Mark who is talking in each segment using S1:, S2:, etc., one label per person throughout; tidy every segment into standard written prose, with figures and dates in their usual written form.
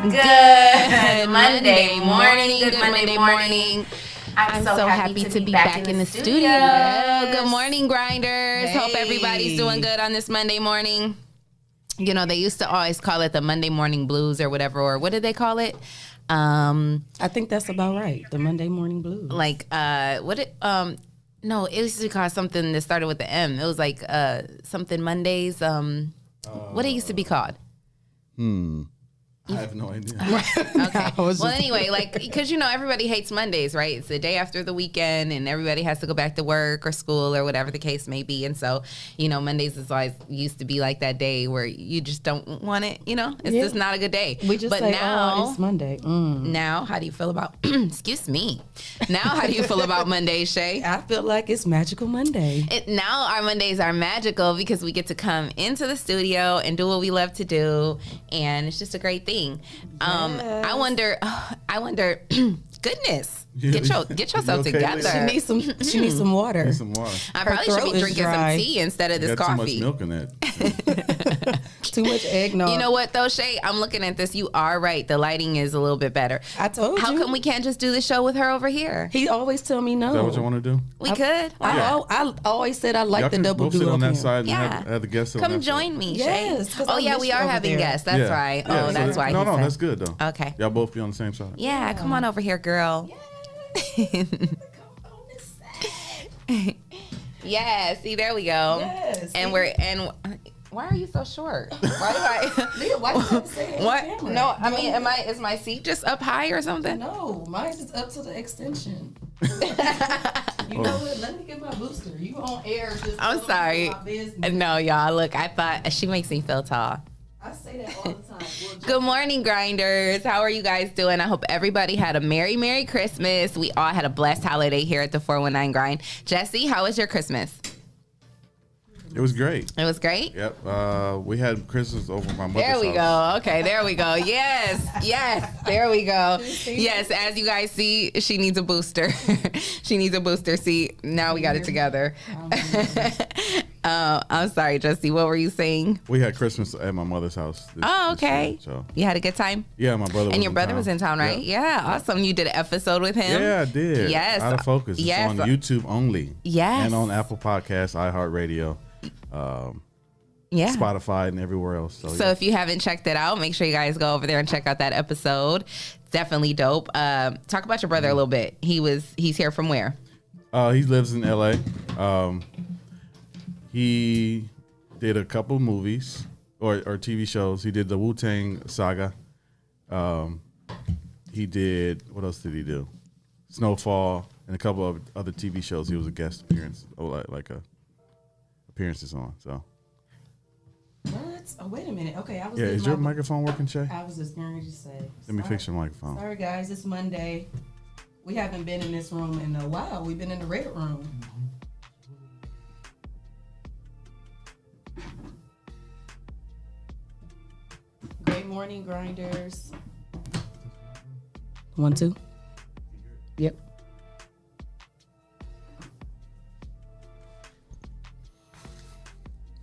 S1: Good Monday morning. Good Monday morning. I'm so happy to be back in the studio. Good morning, grinders. Hope everybody's doing good on this Monday morning. You know, they used to always call it the Monday morning blues or whatever, or what did they call it?
S2: I think that's about right. The Monday morning blues.
S1: Like, no, it used to be called something that started with the M. It was like something Mondays. What it used to be called?
S3: I have no idea.
S1: Okay. Well, anyway, like, because, you know, everybody hates Mondays, right? It's the day after the weekend and everybody has to go back to work or school or whatever the case may be. And so, you know, Mondays is always used to be like that day where you just don't want it, you know? It's just not a good day.
S2: We just say, now, it's Monday.
S1: Now, how do you feel about, excuse me. Now, how do you feel about Mondays, Shay?
S2: I feel like it's Magical Monday.
S1: Now our Mondays are magical because we get to come into the studio and do what we love to do. And it's just a great thing. I wonder. Goodness, get yourself together.
S2: She needs some water.
S3: Need some water.
S1: I probably should be drinking some tea instead of this coffee.
S3: Too much milk in that.
S2: Too much eggnog.
S1: You know what though, Shay? I'm looking at this. You are right. The lighting is a little bit better.
S2: I told you.
S1: How come we can't just do the show with her over here?
S2: He always tell me no.
S3: Is that what you want to do?
S1: We could.
S2: I always said I like the double
S3: do. Sit on that
S2: here.
S3: side and have the guests.
S1: Come join me, Shay.
S2: Yes.
S1: Oh yeah, we are having guests. That's right.
S3: Yeah,
S1: oh, that's why.
S3: No, that's good though.
S1: Okay.
S3: Y'all both be on the same side.
S1: Yeah, come on over here, girl. Yeah, see, there we go.
S2: Yes.
S1: And why are you so short? Why
S2: Leah, why you have to say
S1: what? No, I mean, is my seat just up high or something?
S2: No, mine's just up to the extension. You know what? Let me get my booster. You on air?
S1: I'm sorry. No, y'all. Look, I thought she makes me feel tall.
S2: I say that all the time.
S1: Good morning, grinders. How are you guys doing? I hope everybody had a Merry Christmas. We all had a blessed holiday here at the 419 Grind. Jesse, how was your Christmas?
S3: It was great.
S1: It was great?
S3: Yep. We had Christmas over my mother's
S1: There we
S3: house.
S1: go. Okay, there we go. Yes. There we go. Yes, as you guys see, she needs a booster. She needs a booster. See, now we got it together. I'm sorry, Jesse. What were you saying?
S3: We had Christmas at my mother's house.
S1: Okay.
S3: This year, so.
S1: You had a good time?
S3: Yeah, my brother was
S1: And your brother was in town, right? Yeah, awesome. You did an episode with him?
S3: Yeah, I did.
S1: Yes.
S3: Out of Focus.
S1: Yes.
S3: It's on YouTube only.
S1: Yes.
S3: And on Apple Podcasts, iHeartRadio, Spotify, and everywhere else.
S1: So if you haven't checked it out, make sure you guys go over there and check out that episode. Definitely dope. Talk about your brother a little bit. He's here from where?
S3: He lives in LA. He did a couple movies or TV shows. He did the Wu-Tang Saga. He did, what else did he do? Snowfall and a couple of other TV shows. He was a guest appearance, appearances on. So.
S2: What? Oh, wait a minute. Okay, I was.
S3: Yeah, is your microphone working, Shay?
S2: I was just going to say.
S3: Let me fix your microphone.
S2: Sorry, guys. It's Monday. We haven't been in this room in a while. We've been in the red room. Great morning, grinders. 1, 2. Yep.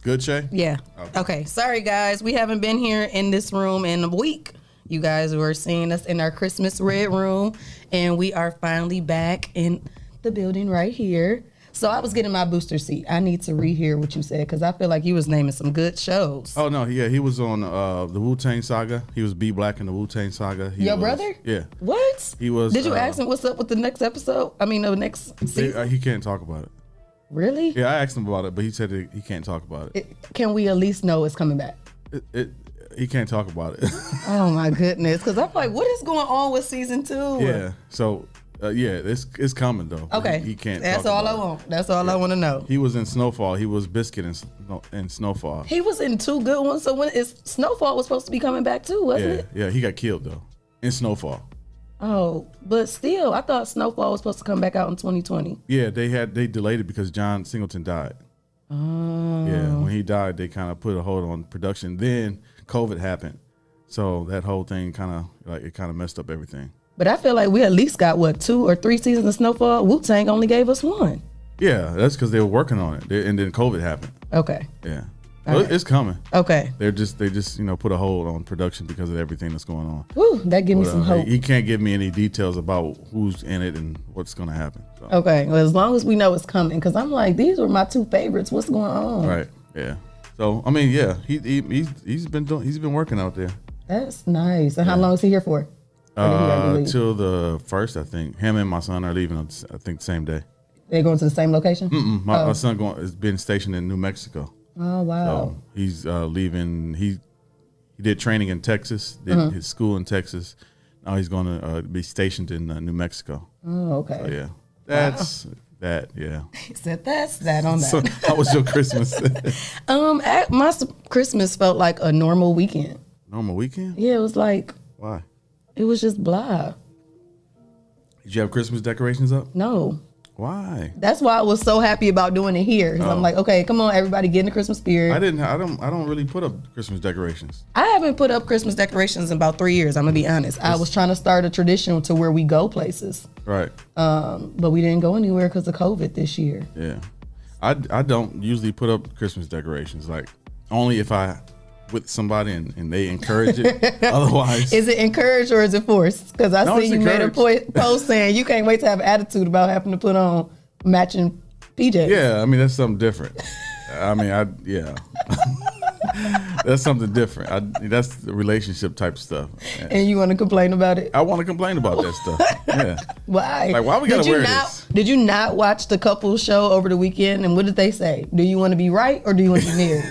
S3: Good, Shay?
S2: Yeah. Okay. Sorry, guys. We haven't been here in this room in a week. You guys were seeing us in our Christmas red room, and we are finally back in the building right here. So I was getting my booster seat. I need to rehear what you said because I feel like you was naming some good shows.
S3: Oh, no. Yeah, he was on the Wu-Tang Saga. He was B Black in the Wu-Tang Saga.
S2: Your brother?
S3: Yeah.
S2: What?
S3: He was.
S2: Did you ask him what's up with the next episode? I mean, the next season?
S3: He can't talk about it.
S2: Really?
S3: Yeah, I asked him about it, but he said he can't talk about it.
S2: Can we at least know it's coming back?
S3: He can't talk about it.
S2: Oh, my goodness. Because I'm like, what is going on with season 2?
S3: Yeah. So, it's coming, though.
S2: Okay.
S3: He can't
S2: That's
S3: talk
S2: all
S3: about
S2: I want. That's all I want to know.
S3: He was in Snowfall. He was Biscuit in Snowfall.
S2: He was in 2 good ones. So when Snowfall was supposed to be coming back too, wasn't it?
S3: Yeah, he got killed, though, in Snowfall.
S2: Oh, but still, I thought Snowfall was supposed to come back out in 2020.
S3: Yeah, they delayed it because John Singleton died.
S2: Oh.
S3: Yeah, when he died, they kind of put a hold on production. Then COVID happened, so that whole thing kind of messed up everything.
S2: But I feel like we at least got 2 or 3 seasons of Snowfall. Wu-Tang only gave us 1.
S3: Yeah, that's because they were working on it, and then COVID happened.
S2: Okay.
S3: Yeah. It's coming.
S2: Okay.
S3: They just put a hold on production because of everything that's going on.
S2: Woo, that gives me some hope.
S3: He can't give me any details about who's in it and what's going to happen. So.
S2: Okay, well, as long as we know it's coming, because I'm like, these were my two favorites. What's going on?
S3: Right. Yeah. So I mean, yeah, he's been working out there.
S2: That's nice. And how long is he here for?
S3: Till the 1st, I think. Him and my son are leaving, I think, the same day.
S2: They're going to the same location?
S3: My son has been stationed in New Mexico.
S2: Oh, wow.
S3: So he's leaving. He did training in Texas, did his school in Texas. Now he's going to be stationed in New Mexico.
S2: Oh, okay.
S3: So, yeah. That's that, yeah.
S2: He said that's that on that.
S3: So how was your Christmas?
S2: My Christmas felt like a normal weekend.
S3: Normal weekend?
S2: Yeah, it was like.
S3: Why?
S2: It was just blah.
S3: Did you have Christmas decorations up?
S2: No.
S3: Why?
S2: That's why I was so happy about doing it here. Because I'm like, okay, come on, everybody, get in the Christmas spirit.
S3: I don't really put up Christmas decorations.
S2: I haven't put up Christmas decorations in about 3 years. I'm gonna be honest. I was trying to start a tradition to where we go places.
S3: Right.
S2: But we didn't go anywhere because of COVID this year.
S3: Yeah. I don't usually put up Christmas decorations. Like only if I with somebody and they encourage it. Otherwise,
S2: is it encouraged or is it forced? Because I see you made a post saying you can't wait to have attitude about having to put on matching PJs.
S3: Yeah, I mean that's something different. Yeah. That's something different. That's the relationship type stuff.
S2: And you want to complain about it?
S3: I want to complain about that stuff. Yeah.
S2: Why?
S3: Like, why we gotta wear this?
S2: Did you not watch the couple show over the weekend? And what did they say? Do you want to be right or do you want to be married?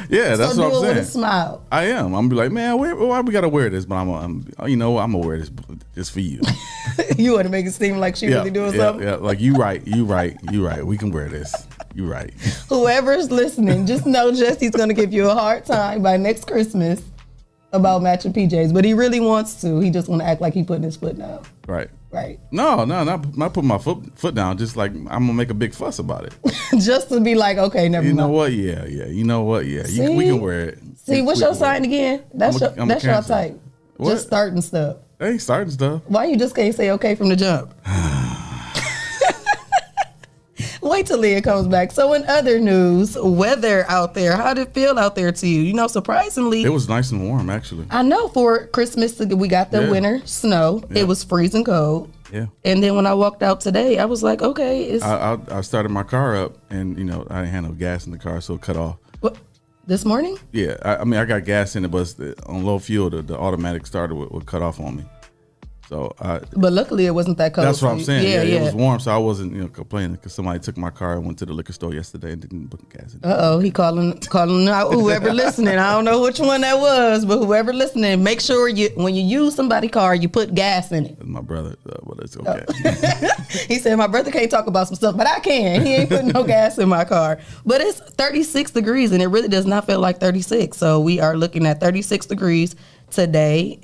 S3: Yeah, that's what I'm saying.
S2: Do it with a smile.
S3: I am. I'm gonna be like, man, why we gotta wear this? But I'm gonna wear this just for you.
S2: You want to make it seem like she really doing something?
S3: Yeah, like you right. We can wear this. You right.
S2: Whoever's listening, just know Jesse's gonna give you a hard time by next Christmas about matching PJs, but he really wants to. He just want to act like he putting his foot down.
S3: Right.
S2: Right.
S3: No, not putting my foot down. Just like I'm gonna make a big fuss about it.
S2: Just to be like, okay, never mind.
S3: You know what? Yeah. You know what? Yeah. We can wear it.
S2: See, what's your sign again? That's your type. What? Just starting stuff.
S3: They ain't starting stuff.
S2: Why you just can't say okay from the jump? Wait till Leah comes back. So in other news, weather out there, how did it feel out there to you? Surprisingly.
S3: It was nice and warm, actually.
S2: I know for Christmas, we got the winter snow. Yeah. It was freezing cold.
S3: Yeah.
S2: And then when I walked out today, I was like, okay.
S3: I started my car up and, I didn't have no gas in the car, so it cut off.
S2: What? This morning?
S3: Yeah. I got gas in it, but on low fuel, the automatic starter would cut off on me. So,
S2: but luckily it wasn't that cold.
S3: That's what I'm saying. Yeah, it was warm, so I wasn't complaining because somebody took my car and went to the liquor store yesterday and didn't put gas in it.
S2: He calling out whoever listening. I don't know which one that was, but whoever listening, make sure when you use somebody's car, you put gas in it.
S3: It's my brother, but it's okay.
S2: He said my brother can't talk about some stuff, but I can. He ain't putting no gas in my car. But it's 36 degrees and it really does not feel like 36. So we are looking at 36 degrees today.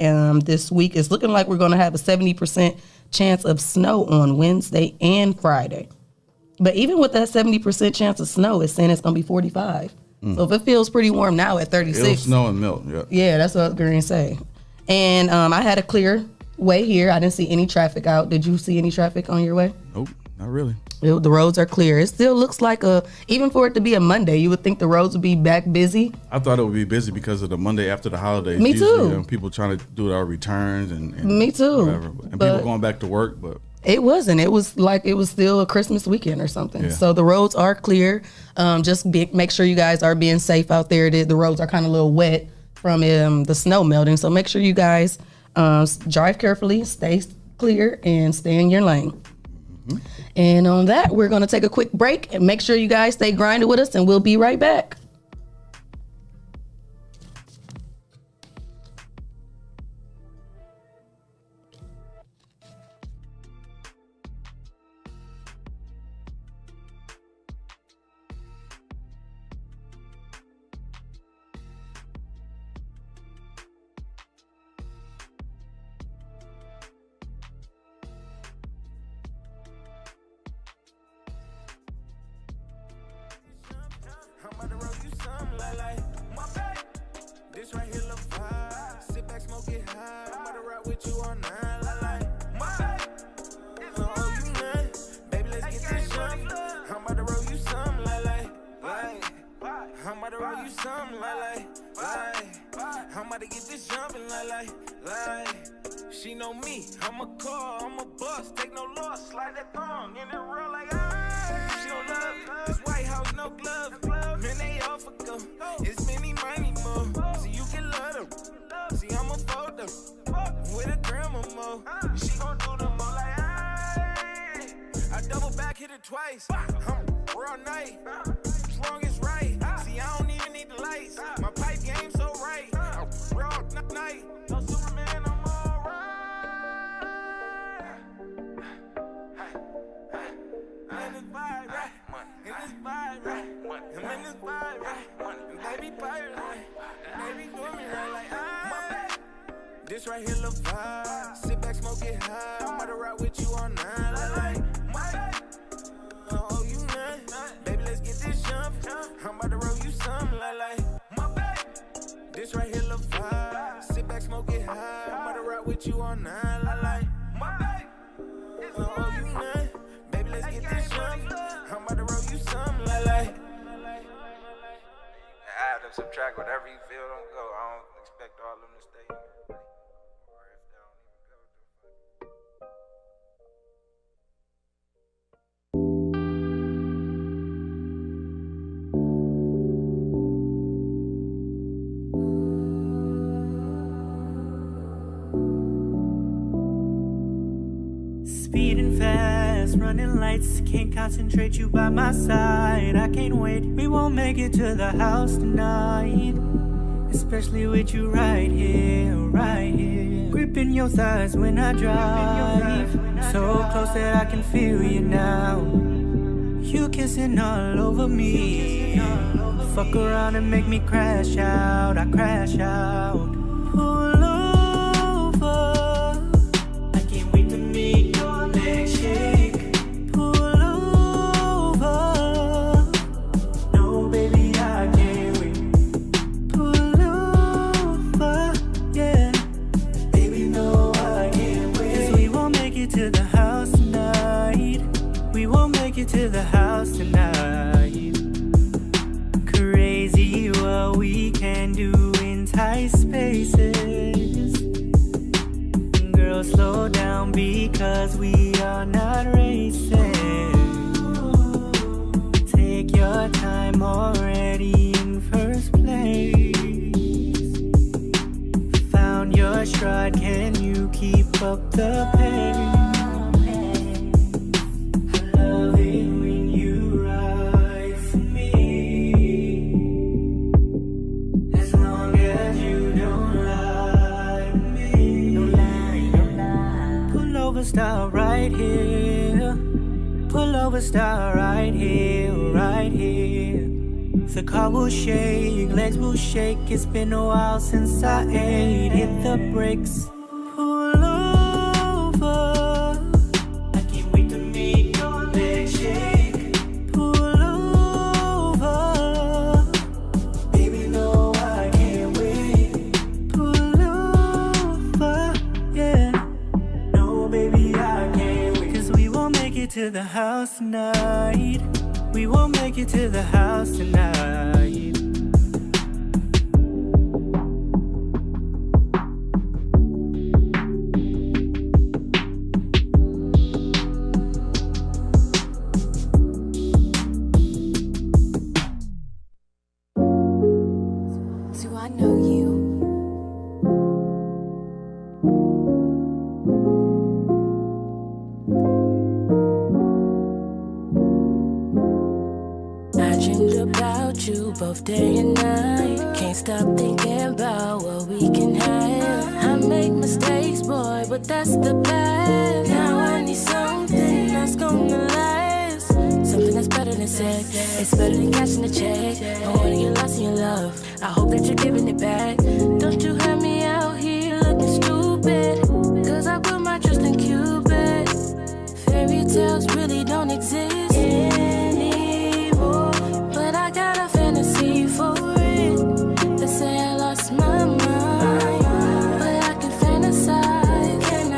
S2: This week is looking like we're going to have a 70% chance of snow on Wednesday and Friday. But even with that 70% chance of snow, it's saying it's going to be 45. So if it feels pretty warm now at 36.
S3: It'll snow and melt, yeah.
S2: Yeah, that's what I was going to say. And I had a clear way here. I didn't see any traffic out. Did you see any traffic on your way?
S3: Nope, not really.
S2: The roads are clear. It still looks like even for it to be a Monday, you would think the roads would be back busy.
S3: I thought it would be busy because of the Monday after the holidays.
S2: Me too.
S3: People trying to do our returns and
S2: me too.
S3: Whatever. And people going back to work, but
S2: it wasn't. It was like it was still a Christmas weekend or something. Yeah. So the roads are clear. Just make sure you guys are being safe out there. The roads are kind of a little wet from the snow melting. So make sure you guys drive carefully, stay clear, and stay in your lane. Mm-hmm. And on that, we're going to take a quick break and make sure you guys stay grinding with us, and we'll be right back.
S4: She know me, I'm a car, I'm a bus, take no loss, slide that thong in the real like ah. She don't love it, this White House no glove, man they off a go, it's many money more, so you can love them, see I'm a folder, with a grandma mo, she gon' do the mo like ah. I double back, hit it twice, I'm real night, as long as right, see I don't even need the lights, my pipe game so right, I'm real night, no Superman, I'm in this vibe, right? In this vibe, right? I'm in this vibe, right? And baby pirate, right? And baby doing me right, like ah. This right here, look vibe. Sit back, smoke it high. I'm about to ride with you all night, like my. Oh, you nut, baby, let's get this jump. I'm about to roll you some, like my. This right here, look vibe. Sit back, smoke it high. I'm about to ride with you all night, like my. Oh, you nut. Let's get this jump. I'm about to roll you some, like. Add and subtract whatever you feel don't go. I don't expect all of them to stay in there. Or if they don't even go,
S5: Speeding fast, running lights, can't concentrate you by my side. I can't wait, we won't make it to the house tonight. Especially with you right here, right here. Gripping your thighs when I drive. So close that I can feel you now. You kissing all over me. Fuck around and make me crash out, I crash out. Pull over. Shake, pull over. No, baby, I can't wait. Pull over, yeah. Baby, no, I can't wait. 'Cause we won't make it to the house tonight. We won't make it to the house tonight. Crazy what we can do in tight spaces. Girl, slow down because we are not racing. Take your time already in first place. Found your stride, can you keep up the pace? I love it when you ride for me. As long as you don't lie to me. Don't lie. Pull over, stop right here. Pull over, stop right here, right here. The car will shake, legs will shake. It's been a while since I ate. Hit the brakes. Pull over. I can't wait to make your legs shake. Pull over. Baby, no, I can't wait. Pull over, yeah. No, baby, I can't wait. 'Cause we won't make it to the house tonight. We won't make it to the house tonight.
S6: Do I know you? I dreamed about you both day and night. Can't stop thinking about what we can have. I make mistakes, boy, but that's the past. Now I need something that's gonna last. Something that's better than sex. It's better than cash in the check. I wanna get lost in your love. I hope that you're giving it back. Don't you have me out here looking stupid? 'Cause I put my trust in Cupid. Fairy tales really don't exist anymore. But I got a fantasy for it. They say I lost my mind, but I can fantasize. Can I?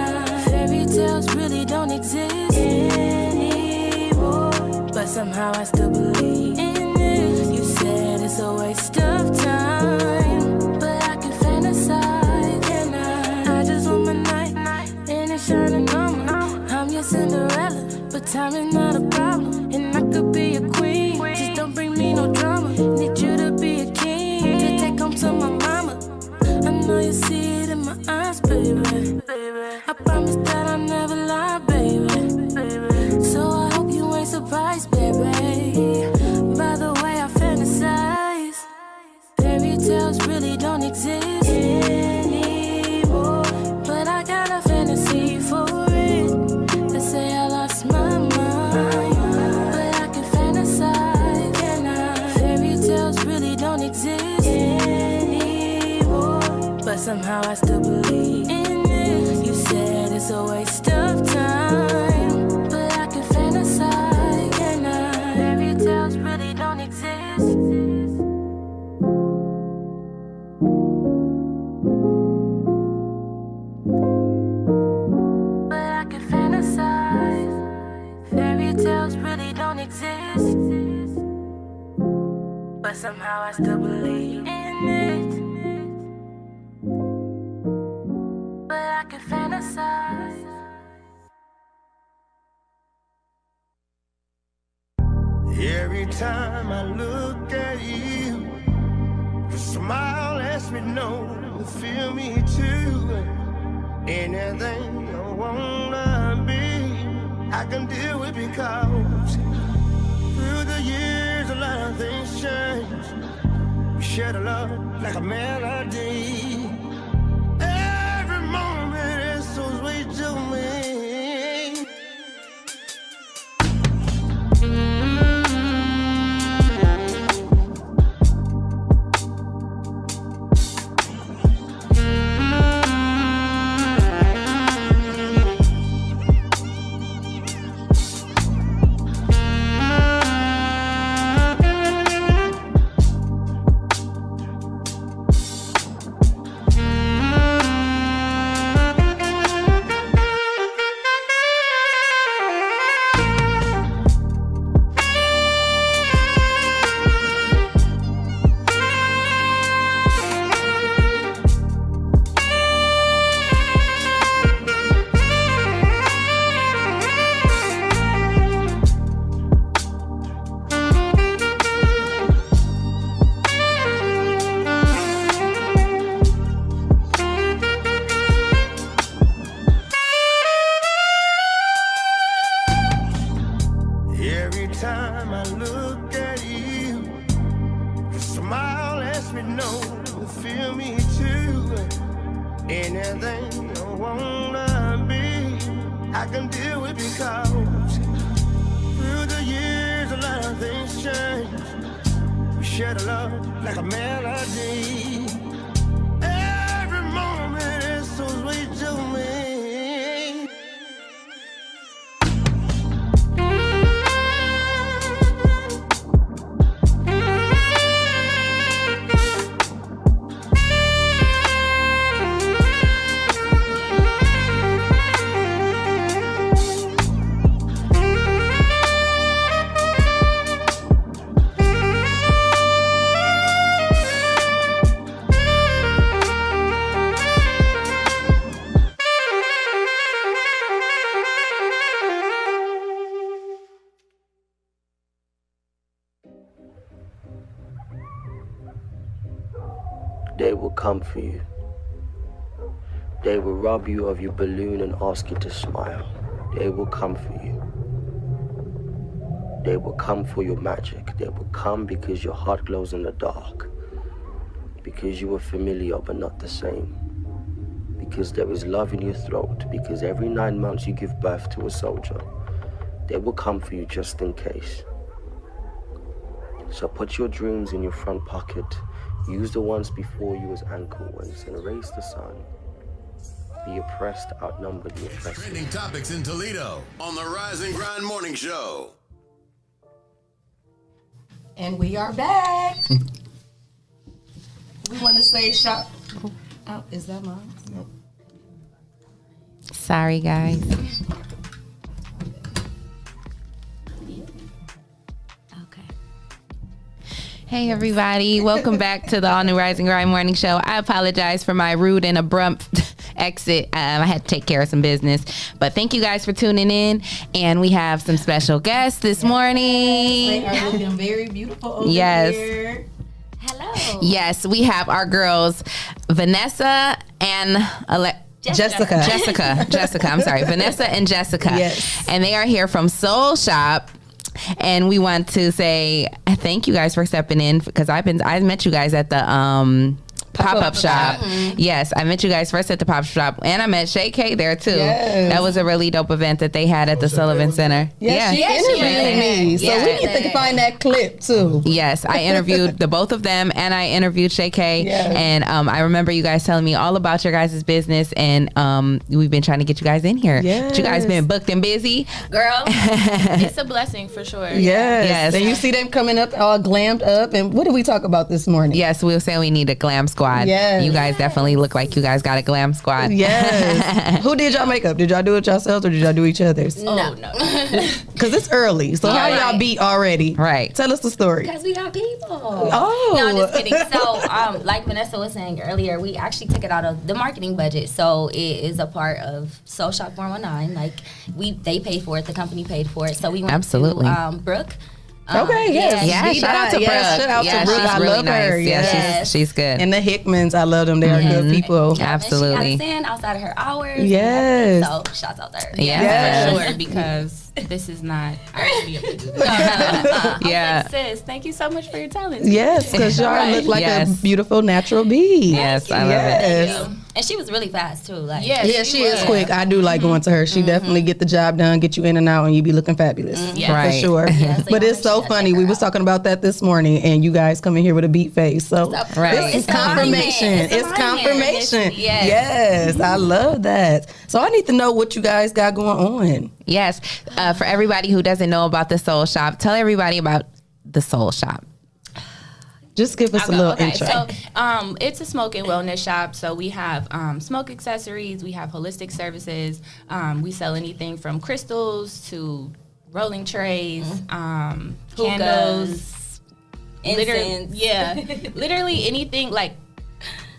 S6: Fairy tales really don't exist anymore. But somehow I still believe in it. You said it's a waste of time, but I can fantasize. Can I? I just want my night, shining armor. I'm your Cinderella, but time is not a problem. And I could be a queen, just don't bring me no drama. Need you to be a king, to take home to my mama. I know you see it in my eyes, baby. I promise that I'll never lie, baby. So I hope you ain't surprised, baby, by the way I fantasize. Fairy tales really don't exist anymore, but I got a fantasy for it. They say I lost my mind, but I can fantasize, can I? Fairy tales really don't exist anymore, but somehow I still believe in it. You said it's a waste of time, but I can fantasize, can I? Fairy tales really don't exist. But I can fantasize. Fairy tales really don't exist, but somehow I still believe in it. But I can fantasize.
S4: Every time I look at you, your smile lets me know you feel me too. Anything I wanna be, I can deal with, because through the years a lot of things change. We share the love like a melody. Every moment is so sweet to me. Time I look at you, your smile lets me know you feel me too. Anything I wanna be, I can deal with, because through the years a lot of things change. We share the love like a melody. Every moment is so sweet to me.
S7: They will come for you. They will rob you of your balloon and ask you to smile. They will come for you. They will come for your magic. They will come because your heart glows in the dark. Because you are familiar but not the same. Because there is love in your throat. Because every 9 months you give birth to a soldier. They will come for you just in case. So put your dreams in your front pocket. Use the ones before you as anchor wings and raise the sun. The oppressed outnumber the oppressed.
S8: Trending topics in Toledo on the Rise and Grind Morning Show.
S2: And we are back. We want to say shop. Oh, is that mine? Nope.
S1: Sorry, guys. Hey everybody, welcome back to the All New Rise and Grind Morning Show. I apologize for my rude and abrupt exit. I had to take care of some business. But thank you guys for tuning in. And we have some special guests this morning.
S2: They are looking very beautiful over
S1: Yes.
S2: here.
S9: Hello.
S1: Yes, we have our girls, Vanessa and
S2: Jessica.
S1: I'm sorry, Vanessa and Jessica.
S2: Yes.
S1: And they are here from Soul Shoppe. And we want to say thank you guys for stepping in, because I met you guys at the pop-up shop. Yes, I met you guys first at the pop-up shop, and I met Shay K there too.
S2: Yes.
S1: That was a really dope event that they had at the Sullivan Center.
S2: Yeah, she interviewed me. So we need to find that clip too.
S1: Yes, I interviewed the both of them, and I interviewed Shay K.
S2: Yes.
S1: And I remember you guys telling me all about your guys' business, and we've been trying to get you guys in here.
S2: Yes.
S1: But you guys been booked and busy.
S9: Girl, it's a blessing for sure.
S2: Yes. And you see them coming up all glammed up. And what did we talk about this morning?
S1: Yes, we were saying we need a glam squad.
S2: Yes.
S1: You guys definitely look like you guys got a glam squad.
S2: Yes. Who did y'all makeup? Did y'all do it yourselves or did y'all do each other's?
S9: No.
S2: Because it's early. So how y'all beat already?
S1: Right.
S2: Tell us the story.
S9: Because we got people.
S2: Oh.
S9: No, I'm just kidding. So, like Vanessa was saying earlier, we actually took it out of the marketing budget. So it is a part of Soul Shoppe 419. Like they paid for it, the company paid for it. So we went
S1: Absolutely.
S9: to Brooke.
S2: Okay, yes.
S1: Yeah, shout out to Brooke.
S2: Shout out to Brooke.
S1: She's
S2: I
S1: really
S2: love
S1: nice.
S2: her.
S1: Yeah,
S2: Yes.
S1: she's good.
S2: And the Hickmans, I love them. They are good people.
S1: Yeah. Absolutely.
S9: And she got us in outside of her hours.
S2: Yes.
S9: So shouts out there.
S1: Yeah.
S2: Yes.
S10: Sure, because this is not. I should be able to do this.
S1: Yeah.
S10: Sis, thank you so much for your talent.
S2: Yes, because y'all look like
S1: Yes.
S2: a beautiful natural bead.
S1: Yes, I love it.
S2: Yes.
S9: And she was really fast too. Like
S2: Yeah, she is quick. I do like going to her. She definitely get the job done, get you in and out, and you be looking fabulous.
S10: Yeah.
S1: Right.
S2: For sure.
S9: so
S2: But
S9: y'all
S2: it's so
S9: make sure to
S2: funny.
S9: check
S2: We
S9: her
S2: was
S9: out.
S2: talking about that this morning, and you guys come in here with a beat face. So
S1: Right.
S2: this is
S9: It's alignment.
S2: confirmation.
S9: It's
S2: It's
S9: alignment.
S2: confirmation.
S9: Yes.
S2: Yes, I love that. So I need to know what you guys got going on.
S1: Yes. For everybody who doesn't know about the Soul Shoppe, tell everybody about the Soul Shoppe.
S2: Just give us a little intro.
S10: So, it's a smoke and wellness shop. So we have smoke accessories. We have holistic services. We sell anything from crystals to rolling trays, candles,
S9: incense.
S10: literally anything like,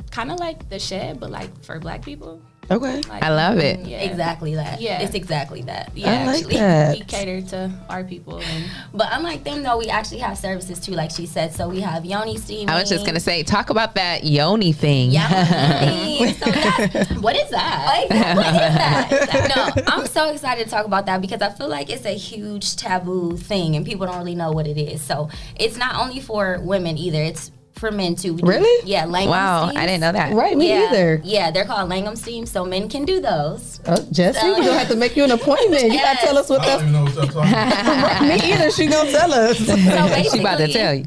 S10: kind of like the shed, but like for Black people.
S2: Okay.
S10: Like,
S1: I love it.
S10: Yeah.
S9: Exactly that.
S10: Yeah.
S9: It's exactly that.
S10: Yeah,
S2: I like
S10: actually,
S2: that.
S10: we cater to our people. And
S9: But unlike them though, we actually have services too, like she said. So we have yoni steaming.
S1: I was just going to say, talk about that yoni thing.
S9: Yoni. So that's, what is that? What is that? No, I'm so excited to talk about that because I feel like it's a huge taboo thing and people don't really know what it is. So it's not only for women either. It's for men too. We do-
S2: Really?
S9: Yeah, Langham
S1: Wow,
S9: steams.
S1: I didn't know that.
S2: Right, me
S9: yeah,
S2: either.
S9: Yeah, they're called Langham steams, so men can do those.
S2: Jesse, we're going to have to make you an appointment. You got to tell us what
S11: I don't
S2: that's.
S11: even know what y'all talking about.
S2: Me either. She going to tell us.
S9: So
S1: She about to tell you.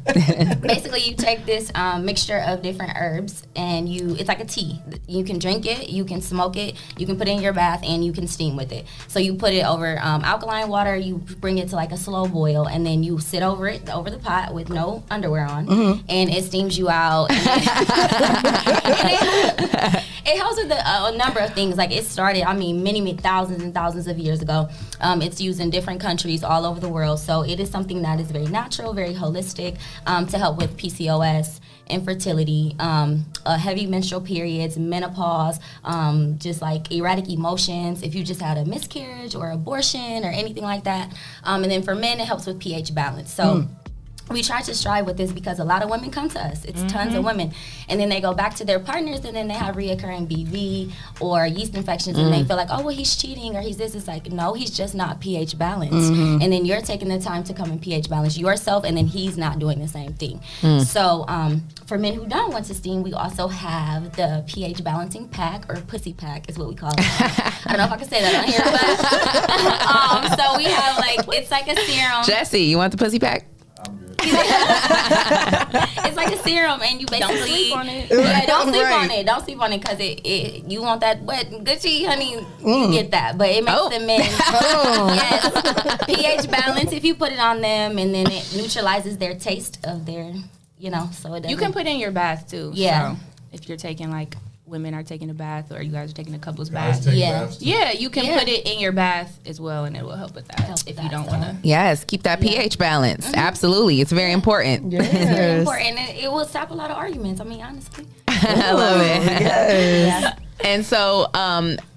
S9: Basically, you take this mixture of different herbs and it's like a tea. You can drink it, you can smoke it, you can put it in your bath, and you can steam with it. So you put it over alkaline water, you bring it to like a slow boil, and then you sit over it, over the pot with no underwear on, and it steams you out. And it helps with a number of things. Like it started, many thousands and thousands of years ago. It's used in different countries all over the world. So it is something that is very natural, very holistic, to help with PCOS, infertility, heavy menstrual periods, menopause, just like erratic emotions, if you just had a miscarriage or abortion or anything like that. And then for men, it helps with pH balance. So we try to strive with this because a lot of women come to us. It's tons of women. And then they go back to their partners and then they have reoccurring BV or yeast infections and they feel like, oh, well, he's cheating or he's this. It's like, no, he's just not pH balanced. And then you're taking the time to come and pH balance yourself and then he's not doing the same thing. So for men who don't want to steam, we also have the pH balancing pack or pussy pack is what we call it. I don't know if I can say that on here, but so we have it's like a serum.
S1: Jesse, you want the pussy pack?
S9: It's like a serum, and you basically
S10: don't sleep on it.
S9: Yeah, don't sleep
S2: Right.
S9: on it. Don't sleep on it because you want that wet Gucci, honey. You get that, but it makes the men yes pH balance if you put it on them, and then it neutralizes their taste of their So it doesn't.
S10: you can put it in your bath too.
S9: Yeah.
S10: So if you're taking women are taking a bath or you guys are taking a couple's
S11: Guys
S10: bath.
S11: take
S9: Yeah.
S11: baths too.
S10: Yeah, you can
S9: Yeah.
S10: put it in your bath as well, and it will help with that
S9: Help
S10: if
S9: with
S10: you
S9: that,
S10: don't
S9: so.
S10: want to.
S1: Yes, keep that pH balance. Absolutely. It's very important.
S9: It's very
S2: Yes.
S9: important. It will stop a lot of arguments. Honestly.
S1: I love it.
S2: Yes.
S1: And so,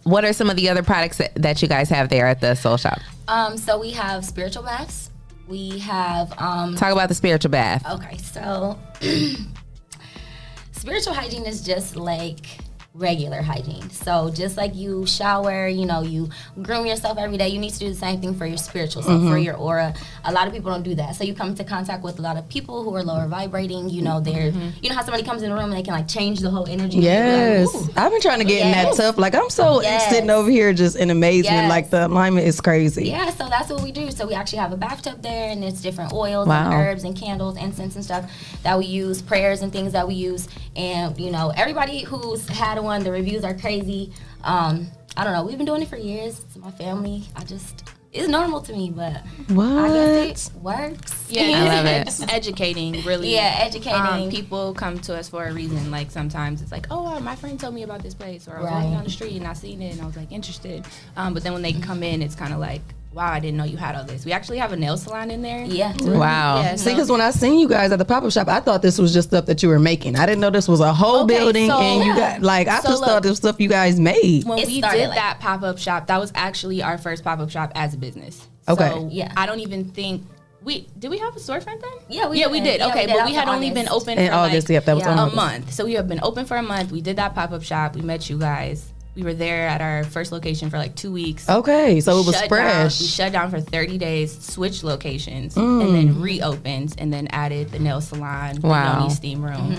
S1: what are some of the other products that you guys have there at the Soul Shop?
S9: So we have spiritual baths. We have
S1: Talk about the spiritual bath.
S9: Okay, so spiritual hygiene is just like regular hygiene. So just like you shower, you know, you groom yourself every day, you need to do the same thing for your spiritual self, for your aura. A lot of people don't do that. So you come into contact with a lot of people who are lower vibrating, you know, they're, you know how somebody comes in the room and they can like change the whole energy.
S2: Yes.
S9: Like,
S2: I've been trying to get in that stuff. Like, I'm so sitting over here just in amazement.
S9: Yes.
S2: Like, the alignment is crazy.
S9: Yeah, so that's what we do. So we actually have a bathtub there, and it's different oils
S1: Wow.
S9: and herbs and candles, incense and stuff that we use, prayers and things that we use. And, you know, everybody who's had one, the reviews are crazy. I don't know. We've been doing it for years. It's my family. It's normal to me, but I guess it works.
S10: Yeah,
S1: I love it.
S10: It's educating, really.
S9: Yeah, educating.
S10: People come to us for a reason. Like sometimes it's like, oh, my friend told me about this place, or I was
S9: Right.
S10: walking down the street and I seen it and I was like interested. But then when they come in, it's kind of like, wow, I didn't know you had all this. We actually have a nail salon in there.
S9: Yeah.
S1: Wow.
S10: Yeah,
S2: See, because when I seen you guys at the pop-up shop, I thought this was just stuff that you were making. I didn't know this was a whole
S10: Okay,
S2: building,
S10: so-
S2: and you got, like, I
S10: So
S2: just
S10: look,
S2: thought this was stuff you guys made.
S10: When
S9: It
S10: we
S9: started
S10: did
S9: like-
S10: that pop-up shop, that was actually our first pop-up shop as a business.
S2: Okay.
S10: So
S9: Yeah.
S10: I don't even think did we have a storefront then?
S9: Yeah, we
S10: yeah,
S9: did.
S10: we did.
S9: Yeah,
S10: Okay,
S9: we did.
S10: but we
S9: That
S10: had
S9: was
S10: only been
S9: August.
S10: open
S2: In
S10: for
S2: August,
S10: like
S2: yep, that was
S9: yeah.
S2: August.
S10: a month. So we have been open for a month. We did that pop-up shop. We met you guys. We were there at our first location for like 2 weeks.
S2: Okay, so it was
S10: Shut
S2: fresh.
S10: Down. We shut down for 30 days, switched locations, and then reopened, and then added the nail salon,
S1: Wow.
S10: the Yoni steam room.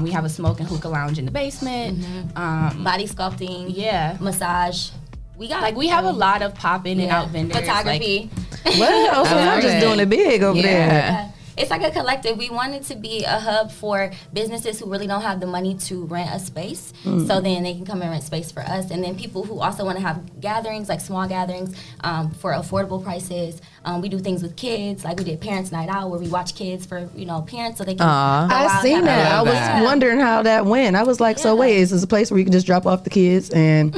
S10: We have a smoke and hookah lounge in the basement.
S9: Body sculpting.
S10: Yeah.
S9: Massage. We got
S10: We have a lot of pop in and out vendors.
S9: photography.
S2: Wow, so
S1: I
S2: y'all
S1: love
S2: just
S1: it.
S2: doing it big over there.
S1: Yeah.
S9: It's like a collective. We wanted to be a hub for businesses who really don't have the money to rent a space. So then they can come and rent space for us. And then people who also want to have gatherings, like small gatherings, for affordable prices. We do things with kids. Like we did Parents Night Out where we watch kids for, you know, parents so they can
S1: Aw.
S9: go out
S2: I
S9: and
S2: seen
S9: have
S2: that. I
S1: love
S2: was
S1: that.
S2: wondering how that went. I was like, so
S9: Yeah.
S2: wait, is this a place where you can just drop off the kids? And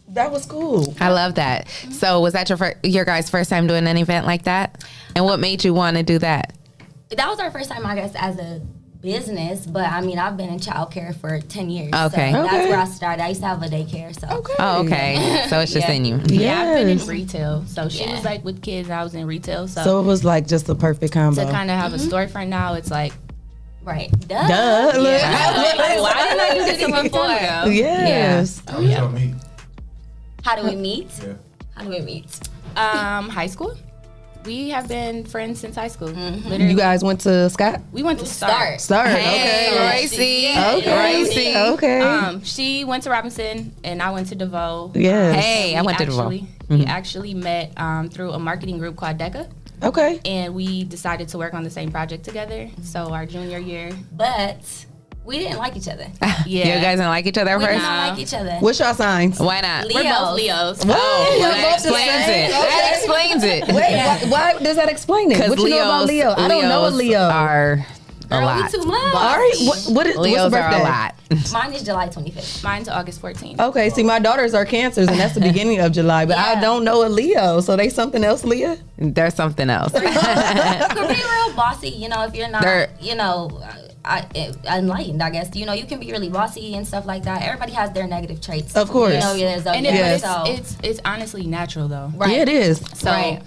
S2: that was cool.
S1: I love that. So, was that your guys' first time doing an event like that? And what made you want to do that?
S9: That was our first time, I guess, as a business. But I mean, I've been in childcare for 10 years.
S1: Okay.
S9: So
S2: Okay.
S9: that's where I started. I used to have a daycare. So
S1: Oh, okay. So it's just
S9: Yeah.
S1: in you.
S10: Yeah, I've been in
S2: Yes.
S10: retail. So she
S9: Yeah.
S10: was like with kids, I was in retail.
S2: So it was like just a perfect combo.
S10: to kind of have a storefront now, it's like,
S9: right. Duh.
S2: Duh. Look.
S9: Like, why didn't I do this before?
S2: Yes.
S3: Oh, yeah. Me.
S9: How do we meet?
S3: Yeah.
S9: How do we meet?
S10: high school. We have been friends since high school. Literally,
S2: You guys went to Scott?
S10: we went to Start.
S2: Start.
S1: Hey,
S2: Okay.
S1: Royce.
S2: Okay. Okay.
S10: She went to Robinson and I went to DeVoe.
S2: Yes.
S1: Hey, I went to DeVoe.
S10: We actually met through a marketing group called DECA,
S2: Okay.
S10: and we decided to work on the same project together. So our junior year,
S9: But we didn't like each other.
S1: You guys didn't like each other
S9: We did
S1: first?
S9: not like each other.
S2: What's your signs?
S1: Why not?
S9: Leos.
S10: we're both Leos.
S2: What?
S1: Oh,
S2: You're
S1: well, that
S2: both the
S1: explains
S2: same?
S1: it. That explains it.
S2: Wait, why does that explain it?
S1: Because
S2: What you know about Leo? I don't know a Leo.
S1: are a
S9: Girl, we
S1: lot.
S9: too much.
S2: Ari, what is,
S1: Leos
S2: what's the
S1: are
S2: birthday?
S1: a lot.
S9: Mine is July 25th.
S10: Mine's August 14th.
S2: Okay, see, my daughters are Cancers, and that's the beginning of July, but I
S9: Yeah.
S2: don't know a Leo, so they something else, Leah?
S1: There's something else.
S9: Could be real bossy, you know, if you're not,
S1: They're-
S9: you know, enlightened, I guess. You know, you can be really bossy and stuff like that. Everybody has their negative traits.
S2: Of course.
S9: You know, there's
S10: And
S2: Yes.
S10: it's honestly natural though.
S9: right.
S2: Yeah, it is.
S10: So
S9: Right.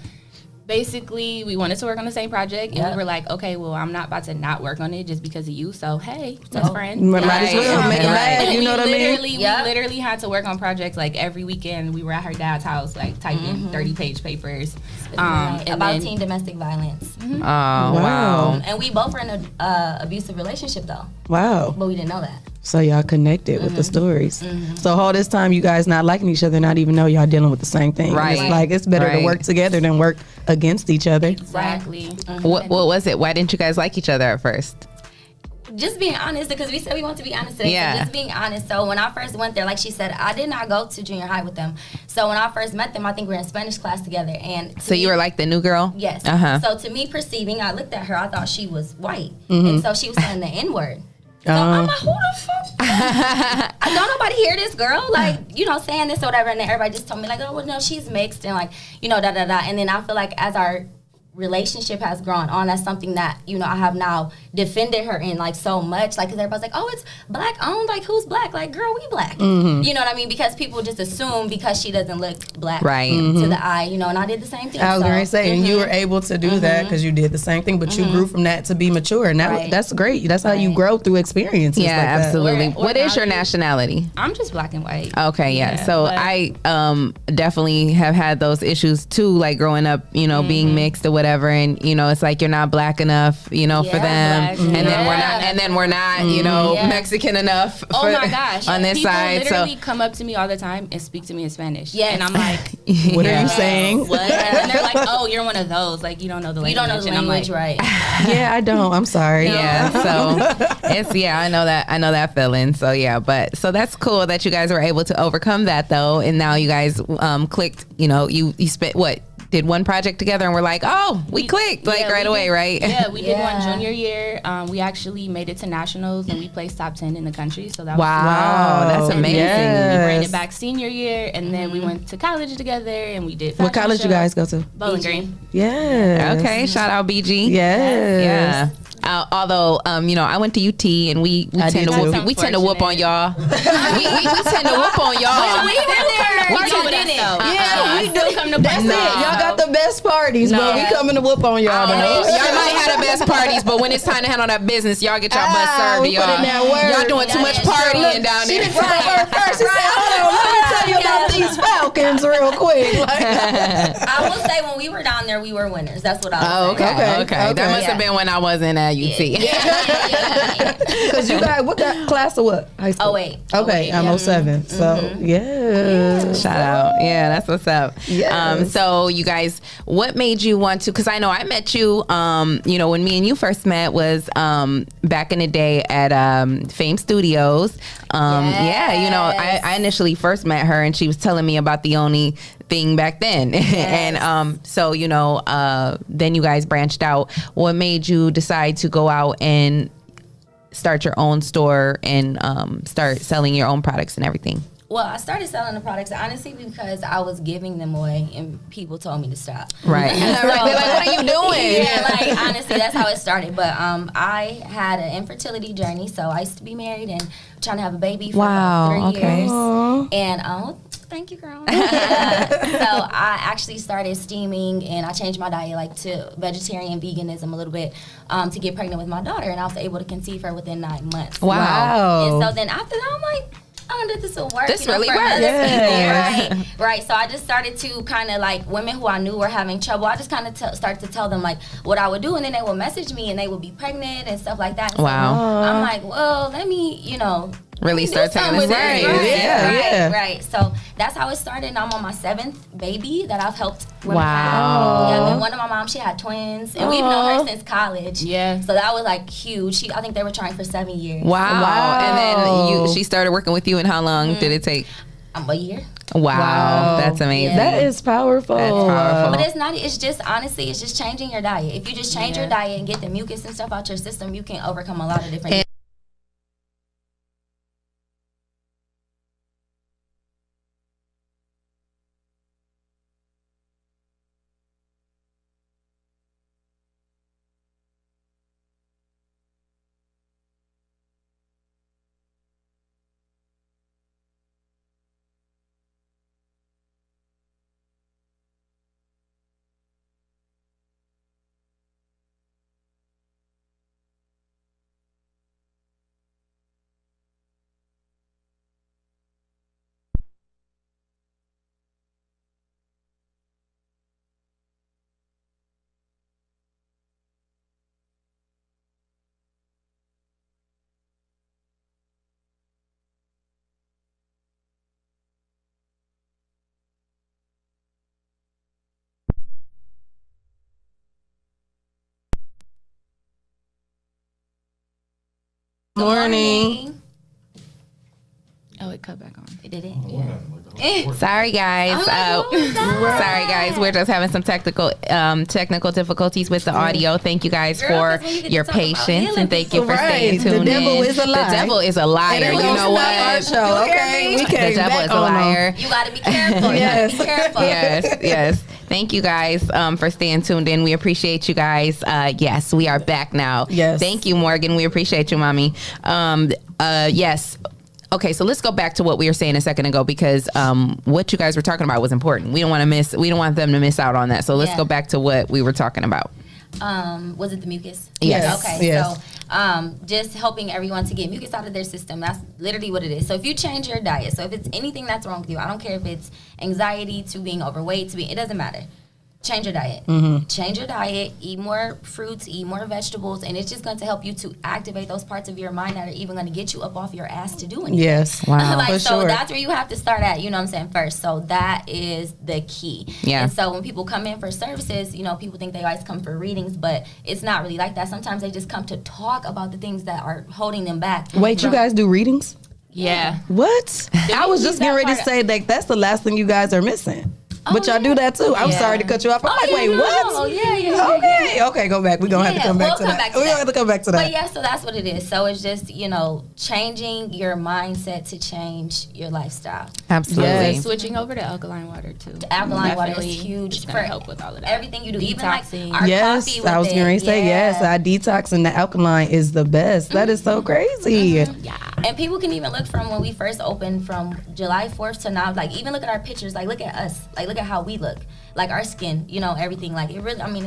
S10: basically, we wanted to work on the same project, and
S9: Yep.
S10: we were like, okay, well, I'm not about to not work on it just because of you. So hey, let's friends.
S2: Might as
S1: Right.
S2: well make it
S1: Right.
S2: mad, you know what I mean?
S10: We
S9: Yep.
S10: literally had to work on projects like every weekend. We were at her dad's house, like typing 30-page papers.
S9: Right.
S10: And
S9: About
S10: then-
S9: teen domestic violence.
S1: Oh, wow.
S9: And we both were in a abusive relationship though,
S2: Wow.
S9: but we didn't know that.
S2: So y'all connected with the stories. So all this time, you guys not liking each other, not even know y'all dealing with the same thing.
S1: Right.
S2: It's like, it's better
S1: Right.
S2: to work together than work against each other.
S10: Exactly.
S1: What was it? Why didn't you guys like each other at first?
S9: Just being honest, because we said we want to be honest today.
S1: Yeah.
S9: So just being honest. So when I first went there, like she said, I did not go to junior high with them. So when I first met them, I think we were in Spanish class together. And to
S1: So you
S9: me-
S1: were like the new girl?
S9: Yes.
S1: Uh-huh.
S9: So to me perceiving, I looked at her, I thought she was white. And so she was saying the N-word. So I'm like, who the fuck? I don't nobody hear this girl, like, you know, saying this or whatever. And then everybody just told me, like, oh, well, no, she's mixed and, like, you know, da-da-da. And then I feel like as our relationship has grown on. That's something that, you know, I have now defended her in, like, so much. Like, because everybody's like, oh, it's black owned. Like, who's black? Like, girl, we black. You know what I mean? Because people just assume because she doesn't look black to the eye, you know, and I did the same thing.
S2: I was going to say, and you were able to do that because you did the same thing, but you grew from that to be mature. And that's great. That's how you grow through experiences.
S1: Yeah,
S2: like
S1: absolutely. What is your nationality?
S10: I'm just black and white.
S1: Okay, yeah. So I definitely have had those issues too, like growing up, you know, being mixed or whatever, and you know, it's like you're not black enough, you know, for them, and then we're not, you know, Mexican enough. For,
S10: oh my gosh,
S1: on this
S10: people
S1: side,
S10: literally come up to me all the time and speak to me in Spanish.
S9: Yes.
S10: And I'm like,
S2: what are you saying?
S10: What? And they're like, oh, you're one of those. Like, you don't know the language.
S9: You don't know the language, right?
S2: Yeah, I don't. I'm sorry.
S1: Yeah, so it's I know that feeling. So yeah, but so that's cool that you guys were able to overcome that though, and now you guys clicked. You know, you spent did one project together and we're like, oh, we clicked right away, right?
S10: Yeah, we did one junior year. We actually made it to nationals and we placed top 10 in the country. So that was
S1: that's amazing.
S2: Yes.
S10: We ran it back senior year, and then we went to college together and we did.
S2: What college you guys go to?
S10: Bowling Green.
S2: Yeah.
S1: Okay, shout out BG.
S2: Yes.
S1: Yeah. Although, you know, I went to UT and we tend to whoop on y'all. we tend to whoop on y'all.
S10: We did it.
S2: Yeah, we do.
S10: Come to
S2: That's it. Y'all got the best parties, but we coming to whoop on y'all.
S1: Y'all might have the best parties, but when it's time to handle that business, y'all get y'all butts served, y'all. Y'all doing too much partying down there.
S2: She didn't her first. She said, hold on, let me tell you about these Falcons real quick.
S9: I will say when we were down there, we were winners. That's what I was saying.
S1: Okay. That must have been when I wasn't at UT.
S2: Because you got, what class of what? High school?
S9: 08.
S2: Okay, I'm 07. So, yeah.
S1: Shout out. Yeah, that's what's up.
S2: Yes.
S1: So you guys, what made you want to, because I know I met you, you know, when me and you first met was back in the day at Fame Studios. Yeah, you know, I initially first met her and she was telling me about the only thing back then. And so, you know, then you guys branched out. What made you decide to go out and start your own store and start selling your own products and everything?
S9: Well, I started selling the products honestly because I was giving them away and people told me to stop.
S1: Right.
S9: So,
S1: they're like, what are you doing?
S9: Yeah, like honestly, that's how it started. But I had an infertility journey, so I used to be married and trying to have a baby for about 3 years. And thank you, girl. So I actually started steaming and I changed my diet like to vegetarian veganism a little bit to get pregnant with my daughter, and I was able to conceive her within 9 months.
S1: Wow.
S9: And so then after that, I'm like, I wonder if this will work.
S1: This
S9: you know,
S1: really
S9: for
S1: works.
S9: Other people, right. So I just started to kind of like women who I knew were having trouble. I just kind of started to tell them like what I would do, and then they would message me and they would be pregnant and stuff like that. And
S1: wow.
S9: So I'm like, well, let me, you know,
S1: really start taking this
S9: right. So that's how it started. And I'm on my 7th baby that I've helped women
S1: wow.
S9: have. Yeah, and one of my moms, she had twins, and we've known her since college.
S10: Yeah.
S9: So that was like huge. I think they were trying for 7 years.
S1: Wow. And then she started working with you, and how long did it take?
S9: A year.
S1: Wow. That's amazing.
S2: That is powerful.
S1: That's powerful.
S9: But it's not, it's just, honestly, it's just changing your diet. If you just change your diet and get the mucus and stuff out your system, you can overcome a lot of different
S2: Morning.
S10: Oh, it cut back on.
S9: It didn't. Yeah.
S1: Sorry guys. Sorry guys. We're just having some technical difficulties with the audio. Thank you guys for your patience and thank you for staying tuned
S2: in. The devil is a liar.
S1: The devil is a liar. You know what?
S2: Our show. Okay. We
S1: the devil is a liar.
S9: You got to be careful.
S2: Yes.
S9: Be careful.
S1: Yes. Thank you guys for staying tuned in. We appreciate you guys. Yes, we are back now.
S2: Yes.
S1: Thank you, Morgan. We appreciate you, Mommy. Yes. Okay, so let's go back to what we were saying a second ago, because what you guys were talking about was important. We don't want them to miss out on that. So let's go back to what we were talking about.
S9: Was it the mucus?
S1: Yes.
S9: Okay.
S2: Yes.
S9: So, just helping everyone to get mucus out of their system. That's literally what it is. So if you change your diet, so if it's anything that's wrong with you, I don't care if it's anxiety to being overweight to being, it doesn't matter. Change your diet. Change your diet. Eat more fruits. Eat more vegetables, and it's just going to help you to activate those parts of your mind that are even going to get you up off your ass to do anything.
S2: Yes.
S1: Wow.
S9: Like,
S2: For
S9: so
S2: sure.
S9: that's where you have to start at, you know what I'm saying, first. So that is the key.
S1: Yeah.
S9: And so when people come in for services, you know, people think they always come for readings, but it's not really like that. Sometimes they just come to talk about the things that are holding them back.
S2: Wait, you guys do readings?
S10: Yeah.
S2: What? I was just getting ready to say that that's the last thing you guys are missing. But y'all do that too. I'm sorry to cut you off. I'm like, wait, what?
S9: Yeah.
S2: Okay, go back. We're going to have to come back to that. We're going to have to come back to that.
S9: But yeah, so that's what it is. So it's just, you know, changing your mindset to change your lifestyle.
S1: Absolutely.
S2: Yes.
S10: Switching over to alkaline water too.
S9: The alkaline water
S10: Definitely
S9: is huge
S10: it's
S9: for
S10: gonna help with all of that.
S9: everything you do. Even like
S10: Detoxing.
S9: our
S2: Yes,
S9: coffee with
S2: I was
S9: it.
S2: going to say yes.
S9: Yeah.
S2: I detox and the alkaline is the best. That is so crazy.
S10: Yeah.
S9: And people can even look from when we first opened from July 4th to now, like even look at our pictures, like look at us, like look at how we look, like our skin, you know, everything. Like it really, I mean,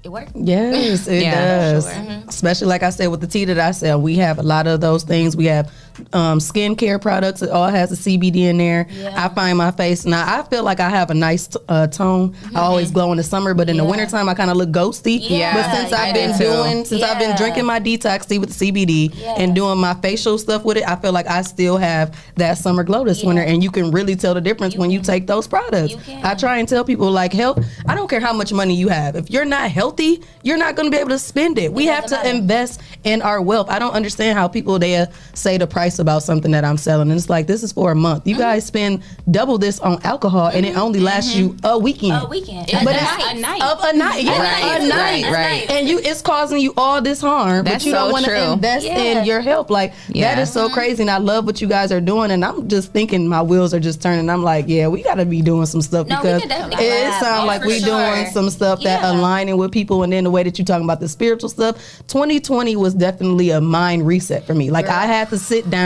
S9: it works.
S2: Yes, it
S1: Yeah,
S2: does.
S9: sure.
S2: Especially like I said with the tea that I sell, we have a lot of those things. We have skincare products. It all has a CBD in there.
S9: Yeah.
S2: I find my face now. I feel like I have a nice tone. I always glow in the summer, but in the wintertime I kind of look ghosty.
S9: Yeah,
S2: But since
S1: I
S2: I've
S1: do
S2: been
S1: too.
S2: I've been drinking my detox tea with the CBD and doing my facial stuff with it, I feel like I still have that summer glow this winter. And you can really tell the difference when you take those products.
S9: You can.
S2: I try and tell people like health. I don't care how much money you have. If you're not healthy, you're not going to be able to spend it. We have to
S9: doesn't matter.
S2: invest in our wealth. I don't understand how people they say the price about something that I'm selling, and it's like this is for a month. You guys spend double this on alcohol, and it only lasts you a weekend.
S9: A weekend.
S2: But
S9: A
S2: it's
S9: night.
S10: a night.
S2: Of a night, yeah,
S1: Right,
S2: a night,
S1: right.
S2: and it's causing you all this harm.
S1: That's
S2: but you
S1: so
S2: don't want
S1: true.
S2: to invest in your health. Like
S1: Yeah.
S2: that is so crazy, and I love what you guys are doing. And I'm just thinking my wheels are just turning. I'm like, yeah, we got to be doing some stuff
S9: No, we
S2: because
S9: can definitely
S2: it
S9: collab.
S2: sounds
S9: Oh,
S2: like
S9: for
S2: we doing
S9: sure.
S2: some stuff that
S9: Yeah.
S2: aligning with people, and then the way that you talking about the spiritual stuff. 2020 was definitely a mind reset for me. Like I had to sit down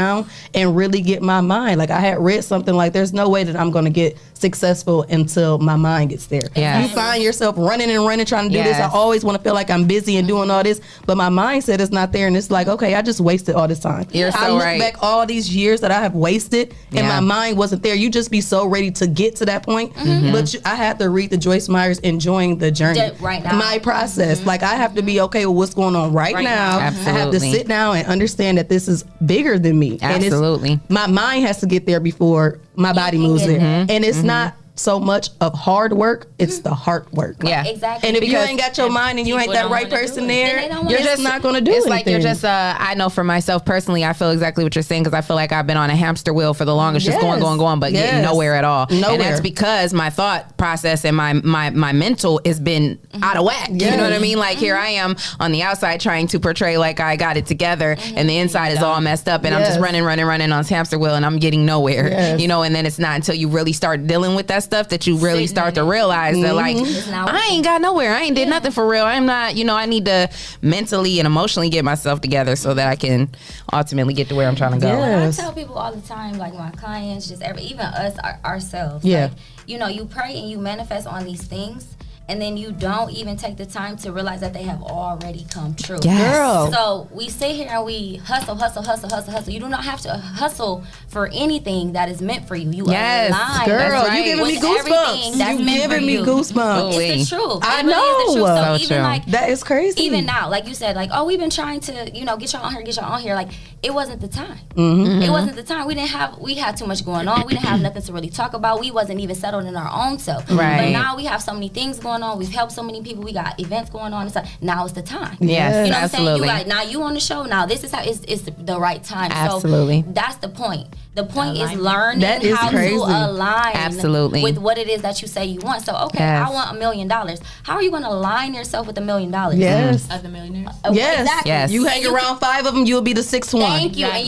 S2: and really get my mind. Like I had read something like there's no way that I'm going to get successful until my mind gets there.
S1: Yeah.
S2: You find yourself running and running trying to do this. I
S1: Yes.
S2: always want to feel like I'm busy and doing all this, but my mindset is not there, and it's like, okay, I just wasted all this time.
S1: You're
S2: I
S1: so
S2: look
S1: right.
S2: back all these years that I have wasted and
S1: Yeah.
S2: my mind wasn't there. You just be so ready to get to that point, but I had to read the Joyce Meyers Enjoying the Journey.
S9: Right now.
S2: My process. Like I have to be okay with what's going on right now. I have to
S1: Absolutely.
S2: sit down and understand that this is bigger than me.
S1: Absolutely.
S2: And my mind has to get there before my body
S9: can
S2: moves
S9: get
S2: there.
S9: there.
S2: And it's not so much of hard work, it's the heart work.
S1: Yeah.
S9: Exactly.
S2: And if you
S1: Because
S2: ain't got your mind and you ain't
S10: people
S2: that
S10: don't
S2: right
S10: wanna do
S2: person
S10: it.
S2: there,
S9: Then they don't
S2: you're
S9: wanna
S2: just not going to do
S1: It's
S2: anything.
S1: like you're just, I know for myself personally, I feel exactly what you're saying because I feel like I've been on a hamster wheel for the longest, just
S2: Yes.
S1: going, but getting
S2: Yes.
S1: nowhere at all.
S2: Nowhere.
S1: And that's because my thought process and my mental has been out of whack. You know what I mean? Like here I am on the outside trying to portray like I got it together and the inside is all messed up and I'm just
S2: Yes.
S1: running on this hamster wheel and I'm getting nowhere.
S2: Yes.
S1: You know, and then it's not until you really start dealing with that stuff that you really start to realize that like,
S9: not
S1: I ain't got nowhere. I ain't did nothing for real. I'm not, you know, I need to mentally and emotionally get myself together so that I can ultimately get to where I'm trying to go.
S2: Yeah. Yes.
S9: I tell people all the time, like my clients, just even us ourselves.
S2: Yeah.
S9: Like, you know, you pray and you manifest on these things, and then you don't even take the time to realize that they have already come true.
S1: Yes.
S2: Girl.
S9: So we sit here and we hustle. You do not have to hustle for anything that is meant for you. You
S1: Yes,
S9: align
S2: Girl,
S1: That's
S2: you
S1: right.
S2: giving me
S9: with everything
S2: goosebumps.
S9: that's
S2: You
S9: meant for
S2: giving me
S9: you.
S2: goosebumps.
S9: It's the truth.
S2: I
S9: It really is the
S2: know.
S9: truth. So
S1: So
S9: even
S1: true.
S9: like
S2: That is crazy.
S9: even now, like you said, like, oh, we've been trying to, you know, get y'all on here. Like, it wasn't the time. It wasn't the time. We had too much going on. We didn't have nothing to really talk about. We wasn't even settled in our own self.
S1: Right.
S9: But now we have so many things going on. We've helped so many people. We got events going on. It's like, now is the time.
S1: Yes,
S9: You know
S1: absolutely.
S9: what I'm saying? Now you on the show. Now this is how it's the right time.
S1: Absolutely.
S9: So that's the point. The point is learning
S2: That is
S9: how
S2: crazy.
S9: to align
S1: Absolutely.
S9: with what it is that you say you want. So, okay,
S1: Yes.
S9: I want $1 million. How are you going to align yourself with $1 million?
S2: Yes.
S10: Other millionaires.
S2: Yes.
S9: Exactly.
S1: Yes.
S2: You hang around 5 of them, you'll be the 6th one.
S9: Thank you. And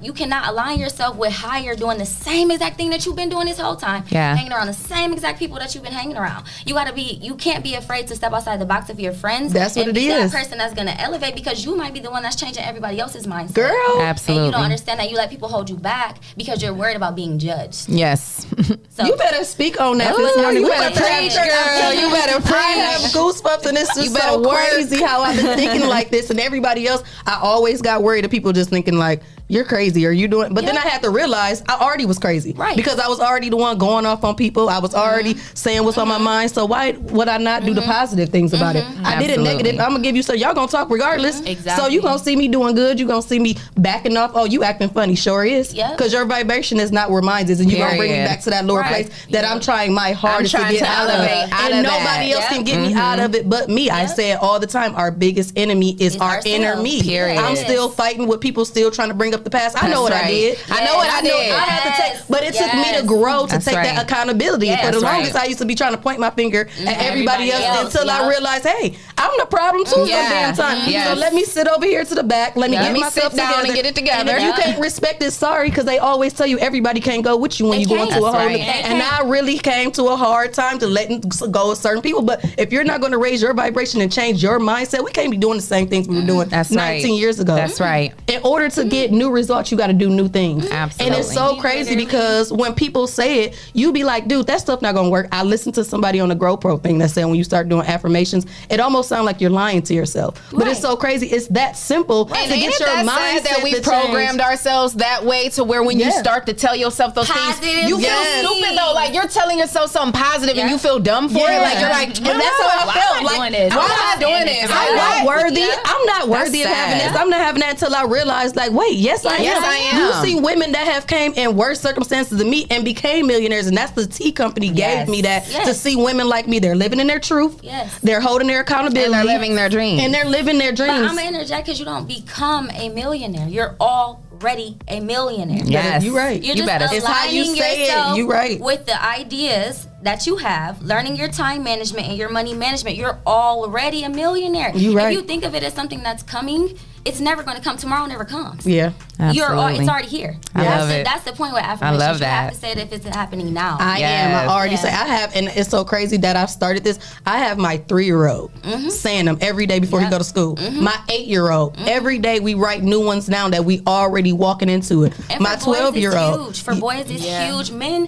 S9: you cannot align yourself with higher doing the same exact thing that you've been doing this whole time.
S1: Yeah.
S9: Hanging around the same exact people that you've been hanging around. You can't be afraid to step outside the box of your friends.
S2: That's what
S9: and
S2: it
S9: be
S2: is.
S9: that person that's gonna elevate, because you might be the one that's changing everybody else's mindset.
S2: Girl.
S1: Absolutely.
S9: And you don't understand that you let people hold you back because you're worried about being judged.
S1: Yes.
S9: So
S2: You better speak on that.
S9: Ooh,
S2: this morning.
S9: you
S2: We
S9: better
S2: better
S9: preach,
S2: talk-
S1: girl. You better
S2: I have
S1: preach.
S2: goosebumps, and it's just
S1: You better
S2: so
S1: work.
S2: crazy how I've been thinking like this, and everybody else. I always got worried of people just thinking like, "You're crazy," or "You doing?" But then I had to realize I already was crazy,
S9: Right.
S2: Because I was already the one going off on people. I was already saying what's on my mind. So why would I not do the positive things about it? I did it
S1: Absolutely.
S2: negative. I'm gonna give you. So y'all gonna talk regardless.
S10: Exactly.
S2: So you gonna see me doing good. You gonna see me backing off. Oh, you acting funny. Sure is.
S9: Yep.
S2: Because your vibration is not where mine is, and you gonna bring me
S1: Period.
S2: back to that lower
S9: Right.
S2: place that I'm trying my hardest
S1: trying
S2: to get
S1: to
S2: out of.
S1: elevate out
S2: And
S1: of
S2: nobody
S1: that.
S2: else can
S9: Yep.
S2: get me out of it but me. I
S9: Yep.
S2: say it all the time. Our biggest enemy is our
S9: ourselves.
S2: inner me.
S1: Period.
S2: I'm still fighting with people still trying to bring up the past. I know
S1: That's
S2: what I
S1: right.
S2: did.
S1: I know what I did.
S2: I had to take,
S9: Yes.
S2: but it took me to
S9: Yes.
S2: grow to
S1: That's
S2: take
S1: right.
S2: that accountability.
S9: Yes.
S2: For the
S1: That's right.
S2: longest, I used to be trying to point my finger at everybody else
S9: else,
S2: until I
S9: yeah.
S2: realized, hey, I'm the problem too
S1: Yeah.
S2: some damn time.
S1: Yes.
S2: So let me sit over here to the back. Let me
S1: Let
S2: get
S1: me
S2: myself
S1: sit down
S2: together.
S1: and get it together.
S2: And if you can't respect it, sorry, because they always tell you everybody can't go with you when
S9: They
S2: you go into
S9: can't.
S2: a whole.
S1: That's
S2: new-
S1: right.
S2: And I really came to a hard time to letting go of certain people. But if you're not going to raise your vibration and change your mindset, we can't be doing the same things we were doing
S1: That's
S2: 19
S1: right.
S2: years ago.
S1: That's right.
S2: In order to get new results, you got to do new things.
S1: Absolutely.
S2: And it's so crazy because when people say it, you be like, dude, that stuff not gonna work. I listened to somebody on the GoPro thing that said when you start doing affirmations, it almost sounds like you're lying to yourself. But it's so crazy. It's that simple to
S1: And
S2: get
S1: ain't
S2: your
S1: it that
S2: mindset
S1: sad that we
S2: to
S1: programmed
S2: change.
S1: ourselves that way to where when you
S2: Yeah.
S1: start to tell yourself those
S9: Positive
S1: things, you feel
S2: Yes.
S1: stupid though. Like you're telling yourself something positive and
S9: Yeah.
S1: you feel dumb for it.
S2: Yeah.
S1: Like you're like,
S2: But that's how I
S10: Why
S2: felt.
S10: am I
S2: Like,
S10: doing this?
S1: why am I doing this?
S2: I'm not worthy.
S9: Yeah.
S2: I'm not worthy of
S1: That's
S2: having
S1: sad.
S2: this. I'm not having that until I realized, like, wait, yes, I am.
S1: Yes, I am.
S2: You see women that have came in worse circumstances than me and became millionaires, and that's the tea company gave me that
S9: Yes.
S2: to see women like me. They're living in their truth.
S9: Yes.
S2: They're holding their accountability.
S1: and they're living their dreams.
S2: And they're living their
S9: But
S2: dreams.
S9: I'm gonna interject because you don't become a millionaire. You're already a millionaire.
S1: Yes.
S2: You right.
S9: You're
S1: You
S9: just
S1: better.
S2: It's how you
S9: aligning
S2: say it.
S9: yourself
S2: You right.
S9: with the ideas that you have, learning your time management and your money management. You're already a millionaire.
S2: You right.
S9: If you think of it as something that's coming, it's never going to come. Tomorrow never comes.
S2: Yeah.
S1: Absolutely.
S9: It's already here.
S1: I
S9: that's
S1: love
S9: the,
S1: it.
S9: That's the point with affirmations.
S1: love
S9: You have
S1: that.
S9: to say it if it's happening now.
S2: I am.
S1: Yes.
S2: I already
S9: Yeah.
S2: say I have, and it's so crazy that I've started this. I have my 3-year-old saying them every day before he
S9: Yep.
S2: go to school. My 8-year-old every day we write new ones down that we already walking into it.
S9: And
S2: My
S9: for boys,
S2: 12-year-old.
S9: it's huge. For boys, it's huge. Men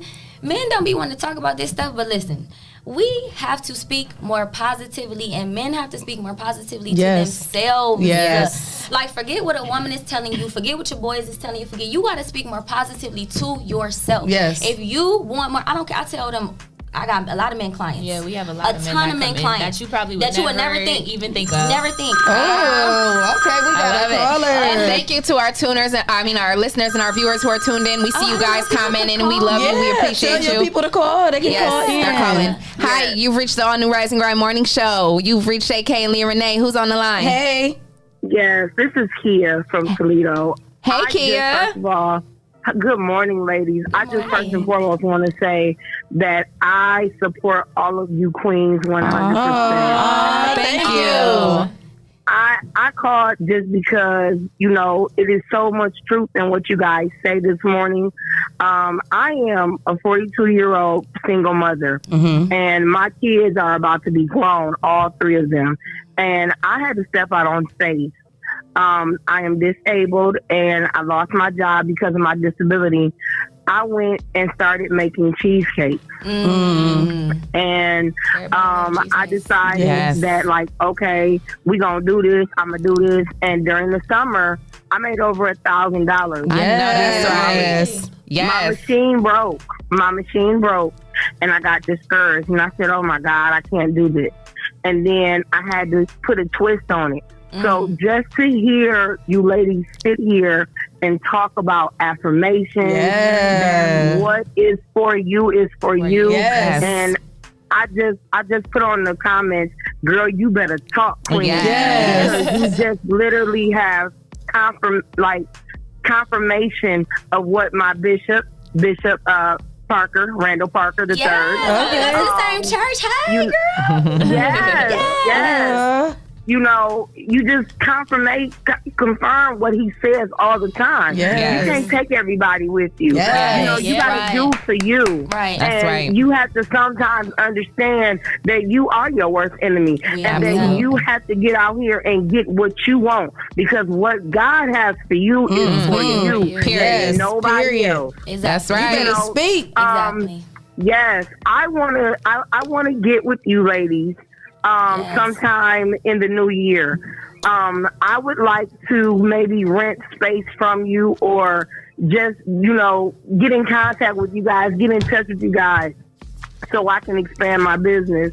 S9: don't be wanting to talk about this stuff, but listen, we have to speak more positively, and men have to speak more positively
S2: Yes.
S9: to themselves.
S2: Yes.
S9: Like, forget what a woman is telling you. Forget what your boys is telling you. You got to speak more positively to yourself.
S2: Yes.
S9: If you want more, I don't care. I tell them, I got a lot of men clients.
S10: Yeah, we have a lot of men
S9: ton
S10: that
S9: of men
S10: come in
S9: clients
S10: that you probably would
S9: never think.
S10: even think of.
S9: Never think.
S2: Oh, okay. We
S1: I
S2: got
S1: love
S2: a
S1: it.
S2: caller.
S1: And thank you to our tuners, our listeners and our viewers who are tuned in. We see you guys commenting and we love you. We appreciate
S2: tell your
S1: you.
S2: people to call. They can call
S1: Yes,
S2: in.
S1: they're calling. Hi, you've reached the All New Rise and Grind Morning Show. You've reached AK and Leah Renee. Who's on the line?
S2: Hey.
S11: Yes, this is Kia from Toledo.
S1: Hey, Kia.
S11: First of all, good morning, ladies. I just first and foremost want to say that I support all of you queens 100%.
S1: Oh, thank you.
S11: I called just because, it is so much truth in what you guys say this morning. I am a 42-year-old single mother, and my kids are about to be grown, all 3 of them. And I had to step out on faith. I am disabled, and I lost my job because of my disability. I went and started making cheesecakes. And I decided that, okay, we're going to do this. I'm going to do this. And during the summer, I made over $1,000.
S1: I know that's right.
S11: My machine broke, and I got discouraged. And I said, oh, my God, I can't do this. And then I had to put a twist on it. So just to hear you ladies sit here and talk about affirmations, that what is for you is for you.
S2: Yes.
S11: And I just put on the comments, girl, you better talk, queen.
S2: Yes.
S11: Because you just literally have confirmation of what my Bishop Parker, Randall Parker the third.
S9: Okay. We go to the same church. Hey, girl.
S11: Yes. You know, you just confirm what he says all the time.
S2: Yes.
S11: You can't take everybody with you.
S2: Yes.
S11: You know, you gotta do for you.
S9: Right.
S1: That's right.
S11: You have to sometimes understand that you are your worst enemy. And that you have to get out here and get what you want. Because what God has for you is for you.
S1: Period.
S11: Nobody else.
S9: Exactly.
S1: That's right.
S2: You better speak.
S9: Exactly.
S11: Yes. I wanna get with you ladies. Sometime in the new year. I would like to maybe rent space from you or just, you know, get in contact with you guys, get in touch with you guys so I can expand my business.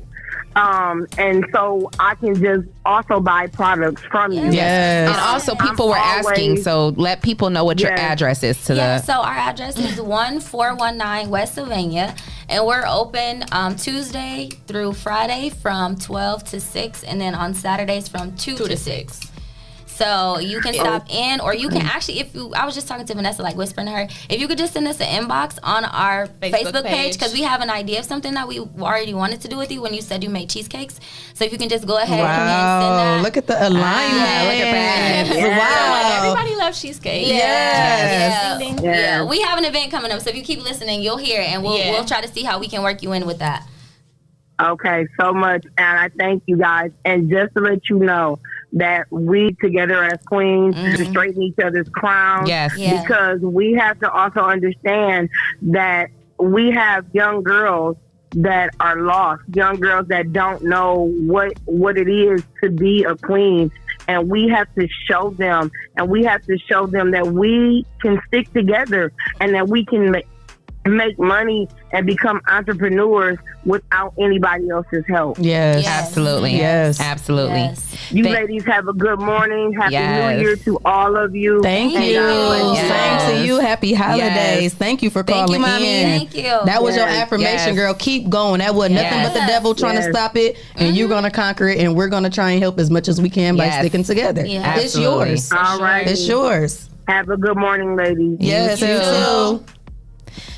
S11: And so I can just also buy products from you.
S2: Yes.
S1: And also, people were asking, so let people know what your address is to the.
S9: So our address is 1419 West Sylvania, and we're open Tuesday through Friday from 12 to 6, and then on Saturdays from 2 to 6. So you can stop in, or you can actually, I was just talking to Vanessa, like whispering to her, if you could just send us an inbox on our Facebook page, because we have an idea of something that we already wanted to do with you when you said you made cheesecakes. So if you can just go ahead and send that.
S2: Look at the alignment.
S1: Look at that.
S2: Wow.
S10: Everybody loves cheesecake.
S9: Yeah. We have an event coming up, so if you keep listening, you'll hear it, and we'll try to see how we can work you in with that.
S11: Okay, so much, and I thank you guys. And just to let you know that we together as queens to straighten each other's crowns.
S1: Yes.
S9: Yeah.
S11: Because we have to also understand that we have young girls that are lost, young girls that don't know what it is to be a queen. And we have to show them, that we can stick together and that we can make money and become entrepreneurs without anybody else's help.
S2: Yes.
S1: Absolutely.
S2: Yes.
S1: Absolutely.
S9: Yes.
S11: You ladies have a good morning. Happy New Year to all of you.
S2: Thank you.
S1: Yes.
S2: Same to you. Happy holidays.
S1: Yes.
S2: Thank you for
S1: Thank
S2: calling
S1: you, Mommy.
S2: in.
S9: Thank you.
S2: That was your affirmation, girl. Keep going. That was nothing but the devil trying to stop it, and you're going to conquer it, and we're going to try and help as much as we can by sticking together.
S9: Yeah.
S2: It's yours.
S11: All right.
S2: It's yours.
S11: Have a good morning, ladies.
S2: Yes, you too.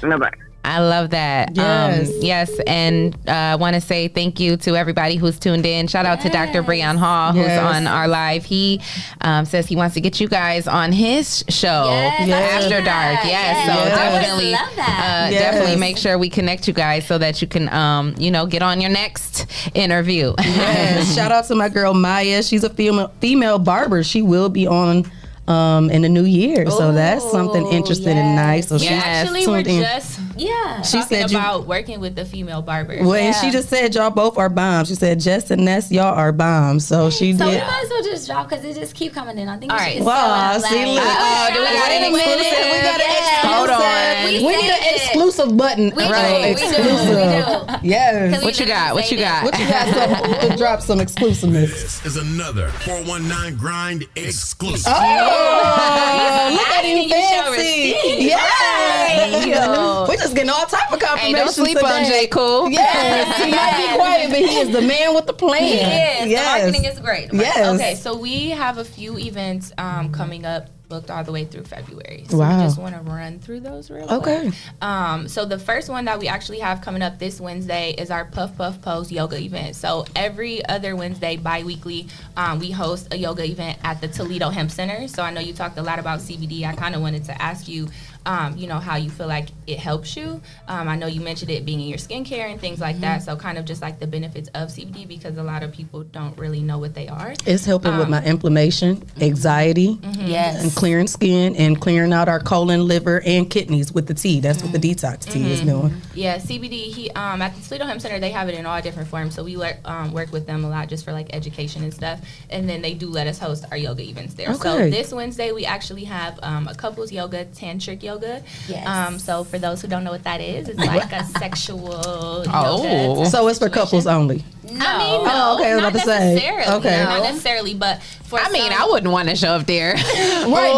S11: Bye-bye.
S1: I love that.
S2: Yes.
S1: And I want to say thank you to everybody who's tuned in. Shout out to Dr. Breon Hall, who's on our live. He says he wants to get you guys on his show after dark. So definitely, definitely make sure we connect you guys so that you can, get on your next interview.
S2: Yes. Shout out to my girl Maya. She's a female barber. She will be on in the new year. So that's something interesting and nice. So she
S10: Actually, we're just
S2: she said
S10: about working with the female barbers.
S2: Well, and she just said y'all both are bombs. She said Jess and Ness, y'all are bombs. So she
S9: So
S2: did.
S9: we might as well just drop because it just keep coming in. I think
S10: All
S9: we
S10: right.
S9: should
S2: Wow,
S9: just
S2: see, look.
S1: Do we got an exclusive?
S2: We got an exclusive.
S1: Hold on.
S2: We need an exclusive button.
S9: We
S2: Exclusive.
S9: do.
S2: Yes.
S1: What you got? What you got?
S2: What you got to drop some exclusiveness?
S8: This is another 419 Grind exclusive.
S2: Oh, look at him fancy. Yeah. We're just getting all type of confirmation.
S1: Hey, don't sleep on J. Cool.
S2: Yes. He might be quiet, but he is the man with the plan.
S9: He is.
S2: Yes.
S9: The marketing is great.
S2: Yes.
S10: Okay, so we have a few events coming up, booked all the way through February. So
S2: Wow.
S10: we just want to run through those real quick. So the first one that we actually have coming up this Wednesday is our Puff Puff Pose yoga event. So every other Wednesday, bi-weekly, we host a yoga event at the Toledo Hemp Center. So I know you talked a lot about CBD. I kind of wanted to ask you, how you feel like it helps you. I know you mentioned it being in your skincare and things like that. So kind of just like the benefits of CBD, because a lot of people don't really know what they are.
S2: It's helping with my inflammation, anxiety, and clearing skin, and clearing out our colon, liver, and kidneys with the tea. That's what the detox tea is doing.
S10: Yeah, CBD. At the Toledo Hemp Center, they have it in all different forms. So we work with them a lot just for like education and stuff. And then they do let us host our yoga events there.
S2: Okay.
S10: So this Wednesday we actually have a couples yoga, tantric yoga.
S9: Yes.
S10: So for those who don't know what that is, it's like a sexual yoga.
S2: So it's for couples only.
S10: No.
S9: I mean,
S2: Oh, okay, I was
S10: not
S2: about to say.
S10: necessarily.
S2: Okay.
S10: Not necessarily, but for
S1: I mean,
S10: some-
S1: I wouldn't want to show up there.
S2: Right,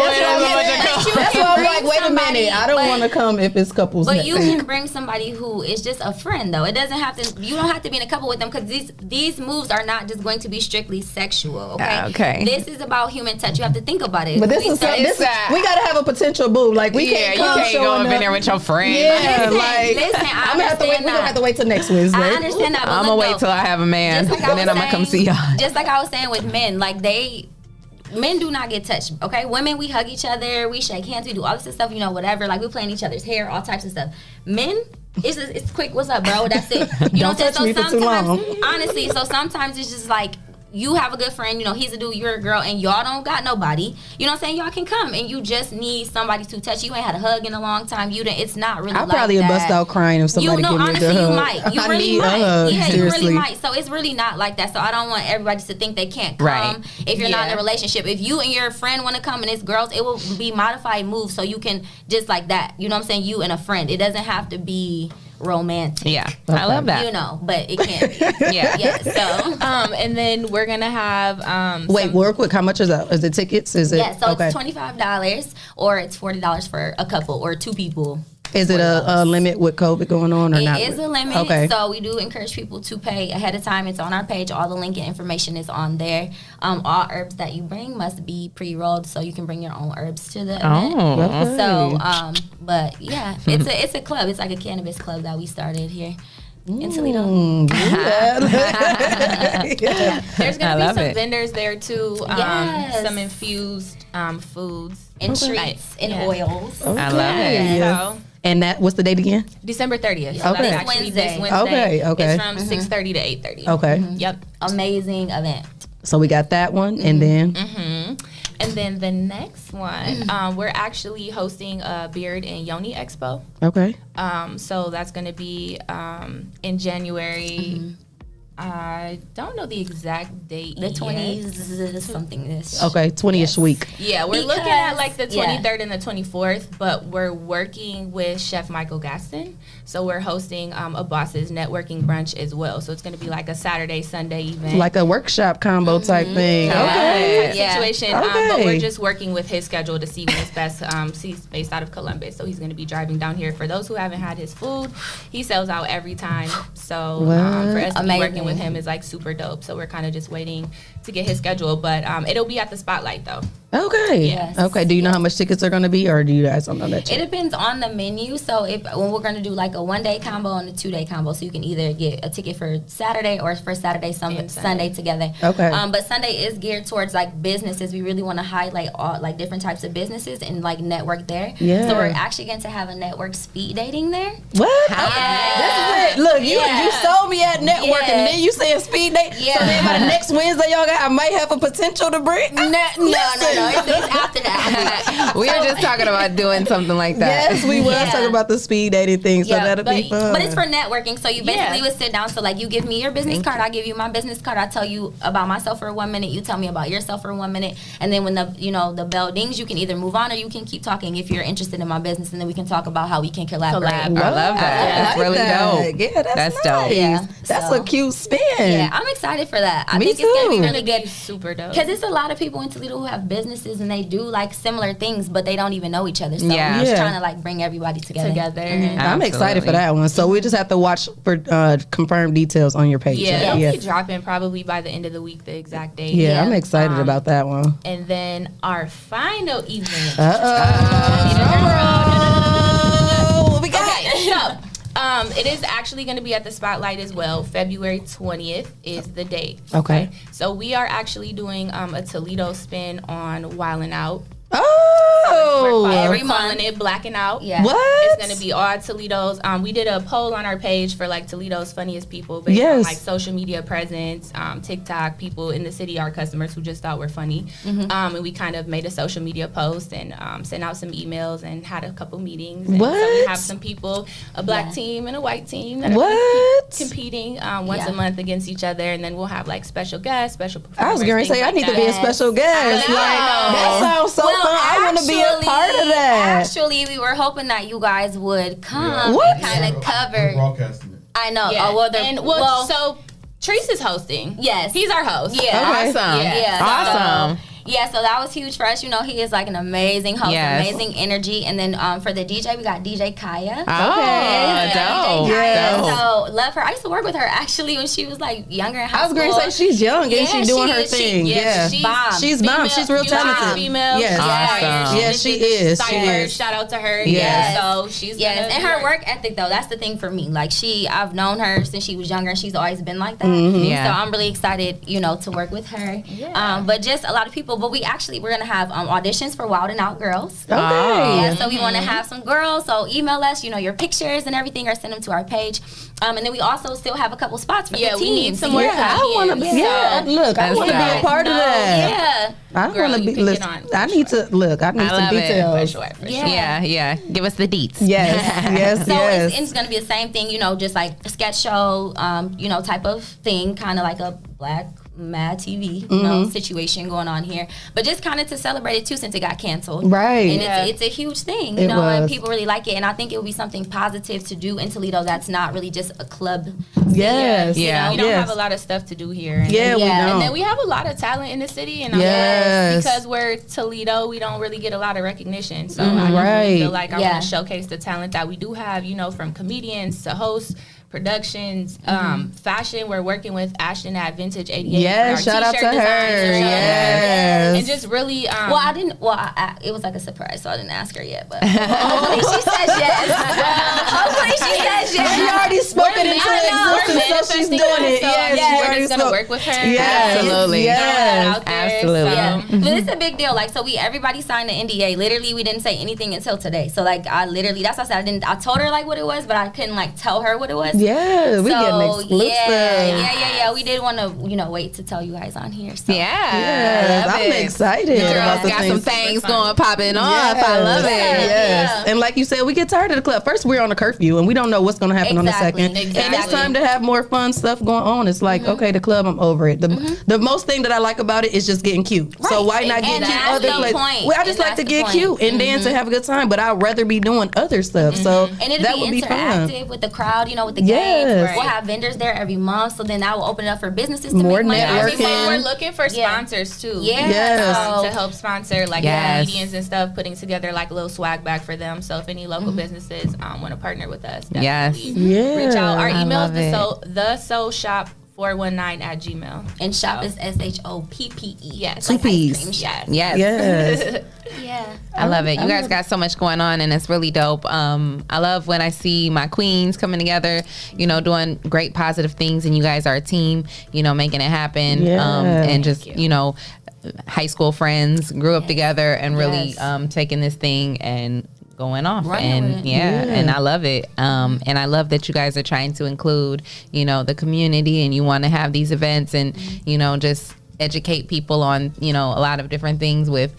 S2: that's why I'm like, wait a minute. I don't want to come if it's couples.
S9: But you can bring somebody who is just a friend, though. It doesn't have to. You don't have to be in a couple with them because these moves are not just going to be strictly sexual. Okay.
S1: Okay.
S9: This is about human touch. You have to think about it.
S2: But this is we gotta have a potential boo. Like we can't come
S1: you can't go
S2: showing
S1: up in there with your friend.
S2: Yeah,
S9: Listen,
S2: like
S9: listen, I
S2: I'm gonna have to wait.
S9: understand
S2: We're gonna
S9: that.
S2: have to wait till next Wednesday.
S9: I understand that. But
S1: I'm gonna wait till I have a man,
S9: just like
S1: and then I'm gonna come see y'all.
S9: Just like I was saying with men, like men do not get touched, okay? Women, we hug each other, we shake hands, we do all this stuff, you know, whatever. Like, we play in each other's hair, all types of stuff. Men, it's quick, what's up, bro? That's it. You know what I'm
S2: Don't touch me
S9: saying?
S2: for too long.
S9: Honestly, so sometimes it's just like, you have a good friend, you know, he's a dude, you're a girl, and y'all don't got nobody. You know what I'm saying? Y'all can come, and you just need somebody to touch you. Ain't had a hug in a long time. It's not really
S2: I
S9: like
S2: probably
S9: that.
S2: would bust out crying if somebody give me a
S9: honestly,
S2: good hug.
S9: you might. You
S2: I
S9: really
S2: need
S9: might.
S2: a hug,
S9: Yeah,
S2: seriously.
S9: you really might. So it's really not like that. So I don't want everybody to think they can't come
S1: Right.
S9: if you're not in a relationship. If you and your friend want to come and it's girls, it will be modified moves so you can just like that. You know what I'm saying? You and a friend. It doesn't have to be romantic.
S1: Yeah, I love that.
S9: You know, but it can be.
S1: Yeah.
S9: So
S10: and then we're gonna have
S2: Wait, real quick, how much is that? Is it tickets? Is it
S9: so it's $25 or it's $40 for a couple or two people.
S2: Is it a limit with COVID going on or not?
S9: It is a limit.
S2: Okay.
S9: So we do encourage people to pay ahead of time. It's on our page. All the link and information is on there. All herbs that you bring must be pre-rolled, so you can bring your own herbs to the event.
S2: Okay.
S9: So, but yeah, it's a club. It's like a cannabis club that we started here in Toledo.
S10: There's gonna be
S1: love
S10: some
S1: it.
S10: vendors there too.
S9: Yes.
S10: Some infused foods
S9: And treats and oils.
S1: I love it.
S10: So
S2: And that, what's the date again?
S10: December 30th.
S2: Okay.
S10: So that's actually
S9: Wednesday.
S10: this Wednesday.
S2: Okay.
S10: It's from 6:30 to 8:30.
S2: Okay.
S10: Yep.
S9: Amazing event.
S2: So we got that one, and then
S10: And then the next one, we're actually hosting a Beard and Yoni Expo.
S2: okay.
S10: So that's going to be in January. I don't know the exact date.
S9: The
S10: yet.
S9: 20s something this.
S2: Okay, 20ish week.
S10: Yeah, we're
S9: Because-
S10: looking at like the
S9: yeah.
S10: 23rd and the 24th, but we're working with Chef Michael Gaston. So we're hosting a Boss's networking brunch as well. So it's going to be like a Saturday, Sunday event.
S2: Like a workshop combo type thing.
S10: Yeah,
S2: Okay.
S10: type
S9: Yeah.
S10: situation. But
S2: Okay.
S10: we're just working with his schedule to see when it's best. He's based out of Columbus, so he's going to be driving down here. For those who haven't had his food, he sells out every time. So for us to be working with him is like super dope. So we're kind of just waiting to get his schedule, but it'll be at the Spotlight though.
S2: Okay.
S9: Yes.
S2: Okay. Do you know how much tickets are going to be, or do you guys don't know that
S9: It
S2: yet?
S9: depends on the menu. So when we're going to do like a 1-day combo and a 2-day combo, so you can either get a ticket for Saturday or for Saturday, Sunday together.
S2: Okay.
S9: But Sunday is geared towards like businesses. We really want to highlight all like different types of businesses and like network there.
S2: Yeah.
S9: So we're actually going to have a network speed dating there.
S2: What?
S9: Yeah.
S2: This is it. Look, you
S9: Yeah.
S2: sold me at networking,
S9: Yeah.
S2: and then you saying speed date.
S9: Yeah.
S2: So then by the next Wednesday, y'all got, I might have a potential to bring.
S9: No. It's after that.
S1: We were just talking about doing something like that.
S2: Yes, we was
S9: Yeah.
S2: talking about the speed dating thing, so that'll be fun.
S9: But it's for networking. So you basically would sit down. So like you give me your business card, I give you my business card. I tell you about myself for 1 minute. You tell me about yourself for 1 minute. And then when the bell dings, you can either move on or you can keep talking if you're interested in my business. And then we can talk about how we can collaborate.
S1: I love that. That's really dope.
S2: Yeah, that's
S1: dope.
S2: nice.
S9: Yeah.
S2: That's
S9: So-
S2: a cute spin.
S9: Yeah, I'm excited for that. I
S2: Me
S9: think it's gonna be
S2: too.
S9: really good.
S10: Super dope.
S9: Because it's a lot of people in Toledo who have businesses and they do like similar things, but they don't even know each other. So
S1: Yeah.
S9: we're just
S2: Yeah.
S9: trying to like bring everybody together.
S2: I'm excited for that one. So we just have to watch for confirmed details on your page.
S10: Yeah,
S2: right?
S10: it'll be dropping probably by the end of the week, the exact date.
S2: Yeah, I'm excited about that one.
S10: And then our final event.
S2: What we got?
S10: Okay, so it is actually going to be at the Spotlight as well. February 20th is the date.
S2: Okay.
S10: So we are actually doing a Toledo spin on Wildin' Out.
S2: Oh,
S10: We're calling it Blacking Out.
S9: Yeah.
S2: What?
S10: It's going to be all Toledo's. We did a poll on our page for like Toledo's funniest people based on like social media presence, TikTok, people in the city, our customers who just thought we're funny. And we kind of made a social media post and sent out some emails and had a couple meetings. And so we have some people, a black team and a white team that are competing once a month against each other. And then we'll have like special guests, special performers.
S2: I was going to say, I need to be a special guest.
S9: I know.
S2: That sounds so fun. I want to be a part of that.
S9: Actually, we were hoping that you guys would come
S2: What?
S9: and kind of cover.
S3: Broadcasting it.
S9: I know.
S10: Yeah.
S9: Oh, well,
S10: and
S9: well,
S10: so Treese is hosting.
S9: Yes.
S10: He's our host.
S9: Yeah.
S1: Awesome.
S9: Yeah.
S1: Awesome.
S9: Yeah, so that was huge for us. You know, he is like an amazing host,
S1: Yes.
S9: amazing energy. And then for the DJ, we got DJ Kaya.
S1: Oh, dope.
S9: Kaya.
S1: Dope.
S9: So love her. I used to work with her actually when she was like younger in high
S2: I was
S9: school.
S2: going to say she's young and she's doing her thing. Yeah.
S10: She's
S9: bomb.
S2: She's bomb. She's real talented.
S10: Female.
S2: Yes.
S1: Awesome.
S2: Yeah, she is. She is.
S10: Shout out to her.
S2: Yes.
S10: So she's
S9: Yes, and her work ethic though, that's the thing for me. Like I've known her since she was younger, and she's always been like that.
S1: Yeah.
S9: So I'm really excited, you know, to work with her.
S10: Yeah.
S9: But just a lot of people. But we're gonna have auditions for Wild and Out Girls.
S2: Okay.
S9: Yeah, so we want to have some girls. So email us, you know, your pictures and everything, or send them to our page. And then we also still have a couple spots for the teams.
S10: we need some more.
S2: Yeah, I want to. Yeah, look, I want to be a part of that.
S9: Yeah.
S2: I want to be. Listen, I need to look. I need
S1: I
S2: some
S1: love it.
S2: details.
S10: For sure.
S1: Yeah. Give us the deets.
S2: Yes,
S9: So
S2: yes.
S9: it's going to be the same thing, you know, just like a sketch show, you know, type of thing, kind of like a Black Mad TV, you know, situation going on here. But just kind of to celebrate it too, since it got canceled.
S2: Right.
S9: And it's a huge thing, you know, and people really like it. And I think it will be something positive to do in Toledo that's not really just a club.
S2: Yes.
S1: Yeah.
S10: We don't have a lot of stuff to do here. And
S2: Yeah, we don't.
S10: And then we have a lot of talent in the city, and
S2: Yes.
S10: because we're Toledo, we don't really get a lot of recognition. So I
S2: Right.
S10: feel like I want to showcase the talent that we do have, you know, from comedians to hosts, productions, fashion. We're working with Ashton at Vintage 88.
S2: Yes,
S10: for our
S2: shout out to
S10: t-shirt
S2: her.
S10: designs.
S2: Yes.
S10: And just really,
S9: Well, I didn't. Well, it was like a surprise, so I didn't ask her yet. But hopefully she says yes. Hopefully she says yes.
S2: She already spoken into existence, so she's doing it. Yes, she
S10: we're
S2: already
S10: just gonna
S2: spoke.
S10: work with her.
S2: Yes.
S1: Absolutely.
S2: Yes.
S10: Out there,
S1: Absolutely.
S10: so-
S9: Yeah, but it's a big deal. Like, so everybody signed the NDA. Literally, we didn't say anything until today. So like, that's why I said I told her like what it was, but I couldn't like tell her what it was.
S2: Yeah, we getting exclusive.
S9: Yeah. We did want to, wait to tell you guys on here. So.
S2: Yes, I'm excited about the
S1: got
S2: things.
S1: some things going popping off. I love it.
S2: Yes. And like you said, we get tired of the club. First, we're on a curfew, and we don't know what's going to happen on the second.
S9: Exactly.
S2: And it's time to have more fun stuff going on. It's like, okay, the club, I'm over it. The most thing that I like about it is just getting cute. So why not get cute
S9: that's
S2: other
S9: the
S2: places?
S9: point.
S2: Well, I just like to get cute and dance and have a good time, but I'd rather be doing other stuff. So
S9: And it'll
S2: that
S9: be
S2: would be fun.
S9: interactive with the crowd, with the
S2: Yes.
S9: games.
S2: Right.
S9: We'll have vendors there every month, so then that will open it up for businesses to
S2: More
S9: make money.
S2: networking.
S10: We're looking for sponsors too.
S9: Yeah.
S2: Yes.
S10: To help sponsor like
S1: Yes.
S10: comedians and stuff, putting together like a little swag bag for them. So if any local businesses want to partner with us,
S1: Yes.
S10: definitely reach out. Our
S1: I
S10: email
S1: love
S10: is
S1: it.
S10: the Soul Shop 419@gmail.
S9: And shop is SHOPPE.
S10: Yes.
S2: Two P's.
S10: Yes.
S1: Yes.
S2: Yes.
S9: Yeah.
S1: I love it. You guys got so much going on, and it's really dope. I love when I see my queens coming together, doing great positive things, and you guys are a team, making it happen.
S2: Yeah.
S1: And just, high school friends grew up together and really taking this thing and going off. And and I love it. And I love that you guys are trying to include, the community, and you want to have these events and, just educate people on, a lot of different things with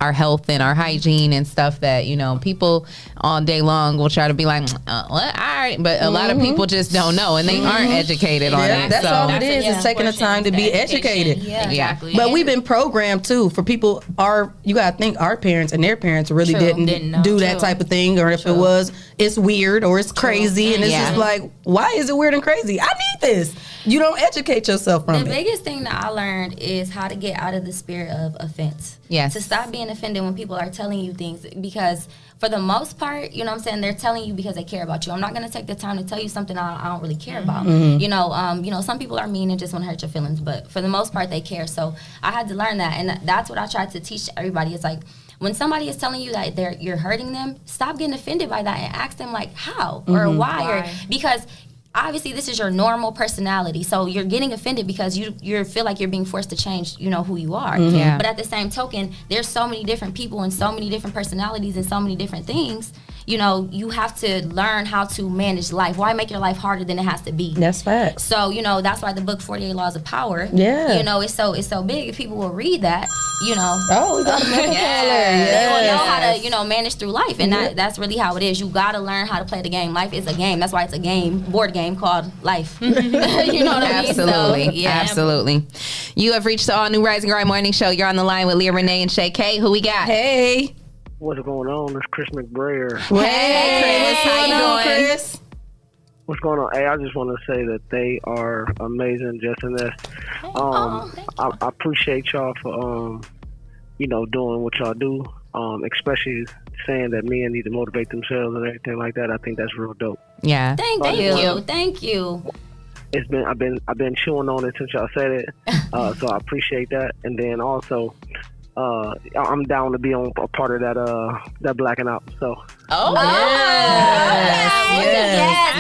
S1: our health and our hygiene and stuff that, people all day long will try to be like, what? All right. But a lot of people just don't know, and they aren't educated on it.
S2: That's
S1: So
S2: all it is taking the time to be educated.
S9: Yeah.
S10: Exactly.
S2: But we've been programmed too for people. You gotta think our parents and their parents really didn't
S10: know.
S2: do that type of thing, or if it was, it's weird or it's crazy, and it's just like, why is it weird and crazy? I need this. You don't educate yourself from
S9: The
S2: it.
S9: biggest thing that I learned is how to get out of the spirit of offense.
S1: Yes.
S9: To stop being offended when people are telling you things, because for the most part, they're telling you because they care about you. I'm not going to take the time to tell you something I don't really care about. Some people are mean and just want to hurt your feelings, but for the most part, they care. So I had to learn that, and that's what I tried to teach everybody. It's like, when somebody is telling you that you're hurting them, stop getting offended by that and ask them like how or why. Or because obviously this is your normal personality, so you're getting offended because you feel like you're being forced to change who you are.
S1: Yeah.
S9: But at the same token, there's so many different people and so many different personalities and so many different things. You have to learn how to manage life. Why make your life harder than it has to be?
S2: That's facts.
S9: So that's why the book 48 Laws of Power.
S2: Yeah.
S9: It's so big. If people will read that,
S2: Oh, we got a mental
S9: they will know how to manage through life, and that's really how it is. You got to learn how to play the game. Life is a game. That's why it's a board game called life. You know what I mean?
S1: Absolutely.
S9: So, yeah.
S1: Absolutely. You have reached the all new Rising Grind Morning Show. You're on the line with Leah Renee and Shay K. Who we got?
S2: Hey.
S12: What's going on? It's Chris McBrayer.
S1: Hey, Chris. How you doing?
S2: Chris?
S12: What's going on? Hey, I just want to say that they are amazing, Jess Ness. I appreciate y'all for doing what y'all do. Especially saying that men need to motivate themselves and everything like that. I think that's real dope.
S1: Yeah.
S9: Thank you.
S12: I've been chewing on it since y'all said it. So I appreciate that. And then also, I'm down to be on a part of that blacking out. So.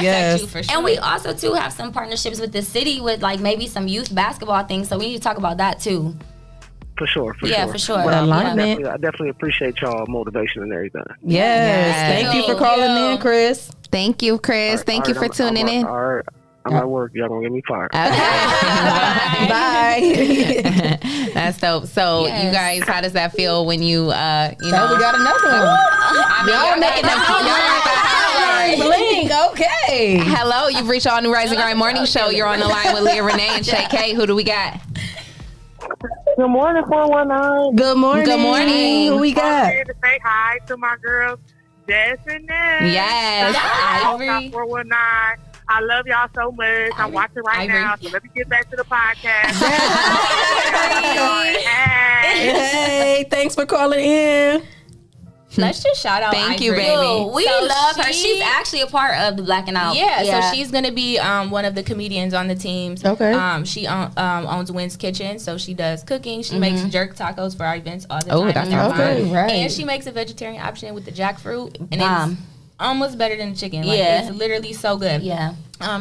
S9: Yes. And we also too have some partnerships with the city with like maybe some youth basketball things. So we need to talk about that too.
S12: For sure.
S9: For sure.
S12: Well, I definitely appreciate y'all motivation and everything.
S2: Yes. Thank you for calling in, Chris.
S1: Thank you, Chris.
S12: Right,
S1: Thank you for tuning in.
S12: All right. I'm at work. Y'all gonna get me fired.
S1: Okay.
S2: Bye.
S1: That's dope. So you guys, how does that feel when you
S2: we got another one.
S1: Y'all making the
S2: bling. Okay.
S1: Hello, you've reached All New Rise and Grind Morning Show. You're on the line with Leah Renee and Shay K. Who do we got?
S11: Good morning, 419.
S2: Good morning.
S1: Good morning.
S2: Who we got?
S11: I'm here to say hi to my girls, Jess and Ness.
S1: Yes.
S11: Ivory. 419. I love y'all so much. I'm watching right now, so let me get back to the podcast.
S2: Hey, thanks for calling in.
S10: Let's just shout out
S1: Thank
S10: Ivory.
S1: you, baby.
S9: We love her. She's actually a part of the Blacking Out.
S10: Yeah, so she's going to be one of the comedians on the teams.
S2: Okay.
S10: She owns Wynn's Kitchen, so she does cooking. She makes jerk tacos for our events all the time.
S1: That's
S2: okay, right.
S10: And she makes a vegetarian option with the jackfruit. And it's almost better than the chicken. Like, it's literally so good.
S9: Yeah.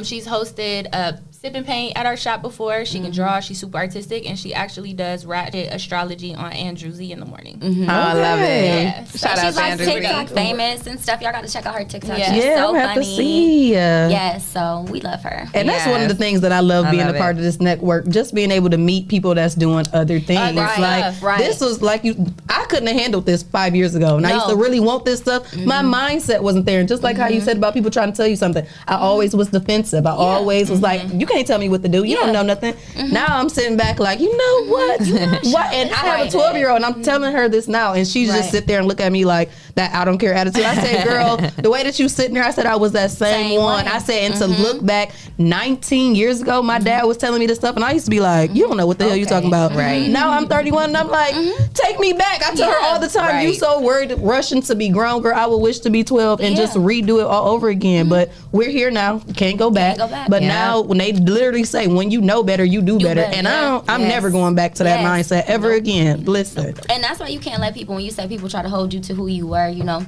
S10: She's hosted Sip and Paint at our shop before. She can draw. She's super artistic, and she actually does ratchet astrology on Andrew Z in the morning.
S1: I love it.
S10: Yeah.
S1: Shout out
S9: She's
S1: to
S9: like
S1: Andrew.
S9: TikTok famous and stuff. Y'all got to check out her TikTok.
S10: Yeah.
S9: She's so
S2: I'm gonna have to
S9: funny.
S2: see.
S9: Yes, so we love her.
S2: And that's one of the things that I love being a part of this network. Just being able to meet people that's doing other things. This was like I couldn't have handled this 5 years ago. And I used to really want this stuff. My mindset wasn't there. And just like how you said about people trying to tell you something, I always was defensive. I always was like, you can't tell me what to do. You don't know nothing. Now I'm sitting back like, you know what? What? And I have a 12-year-old and I'm telling her this now. And she just sit there and look at me like that I don't care attitude. I said, girl, the way that you sitting there, I said I was that same one. I said, and to look back 19 years ago, my dad was telling me this stuff and I used to be like, you don't know what the hell you talking about.
S1: Right.
S2: Now I'm 31 and I'm like, take me back. I tell her all the time, you so worried rushing to be grown, girl. I would wish to be 12 and just redo it all over again. But we're here now. Can't go back. But now when they literally say, when you know better, you do better. And I'm never going back to that mindset ever again. Listen.
S9: And that's why you can't let people, when you say people try to hold you to who you were, you know.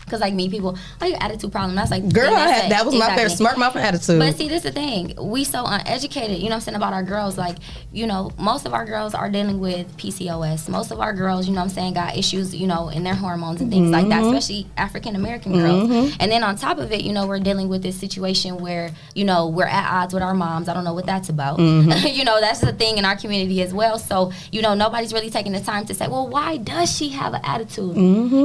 S9: Because like me, people, your attitude problem. That's like,
S2: girl, that was my fair smart mouth attitude.
S9: But see, this is the thing. We so uneducated, you know what I'm saying, about our girls. Like, you know, most of our girls are dealing with PCOS. Most of our girls, you know what I'm saying, got issues, you know, in their hormones and things like that, especially African American girls. And then on top of it, you know, we're dealing with this situation where, you know, we're at odds with our moms. I don't know what that's about. You know, that's the thing in our community as well. So, you know, nobody's really taking the time to say, well, why does she have an attitude?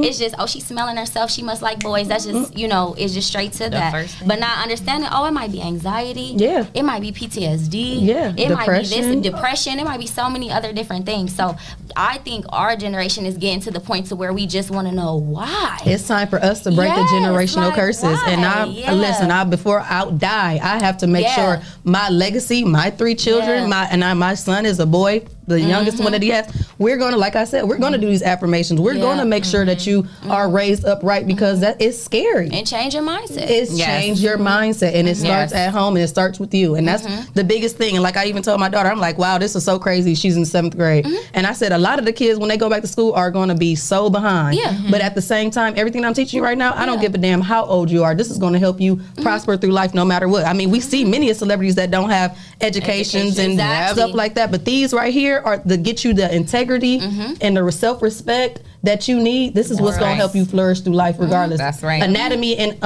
S9: It's just, oh, she's smelling herself. She must like boys. That's just, you know, it's just straight to that. But not understanding, oh, it might be anxiety. Yeah. It might be PTSD. Yeah. It might be this, depression. It might be so many other different things. So I think our generation is getting to the point to where we just want to know why.
S2: It's time for us to break the generational curses. Why? And listen, before I die, I have to make sure my legacy, my 3 children, my son is a boy, the youngest one that he has. We're going to, like I said, we're going to do these affirmations. We're going to make sure that you are raised upright because that is scary.
S9: And change your mindset.
S2: It's change your mindset. And it starts at home and it starts with you. And that's the biggest thing. And like I even told my daughter, I'm like, wow, this is so crazy. She's in 7th grade. And I said, a lot of the kids, when they go back to school, are going to be so behind. But at the same time, everything I'm teaching you right now, I don't give a damn how old you are. This is going to help you prosper through life no matter what. I mean, we see many celebrities that don't have educations and stuff like that. But these right here are to get you the integrity and the self-respect that you need. This is what's going to help you flourish through life regardless. That's right. Anatomy and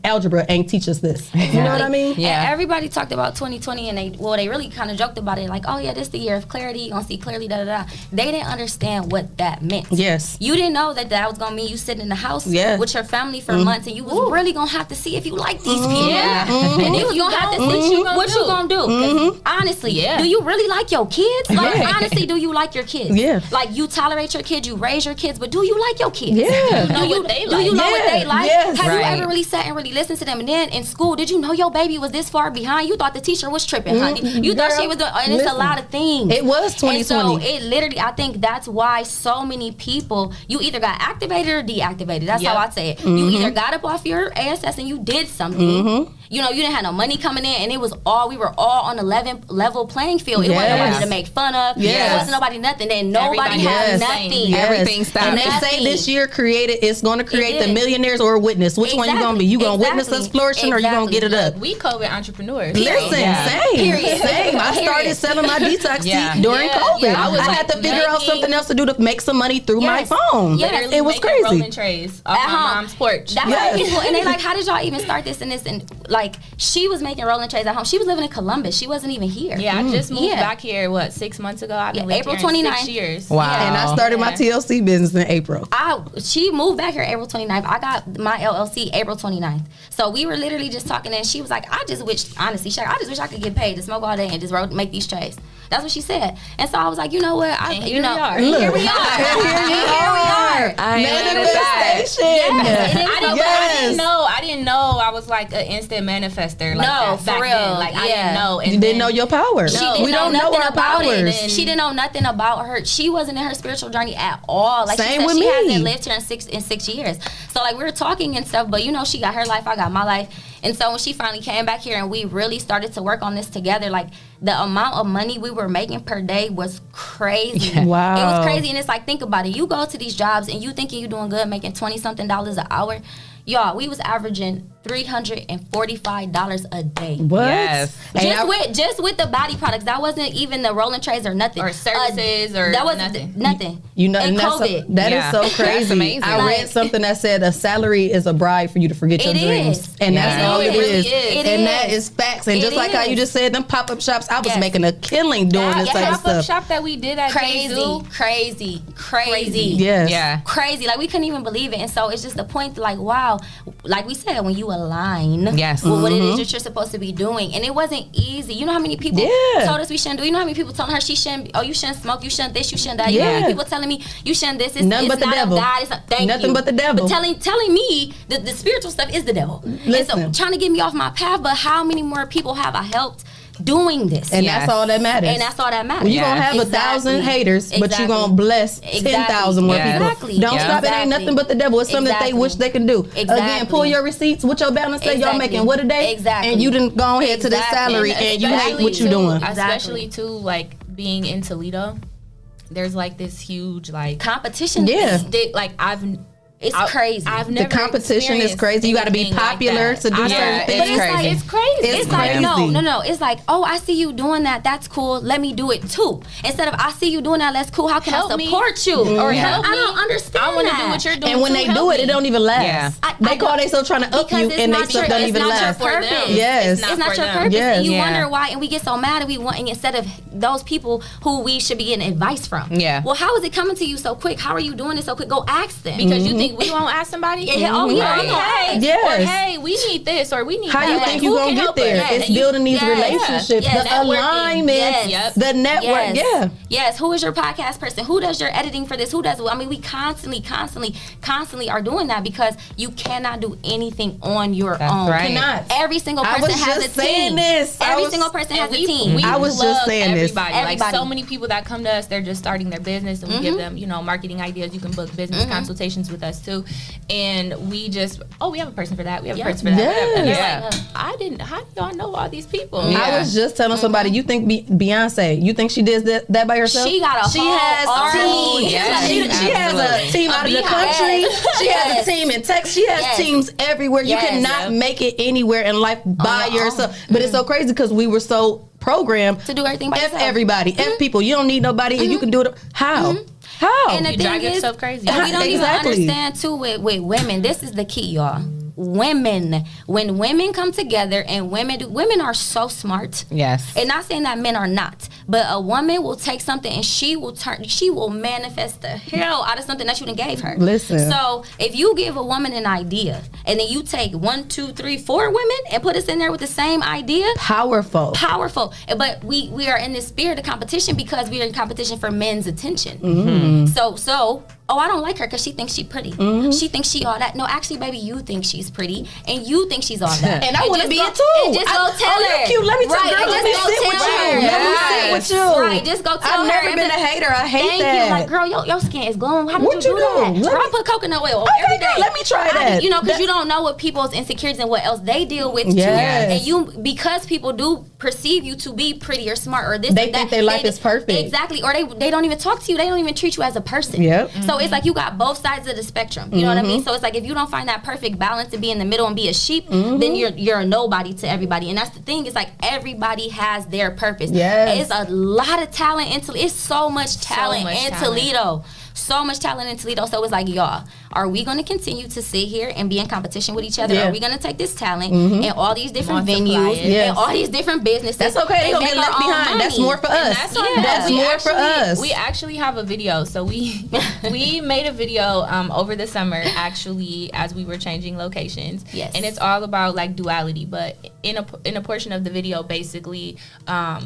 S2: algebra ain't teach us this. You know what I mean?
S9: Yeah. And everybody talked about 2020 and they really kind of joked about it like, oh yeah, this is the year of clarity. You're going to see clearly, da da da. They didn't understand what that meant.
S2: Yes.
S9: You didn't know that was going to mean you sitting in the house with your family for months and you was really going to have to see if you like these people. And you was going to have to see what you going to do. 'Cause honestly, do you really like your kids? Like honestly, do you like your kids?
S2: Yeah.
S9: Like you tolerate your kids, you raise your kids, but but do you like your kids?
S2: Yeah.
S10: Do you know what they like?
S9: Do you know what they like?
S2: Yes.
S9: Have
S1: Right.
S9: you ever really sat and really listened to them? And then in school, did you know your baby was this far behind? You thought the teacher was tripping, honey. You thought she was doing, and it's a
S2: listen.
S9: lot of things.
S2: It was 2020.
S9: And so it literally, I think that's why so many people, you either got activated or deactivated. That's how I say it. You either got up off your ASS and you did something. You know, you didn't have no money coming in, and we were all on a level playing field. It wasn't nobody to make fun of.
S2: Yes.
S9: It wasn't nobody nothing. Then nobody
S10: Everybody
S9: had
S2: has
S9: nothing.
S2: Yes.
S1: Everything stopped.
S2: And they say
S9: Nothing.
S2: this year it's going to create
S9: It
S2: the
S9: is.
S2: millionaires or a witness. Which one you going to be? You going to witness us flourishing or you going to get it up?
S10: We COVID entrepreneurs.
S2: Listen, same.
S9: Period.
S2: Same. I started
S9: Period.
S2: selling my detox
S1: Yeah.
S2: tea during
S10: Yeah.
S2: COVID.
S10: Yeah.
S2: I had to figure out something else to do to make some money through my phone.
S9: Yes.
S2: It was
S10: Making
S2: crazy.
S10: rolling trays off
S9: At
S10: my
S9: home.
S10: mom's porch.
S9: That's
S2: Yes.
S9: why people, and they like, how did y'all even start this and this? And like, she was making rolling trays at home. She was living in Columbus. She wasn't even here.
S10: Yeah, I just moved
S9: Yeah.
S10: back here, 6 months ago? I've been living
S9: April
S10: here in
S9: 29th.
S10: 6 years.
S1: Wow.
S2: And I started my TLC business in April.
S9: She moved back here April 29th. I got my LLC April 29th. So we were literally just talking, and she was like, I just wish I could get paid to smoke all day and just make these trays. That's what she said. And so I was like, you know what?
S10: Here we are.
S9: Here we are. Here we are.
S2: Manifestation.
S9: Yes. And it was
S10: I didn't know I was like an instant manifester. Like
S9: No,
S10: that
S9: for
S10: back
S9: real.
S10: Then. Like I didn't know. And
S2: You didn't
S10: then-
S2: know your power.
S9: She didn't
S2: We don't know
S9: nothing
S2: our
S9: about
S2: powers.
S9: it. She didn't know nothing about her. She wasn't in her spiritual journey at all. Like
S2: Same
S9: she
S2: with
S9: said, she
S2: me.
S9: hasn't lived here in 6 years. So like we were talking and stuff, but you know, she got her life, I got my life. And so when she finally came back here and we really started to work on this together, like the amount of money we were making per day was crazy.
S2: Wow.
S9: It was crazy. And it's like, think about it. You go to these jobs and you thinking you're doing good, making $20-something an hour. Y'all, we was averaging $345 a day.
S2: What?
S1: Yes.
S9: Just with the body products. That wasn't even the rolling trays or nothing.
S10: Or services or
S9: that wasn't nothing.
S2: You know,
S9: and
S2: and that's
S9: COVID.
S2: that is
S1: Yeah.
S2: so
S1: That's
S2: crazy.
S1: amazing.
S2: I read
S9: Like-
S2: something that said a salary is a bribe for you to forget your
S9: It
S2: dreams,
S9: is.
S2: and that's
S1: Yeah.
S2: all
S9: It
S2: it
S9: really
S2: is.
S9: is. It
S2: And
S9: is.
S2: that is facts. And
S9: It
S2: just like how
S9: is.
S2: you just said, them pop-up shops, I was
S9: Yes.
S2: making a killing doing this
S10: The
S2: type of
S10: pop-up
S2: stuff.
S10: shop that we did at Zoo.
S9: Crazy.
S2: Yes.
S1: Yeah.
S9: Crazy. Like we couldn't even believe it. And so it's just the point, like, wow, like we said, when you align
S1: Yes.
S9: with what it is that you're supposed to be doing. And it wasn't easy. You know how many people
S2: Yeah.
S9: told us we shouldn't do? You know how many people told her you shouldn't smoke, you shouldn't this, you shouldn't that. You know how
S2: Yeah.
S9: many people telling me you shouldn't this,
S2: Nothing but the
S9: not
S2: devil.
S9: of God, it's not, thank
S2: Nothing
S9: you.
S2: but the devil.
S9: But telling me that the spiritual stuff is the devil.
S2: Listen.
S9: And so trying to get me off my path, but how many more people have I helped doing this?
S2: And
S1: Yes.
S2: that's all that matters.
S9: And that's all that matters.
S2: Well, you're going to have
S9: Exactly.
S2: 1,000 haters, but you're
S9: Exactly.
S2: going to bless 10,000 more
S1: Yeah.
S2: people.
S9: Exactly.
S2: Don't
S1: Yeah.
S2: stop. It ain't
S9: Exactly.
S2: nothing but the devil. It's something that they
S9: Exactly.
S2: wish they can do. Again,
S9: Exactly.
S2: pull your receipts. What your balance say? Y'all
S9: Exactly.
S2: making what a day?
S9: Exactly.
S2: And you didn't go ahead to this
S9: Exactly.
S2: salary and you hate
S10: especially
S2: what you
S10: too-
S2: doing.
S10: Especially too, like being in Toledo, there's like this huge like
S9: Competition.
S2: Yeah.
S10: like
S9: It's crazy.
S10: I've
S2: The
S10: never
S2: competition is
S10: experienced
S2: crazy. You got to be
S10: anything like
S2: popular
S10: that.
S2: to do
S10: I
S2: certain
S10: know.
S2: things.
S9: But it's like,
S10: It's crazy.
S2: It's
S9: It's like,
S2: crazy.
S9: no. It's like, oh, I see you doing that. That's cool. Let me do it too. Instead of, I see you doing that. That's cool. How can
S10: Help
S9: I
S10: me.
S9: support you?
S10: Or
S9: Yeah.
S10: help
S9: I
S10: me.
S9: don't understand.
S10: I want to do
S9: that.
S10: what you're doing.
S2: And when
S10: too.
S2: they
S10: Help
S2: do it,
S10: me.
S2: it don't even last.
S1: Yeah.
S2: They call they so trying to up
S9: Because
S2: you
S9: it's
S2: and they
S9: not
S2: stuff
S9: your-
S2: don't
S9: it's
S2: even
S9: not your
S2: last.
S9: purpose.
S2: Yes.
S10: It's
S9: It's not
S10: for
S9: your
S10: them.
S9: purpose.
S2: Yes.
S9: And you
S1: Yeah.
S9: wonder why, and we get so mad and we want, and instead of those people who we should be getting advice from.
S1: Yeah.
S9: Well, how is it coming to you so quick? How are you doing it so quick? Go ask them.
S10: Because you think we won't ask somebody?
S9: Yeah, oh, yeah,
S10: Like,
S9: I'm gonna
S10: hey,
S9: ask.
S2: Yes.
S10: or hey, we need this, or we need
S2: How
S10: that.
S2: you
S10: Like,
S2: think you
S10: who
S2: gonna
S10: can
S2: get
S10: help
S2: there?
S10: us?
S2: It's
S9: And you-
S2: building these
S9: yes,
S2: relationships,
S9: yes,
S2: the
S9: networking,
S2: alignment,
S9: yes,
S2: the network.
S9: yes.
S2: Yeah.
S9: Yes. Who is your podcast person? Who does your editing for this? Who does? I mean, we constantly are doing that because you cannot do anything on your
S1: That's
S9: own.
S1: right.
S2: Cannot.
S9: Every single
S2: I
S9: person
S2: was
S9: has
S2: just
S9: a
S2: saying
S9: team.
S2: this. I
S9: Every
S2: was-
S9: single person has
S10: And
S9: a team.
S10: We
S2: I was just
S10: plug
S2: saying this.
S10: everybody.
S9: Everybody.
S10: Like so many people that come to us, they're just starting their business, and we give them, marketing ideas. You can book business consultations with us too, and we just, we have a person for that. We have a person for that.
S2: Yes.
S10: And it's
S1: Yeah.
S10: like, how do y'all know all these people?
S1: Yeah.
S2: I was just telling somebody, you think Beyonce, you think she did that by herself?
S9: She got a
S2: She
S9: whole
S2: has
S9: army.
S2: teams.
S1: Yes,
S2: She has a
S1: absolutely.
S2: team out of the
S10: beehive.
S2: country.
S9: Yes.
S2: She has
S9: Yes.
S2: a team in Texas. She has
S9: Yes.
S2: teams everywhere. You
S9: Yes.
S2: cannot make it anywhere in life by
S9: your own.
S2: yourself. But it's so crazy because we were so programmed
S9: To do everything by
S2: F
S9: yourself.
S2: everybody, F people. You don't need nobody, and you can do it. How? How?
S9: And the
S10: You
S9: thing
S10: drive
S9: is,
S10: yourself crazy.
S9: and we don't
S2: Exactly.
S9: even understand too with women. This is the key, y'all. Women, when women come together and women are so smart.
S1: Yes.
S9: And not saying that men are not, but a woman will take something and she will manifest the hell out of something that you done gave her.
S2: Listen.
S9: So if you give a woman an idea and then you take 1, 2, 3, 4 women and put us in there with the same idea,
S2: Powerful.
S9: but we are in this spirit of competition because we are in competition for men's attention. So oh, I don't like her because she thinks she's pretty. She thinks she all that. No, actually, baby, you think she's pretty, and you think she's all that.
S2: And I want to be it too.
S9: And just go tell her.
S2: Cute. Let me tell
S9: right,
S2: girl, let me sit with you.
S9: Yes.
S2: Let me sit with you.
S9: Right, just go tell her.
S2: I've never been a hater. I hate
S9: thank
S2: that.
S9: you. Like, girl, your skin is glowing. How did
S2: What
S9: you do
S2: you
S9: that?
S2: do?
S9: Girl, I put coconut oil on every day.
S2: Let me try that.
S9: You know, because you don't know what people's insecurities and what else they deal with too. And you, because people do perceive you to be pretty or smart or this,
S2: they
S9: or that,
S2: think their life is perfect.
S9: Exactly. Or they don't even talk to you. They don't even treat you as a person.
S2: Yep.
S9: So it's like you got both sides of the spectrum. You know what I mean? So it's like if you don't find that perfect balance to be in the middle and be a sheep, then you're a nobody to everybody. And that's the thing. It's like everybody has their purpose. It's a lot of talent in Toledo. It's so much talent in Toledo. So much talent in Toledo. So it's like, y'all, are we going to continue to sit here and be in competition with each other? Are we going to take this talent and all these different venues and all these different businesses?
S2: That's okay. They're going to get left behind. Money. That's more for us. That's more for us.
S10: We actually have a video. So we made a video over the summer, actually, as we were changing locations.
S9: Yes.
S10: And it's all about like duality. But in a portion of the video, basically,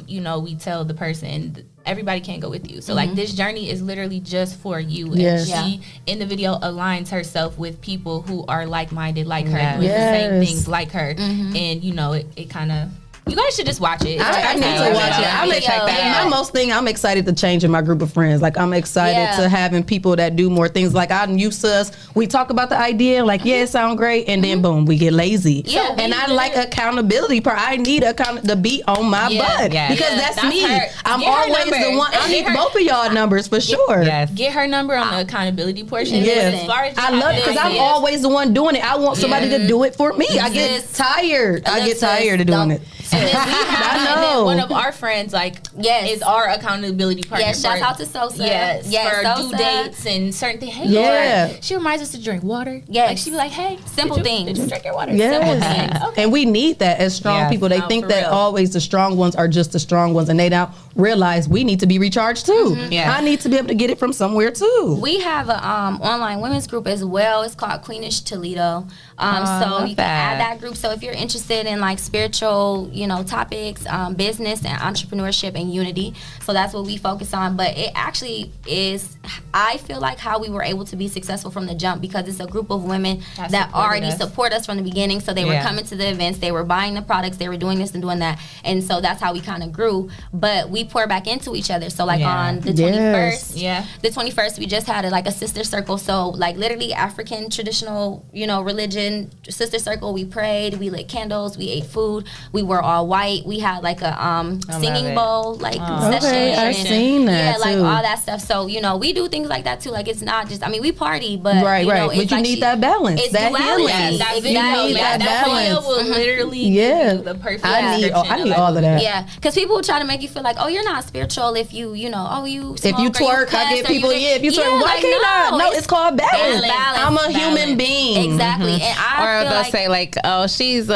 S10: you know, we tell the person, everybody can't go with you. So like this journey is literally just for you. And she in the video aligns herself with people who are like-minded like her, doing the same things like her. And you know, it kind of, you guys should just watch it.
S2: I need to watch it. My most thing, I'm excited to change in my group of friends. Like I'm excited to having people that do more things. Like I'm used to us. We talk about the idea, like it sounds great, and then boom, we get lazy. And I like accountability. I need to be on my butt because that's me. I'm always the one. I need both of y'all numbers for sure.
S10: Get her number on the accountability portion.
S2: As far as I love it because I'm always the one doing it. I want somebody to do it for me. I get tired. I get tired of doing it.
S10: And then we have, and then one of our friends, like, is our accountability partner.
S9: Yes, shout out to Sosa.
S10: Yes, for
S9: Sosa.
S10: Due dates and certain things. Hey, Laura, she reminds us to drink water.
S9: Yes.
S10: Like, she be like, hey,
S9: simple things.
S10: Did you drink your water?
S2: Yes.
S10: Simple things. Okay.
S2: And we need that as strong people. They think that always the strong ones are just the strong ones, and they don't realize we need to be recharged too. I need to be able to get it from somewhere too.
S9: We have a online women's group as well. It's called Queenish Toledo. So you can add that group. So if you're interested in like spiritual, you know, topics, business and entrepreneurship and unity, so that's what we focus on. But it actually is, I feel like, how we were able to be successful from the jump, because it's a group of women that already support us from the beginning. So they were coming to the events, they were buying the products, they were doing this and doing that, and so that's how we kind of grew. But we pour back into each other. So like on the 21st, we just had a sister circle. So like literally African traditional, you know, religion sister circle. We prayed, we lit candles, we ate food, we were all white. We had like a singing bowl session.
S2: Okay, I've seen that
S9: like
S2: too.
S9: all that stuff. So you know, we do things like that too. Like it's not just, I mean, we party, but you know,
S2: but you need that balance,
S9: it's
S2: that
S9: duality.
S2: healing.
S10: That
S2: You
S10: video,
S2: need that balance.
S10: will literally give you the perfect
S2: I need
S10: description
S2: all of that.
S9: Yeah, because people will try to make you feel like, oh, you're not spiritual if you know, oh, you smoke,
S2: if you twerk, I get people. If you twerk, why can't I? No, it's called balance. I'm a human being.
S9: Exactly, and I feel
S1: they'll
S9: like,
S1: say like, oh, she's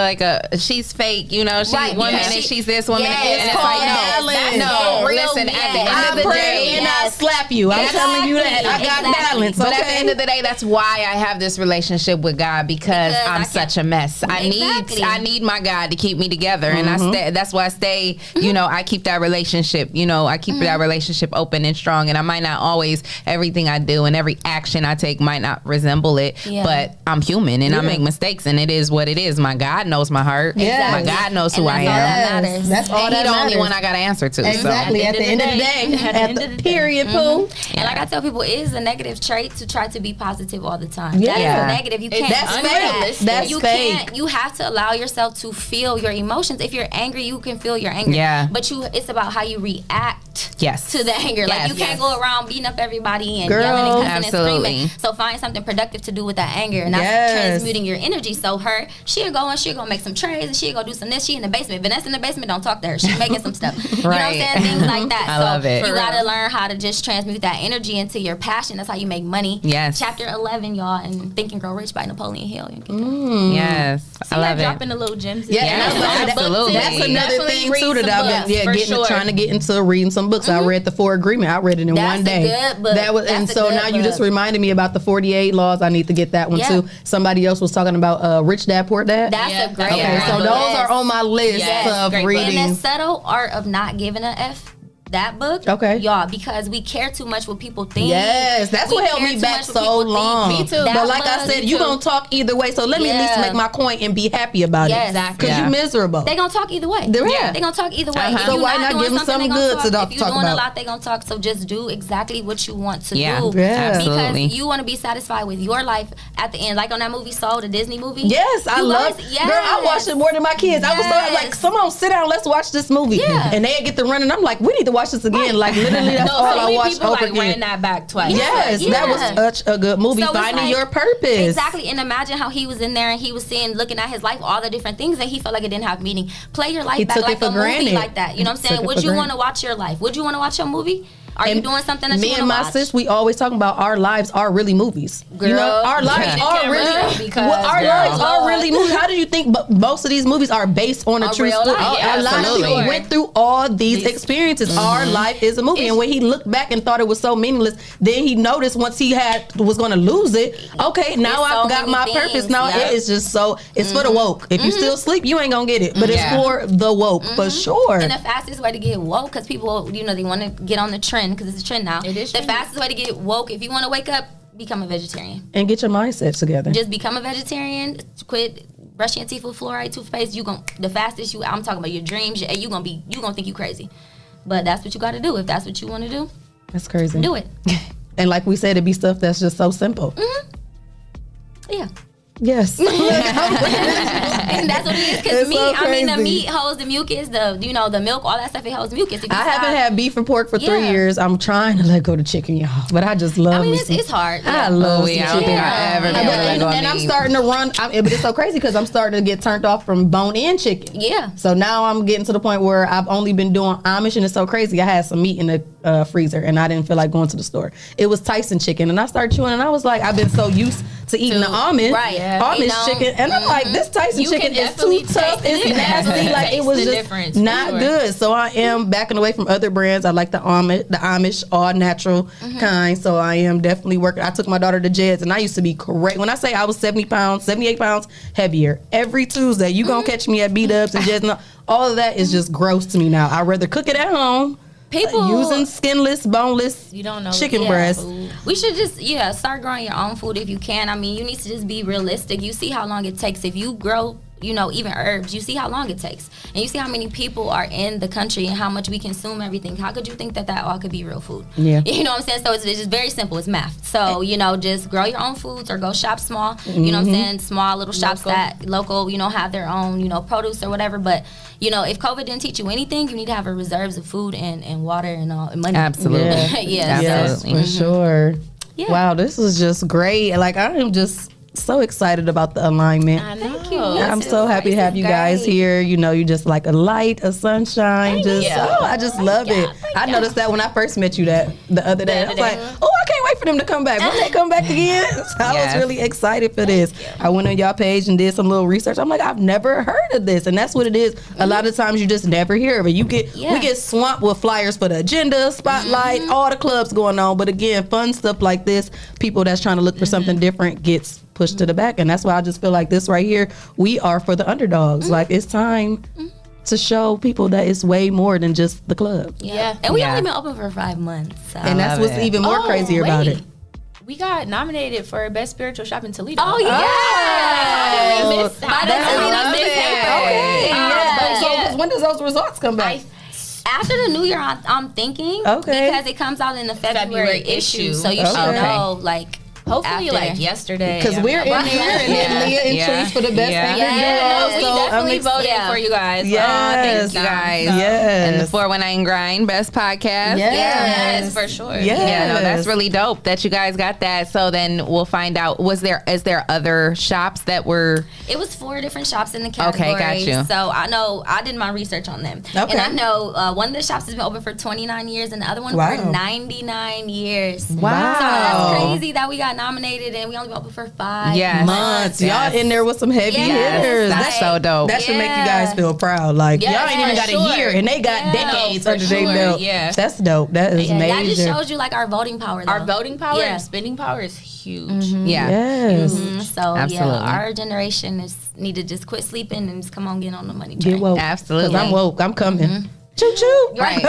S1: she's fake, you know, she's woman and she's this woman again. And
S2: it's called balance.
S1: No, listen, at the end of the day,
S2: and I slap you. I'm telling you that. I got balance.
S1: But at the end of the day, that's why I have this relationship with God, because I'm such a mess. I need my God to keep me together, and that's why I stay. You know, I keep that relationship. You know, I keep that relationship open and strong. And I might not always, everything I do and every action I take might not resemble it, but I'm human and I make mistakes, and it is what it is. My God knows my heart. My God knows who I am.
S2: That's all that matters.
S1: He's the only one I got to answer to.
S2: Exactly.
S1: So.
S2: At the end of the day. At the period, Pooh.
S9: And like I tell people, it is a negative trait to try to be positive all the time.
S2: Yeah.
S9: That is negative. You can't.
S2: That's fake. That's
S9: you
S2: fake.
S9: can't. You have to allow yourself to feel your emotions. If you're angry, you can feel your anger.
S1: Yeah.
S9: But it's about how you react to the anger.
S1: Yes.
S9: Like you can't go around beating up everybody and yelling and cussing and screaming. So find something productive to do with that anger, and that's transmuting your energy. So she'll go make some trays, and she'll go do some this. She in the basement. Vanessa in the basement, don't talk to her. She's making some stuff. You know what I'm saying? Things like that.
S1: I love it.
S9: You gotta learn how to just transmute that energy into your passion. That's how you make money.
S1: Yes.
S9: Chapter 11, y'all, and Think and Grow Rich by Napoleon Hill.
S1: Yes. I love it.
S10: Dropping the little gems.
S1: Absolutely.
S2: That's another thing too that I've been trying to get into reading some books. I read The Four Agreement. I read it in one day.
S9: Good book.
S2: And so now you just reminded me about the 48 laws. I need to get that one too. Somebody else was talking about Rich Dad Poor Dad.
S9: That's a great
S2: Okay, so those are on my list of reading.
S9: And the subtle art of not giving a F. that book, y'all, because we care too much what people think.
S2: Yes, that's what held me back so long.
S10: Me too.
S2: But like I said, you gonna talk either way. So let me at least make my point and be happy about it.
S9: Exactly.
S2: Because you're miserable.
S9: They gonna talk either way. They gonna talk either way. If
S2: So why not give them something good to talk about?
S9: If you're doing a lot, they gonna talk. So just do exactly what you want to do.
S1: Absolutely.
S9: Because you want to be satisfied with your life at the end. Like on that movie Soul, the Disney movie.
S2: Yes, I love it. Girl, I watched it more than my kids. I was so like, someone sit down, let's watch this movie. And they get to run, and I'm like, we need to watch this again. Like literally, that's all I watched over again.
S10: Ran that back twice.
S2: Yes, that was such a good movie.
S9: So
S2: Finding your purpose.
S9: Exactly, and imagine how he was in there and he was seeing, looking at his life, all the different things that he felt like it didn't have meaning. Play your life back like a movie like that. You know what I'm saying? Would you want to watch your life? Would you want to watch your movie? Are you doing something that you want to watch? Me and my sis,
S2: we always talking about our lives are really movies.
S9: Girl,
S2: you know, our lives are really lives are really movies. How do you think most of these movies are based on a true story? A lot of people went through all these experiences. Our life is a movie. And when he looked back and thought it was so meaningless, then he noticed once he was going to lose it. Okay, now I've got my purpose. Now it is just so, it's for the woke. If you still sleep, you ain't going to get it. But it's for the woke, for sure.
S9: And the fastest way to get woke, because people, you know, they want to get on the trend, because it's a trend now. It is the fastest way to get woke. If you want to wake up, become a vegetarian
S2: and get your mindset together.
S9: Just become a vegetarian. Quit brushing your teeth with fluoride toothpaste. The fastest I'm talking about your dreams. You gonna think you crazy, but that's what you got to do. If that's what you want to do,
S2: that's crazy.
S9: Do it.
S2: And like we said, it'd be stuff that's just so simple.
S9: Yeah.
S2: Yes.
S9: And that's what it is. Because the meat holds the mucus, the milk, all that stuff, it holds mucus.
S2: I haven't had beef and pork for 3 years. I'm trying to let go of chicken, y'all. But I just love
S9: it's hard.
S2: I love chicken. And I'm starting to run. But it's so crazy because I'm starting to get turned off from bone-in chicken.
S9: Yeah.
S2: So now I'm getting to the point where I've only been doing Amish, and it's so crazy. I had some meat in the freezer, and I didn't feel like going to the store. It was Tyson chicken, and I started chewing, and I was like, I've been so used to eating the Amish.
S9: Right.
S2: Amish chicken, and I'm like, this Tyson chicken is too tough. It's nasty. Like it was just not good. So I am backing away from other brands. I like the Amish all natural kind. So I am definitely working. I took my daughter to Jess, and I used to be correct. When I say I was 78 pounds heavier every Tuesday, you gonna catch me at B-Dubs and Jess. All of that is just gross to me now. I'd rather cook it at home. People using skinless, boneless chicken breast.
S9: We should just start growing your own food if you can. I mean, you need to just be realistic. You see how long it takes. If you grow, even herbs, you see how long it takes. And you see how many people are in the country and how much we consume everything. How could you think that all could be real food?
S2: Yeah.
S9: You know what I'm saying? So it's just very simple. It's math. So, just grow your own foods or go shop small. You know what I'm saying? Small little shops that local, have their own, produce or whatever. But, if COVID didn't teach you anything, you need to have a reserves of food and water and money.
S1: Absolutely.
S2: Absolutely. For sure. Yeah. Wow, this was just great. Like, I am just so excited about the alignment.
S9: Thank you.
S2: I'm so happy to have you guys here. You just like a light, a sunshine. I just love it. I noticed that when I first met you the other day. I was like, I can't wait for them to come back. When they come back again? So I was really excited for this. I went on y'all page and did some little research. I'm like, I've never heard of this. And that's what it is. A lot of times you just never hear of it. We get swamped with flyers for the agenda, spotlight, all the clubs going on. But again, fun stuff like this, people that's trying to look for something different gets pushed to the back. And that's why I just feel like this right here, we are for the underdogs. Like, it's time to show people that it's way more than just the club.
S9: Yeah. And we only been open for 5 months. So.
S2: And that's what's even more crazier about it.
S10: We got nominated for Best Spiritual Shop in Toledo.
S9: Oh, yeah.
S2: So when does those results come back?
S9: After the new year, I'm thinking. Because it comes out in the February issue. So you should know, like,
S10: hopefully like yesterday.
S2: Because we're in here and then Leah and Trees for the best
S10: we definitely voted for you guys.
S1: Thank you guys. And the 419 Grind Best Podcast.
S10: Yes, for sure.
S1: Yeah, no, that's really dope that you guys got that. So then we'll find out, is there other shops that were?
S9: It was 4 different shops in the category.
S1: Okay, got you.
S9: So I know, I did my research on them. And I know one of the shops has been open for 29 years and the other one for 99 years.
S2: Wow.
S9: So that's crazy that we got nominated and we only been open for 5
S2: months. Y'all in there with some heavy hitters.
S1: That's so dope.
S2: That should make you guys feel proud. Like, y'all ain't even got a year and they got decades under their belt. That's dope. That is major.
S9: That just shows you like our voting power though.
S10: Our voting power and spending power is huge.
S9: So our generation need to just quit sleeping and just come on, get on the money train.
S2: Get woke.
S1: Absolutely.
S2: Because I'm woke. I'm coming. Choo choo.
S1: Right.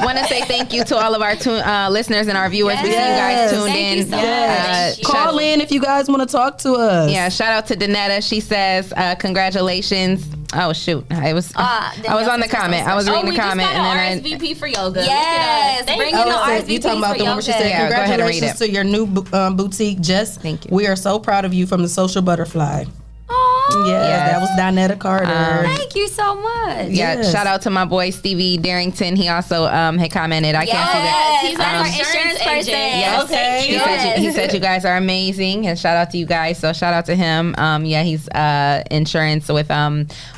S1: Want to say thank you to all of our listeners and our viewers. We see you guys tuned
S9: Thank
S1: in.
S9: you so much.
S2: Call in if you guys want to talk to us.
S1: Yeah, shout out to Danetta. She says, congratulations. Oh shoot! I was on the comment. I was reading the comment,
S10: and then RSVP for yoga.
S9: Yes, bring in the RSVP
S2: you talking about
S9: for
S2: the one where she said,
S1: Yeah, go ahead and read
S2: congratulations
S1: it.
S2: to your new boutique, Jess.
S1: Thank you.
S2: We are so proud of you from the Social Butterfly. Yes, that was Donetta Carter.
S9: Thank you so much.
S1: Yeah,
S2: Yes.
S1: shout out to my boy Stevie Darrington. He also had commented. I can't see that.
S9: He's our insurance person.
S1: Yes.
S9: Thank you.
S1: He said you guys are amazing, and shout out to you guys. So shout out to him. He's insurance with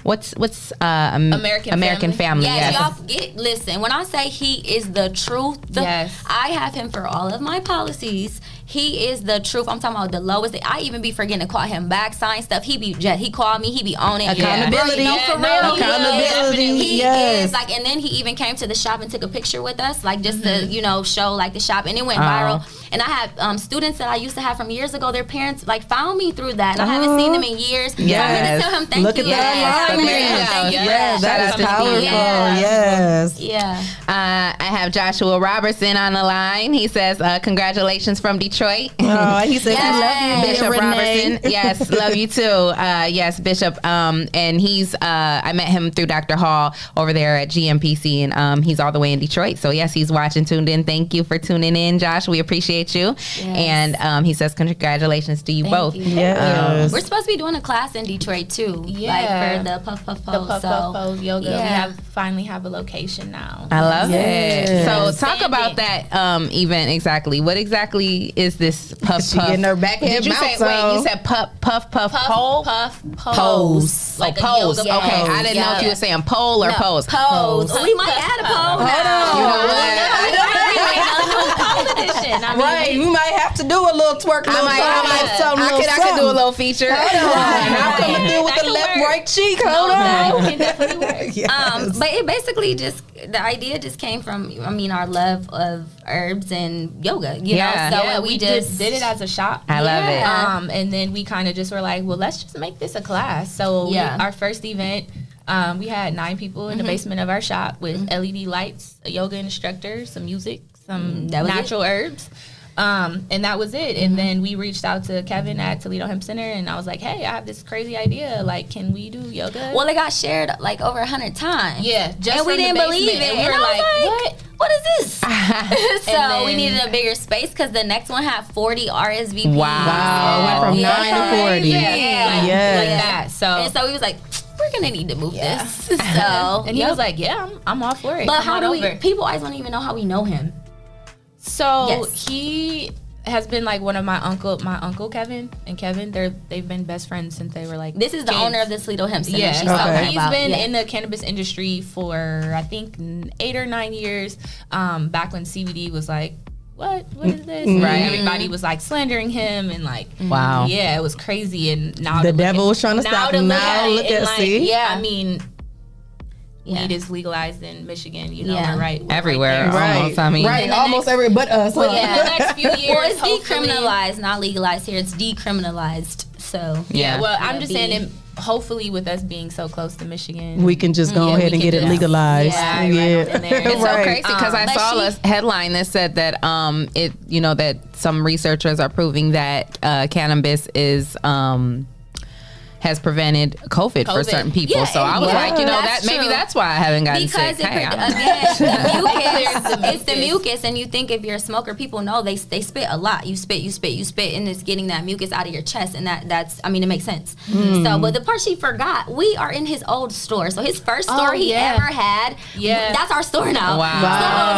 S1: what's American Family.
S9: Yes,
S1: Yes.
S9: y'all listen. When I say he is the truth, I have him for all of my policies. He is the truth. I'm talking about the lowest. I even be forgetting to call him back, sign stuff. He called me. He be on it.
S2: Accountability.
S9: No, for real.
S2: Accountability.
S9: He
S2: Yes.
S9: is like, and then he even came to the shop and took a picture with us, like just to show like the shop, and it went viral. And I have students that I used to have from years ago. Their parents like found me through that. And I haven't seen them in years.
S2: Yes.
S9: So I'm gonna tell him thank
S2: Look
S9: you.
S2: at that alignment.
S9: Thank you.
S2: Yes, that
S1: Shout
S2: is
S1: out to
S2: powerful.
S1: Steve.
S2: Yes.
S9: Yeah.
S1: I have Joshua Robertson on the line. He says, congratulations from Detroit.
S2: Oh, he says he love you,
S1: Bishop
S2: Renee.
S1: Robertson. Yes, love you too. Yes, Bishop. And he's I met him through Dr. Hall over there at GMPC, and he's all the way in Detroit. So yes, he's watching, tuned in. Thank you for tuning in, Josh. We appreciate you.
S9: Yes.
S1: And he says congratulations to you both.
S2: Yes.
S9: We're supposed to be doing a class in Detroit too.
S10: Yeah.
S9: Like for the Puff Puff Pose.
S10: The Puff Puff Pose yoga.
S9: Yeah.
S10: We finally have a location now.
S1: I love
S2: Yes.
S1: it. So talk about that event exactly. What exactly is this Puff
S2: She
S1: Puff?
S2: getting her backhead
S1: Did you say?
S2: bounce
S1: Wait,
S2: on.
S1: you said puff pole?
S10: Puff
S1: Pose.
S10: Like a
S1: pose.
S10: yoga
S1: Okay,
S10: pose.
S1: I didn't know if you were saying pole or pose.
S9: Pose. We might add a pole.
S2: Hold on.
S1: You know what?
S2: Right, we might have to do a little twerk.
S1: I could do a little feature.
S2: I'm coming through with the left, right cheek. Hold on.
S10: Can definitely work.
S2: Yes.
S9: But it basically just, the idea just came from, our love of herbs and yoga, you know? So
S10: we just did it as a shop.
S1: I love it.
S10: And then we kind of just were like, well, let's just make this a class. So our first event, we had 9 people in the basement of our shop with LED lights, a yoga instructor, some music, some natural herbs. And that was it. And then we reached out to Kevin at Toledo Hemp Center, and I was like, hey, I have this crazy idea. Like, can we do yoga?
S9: Well, it got shared like over 100 times.
S10: Yeah, just
S9: and we
S10: from the
S9: didn't believe
S10: basement.
S9: it.
S10: And we were like,
S9: what is this? So
S10: then-
S9: we needed a bigger space because the next one had 40 RSVPs.
S2: Wow, went from 9 to 40.
S9: Yeah.
S2: Yes.
S10: like that. So
S9: And so we was like, we're gonna need to move this. So
S10: and he was like, yeah, I'm all for it.
S9: but
S10: Come
S9: how
S10: on
S9: do
S10: over.
S9: we? People always don't even know how we know him.
S10: So
S9: Yes.
S10: he has been like one of my uncle Kevin and Kevin. They've been best friends since they were like.
S9: This is the
S10: kids.
S9: owner of the Toledo Hemp Center.
S10: Yeah,
S9: she's
S10: so
S9: talking
S10: he's
S9: about.
S10: been
S9: Yeah.
S10: in the cannabis industry for I think 8 or 9 years. Back when CBD was like, what is this? Right, everybody was like slandering him and like,
S1: Wow.
S10: yeah, it was crazy. And now
S2: The
S10: to look
S2: devil
S10: at-
S2: was trying to stop
S10: to
S2: him.
S10: look
S2: Now
S10: at it
S2: look
S10: and
S2: at-
S10: like,
S2: see?
S9: Yeah.
S10: I mean.
S9: Yeah.
S10: Weed is legalized in Michigan, you know,
S9: Yeah.
S10: we're right
S1: Everywhere.
S10: there.
S1: Almost. I mean,
S2: Right, almost every but us.
S10: Well,
S2: huh?
S10: yeah, the next few years,
S9: Well, it's
S10: hopefully-
S9: decriminalized, not legalized here. It's decriminalized. So
S1: Yeah.
S10: Well, I'm
S9: Yeah,
S10: just
S9: be-
S10: saying, and hopefully, with us being so close to Michigan,
S2: We can just go
S10: Yeah,
S2: ahead
S10: we
S2: and
S10: can
S2: get it
S10: just-
S2: legalized.
S10: Yeah, right on in there.
S1: It's so
S2: Right.
S1: crazy because I
S9: But
S1: saw
S9: she-
S1: a headline that said that that some researchers are proving that cannabis is has prevented COVID for
S10: COVID.
S1: certain people.
S9: Yeah,
S1: so I was
S9: and
S1: like, that
S9: that's
S1: maybe
S9: true.
S1: that's why I haven't gotten
S9: because
S1: sick.
S9: it,
S1: Hey,
S9: again, the mucus, it's the mucus, and you think if you're a smoker, people know they spit a lot. You spit, and it's getting that mucus out of your chest, and that's it makes sense. So, but the part she forgot, we are in his old store. So his first store he ever had, that's our store now.
S1: Wow.
S9: So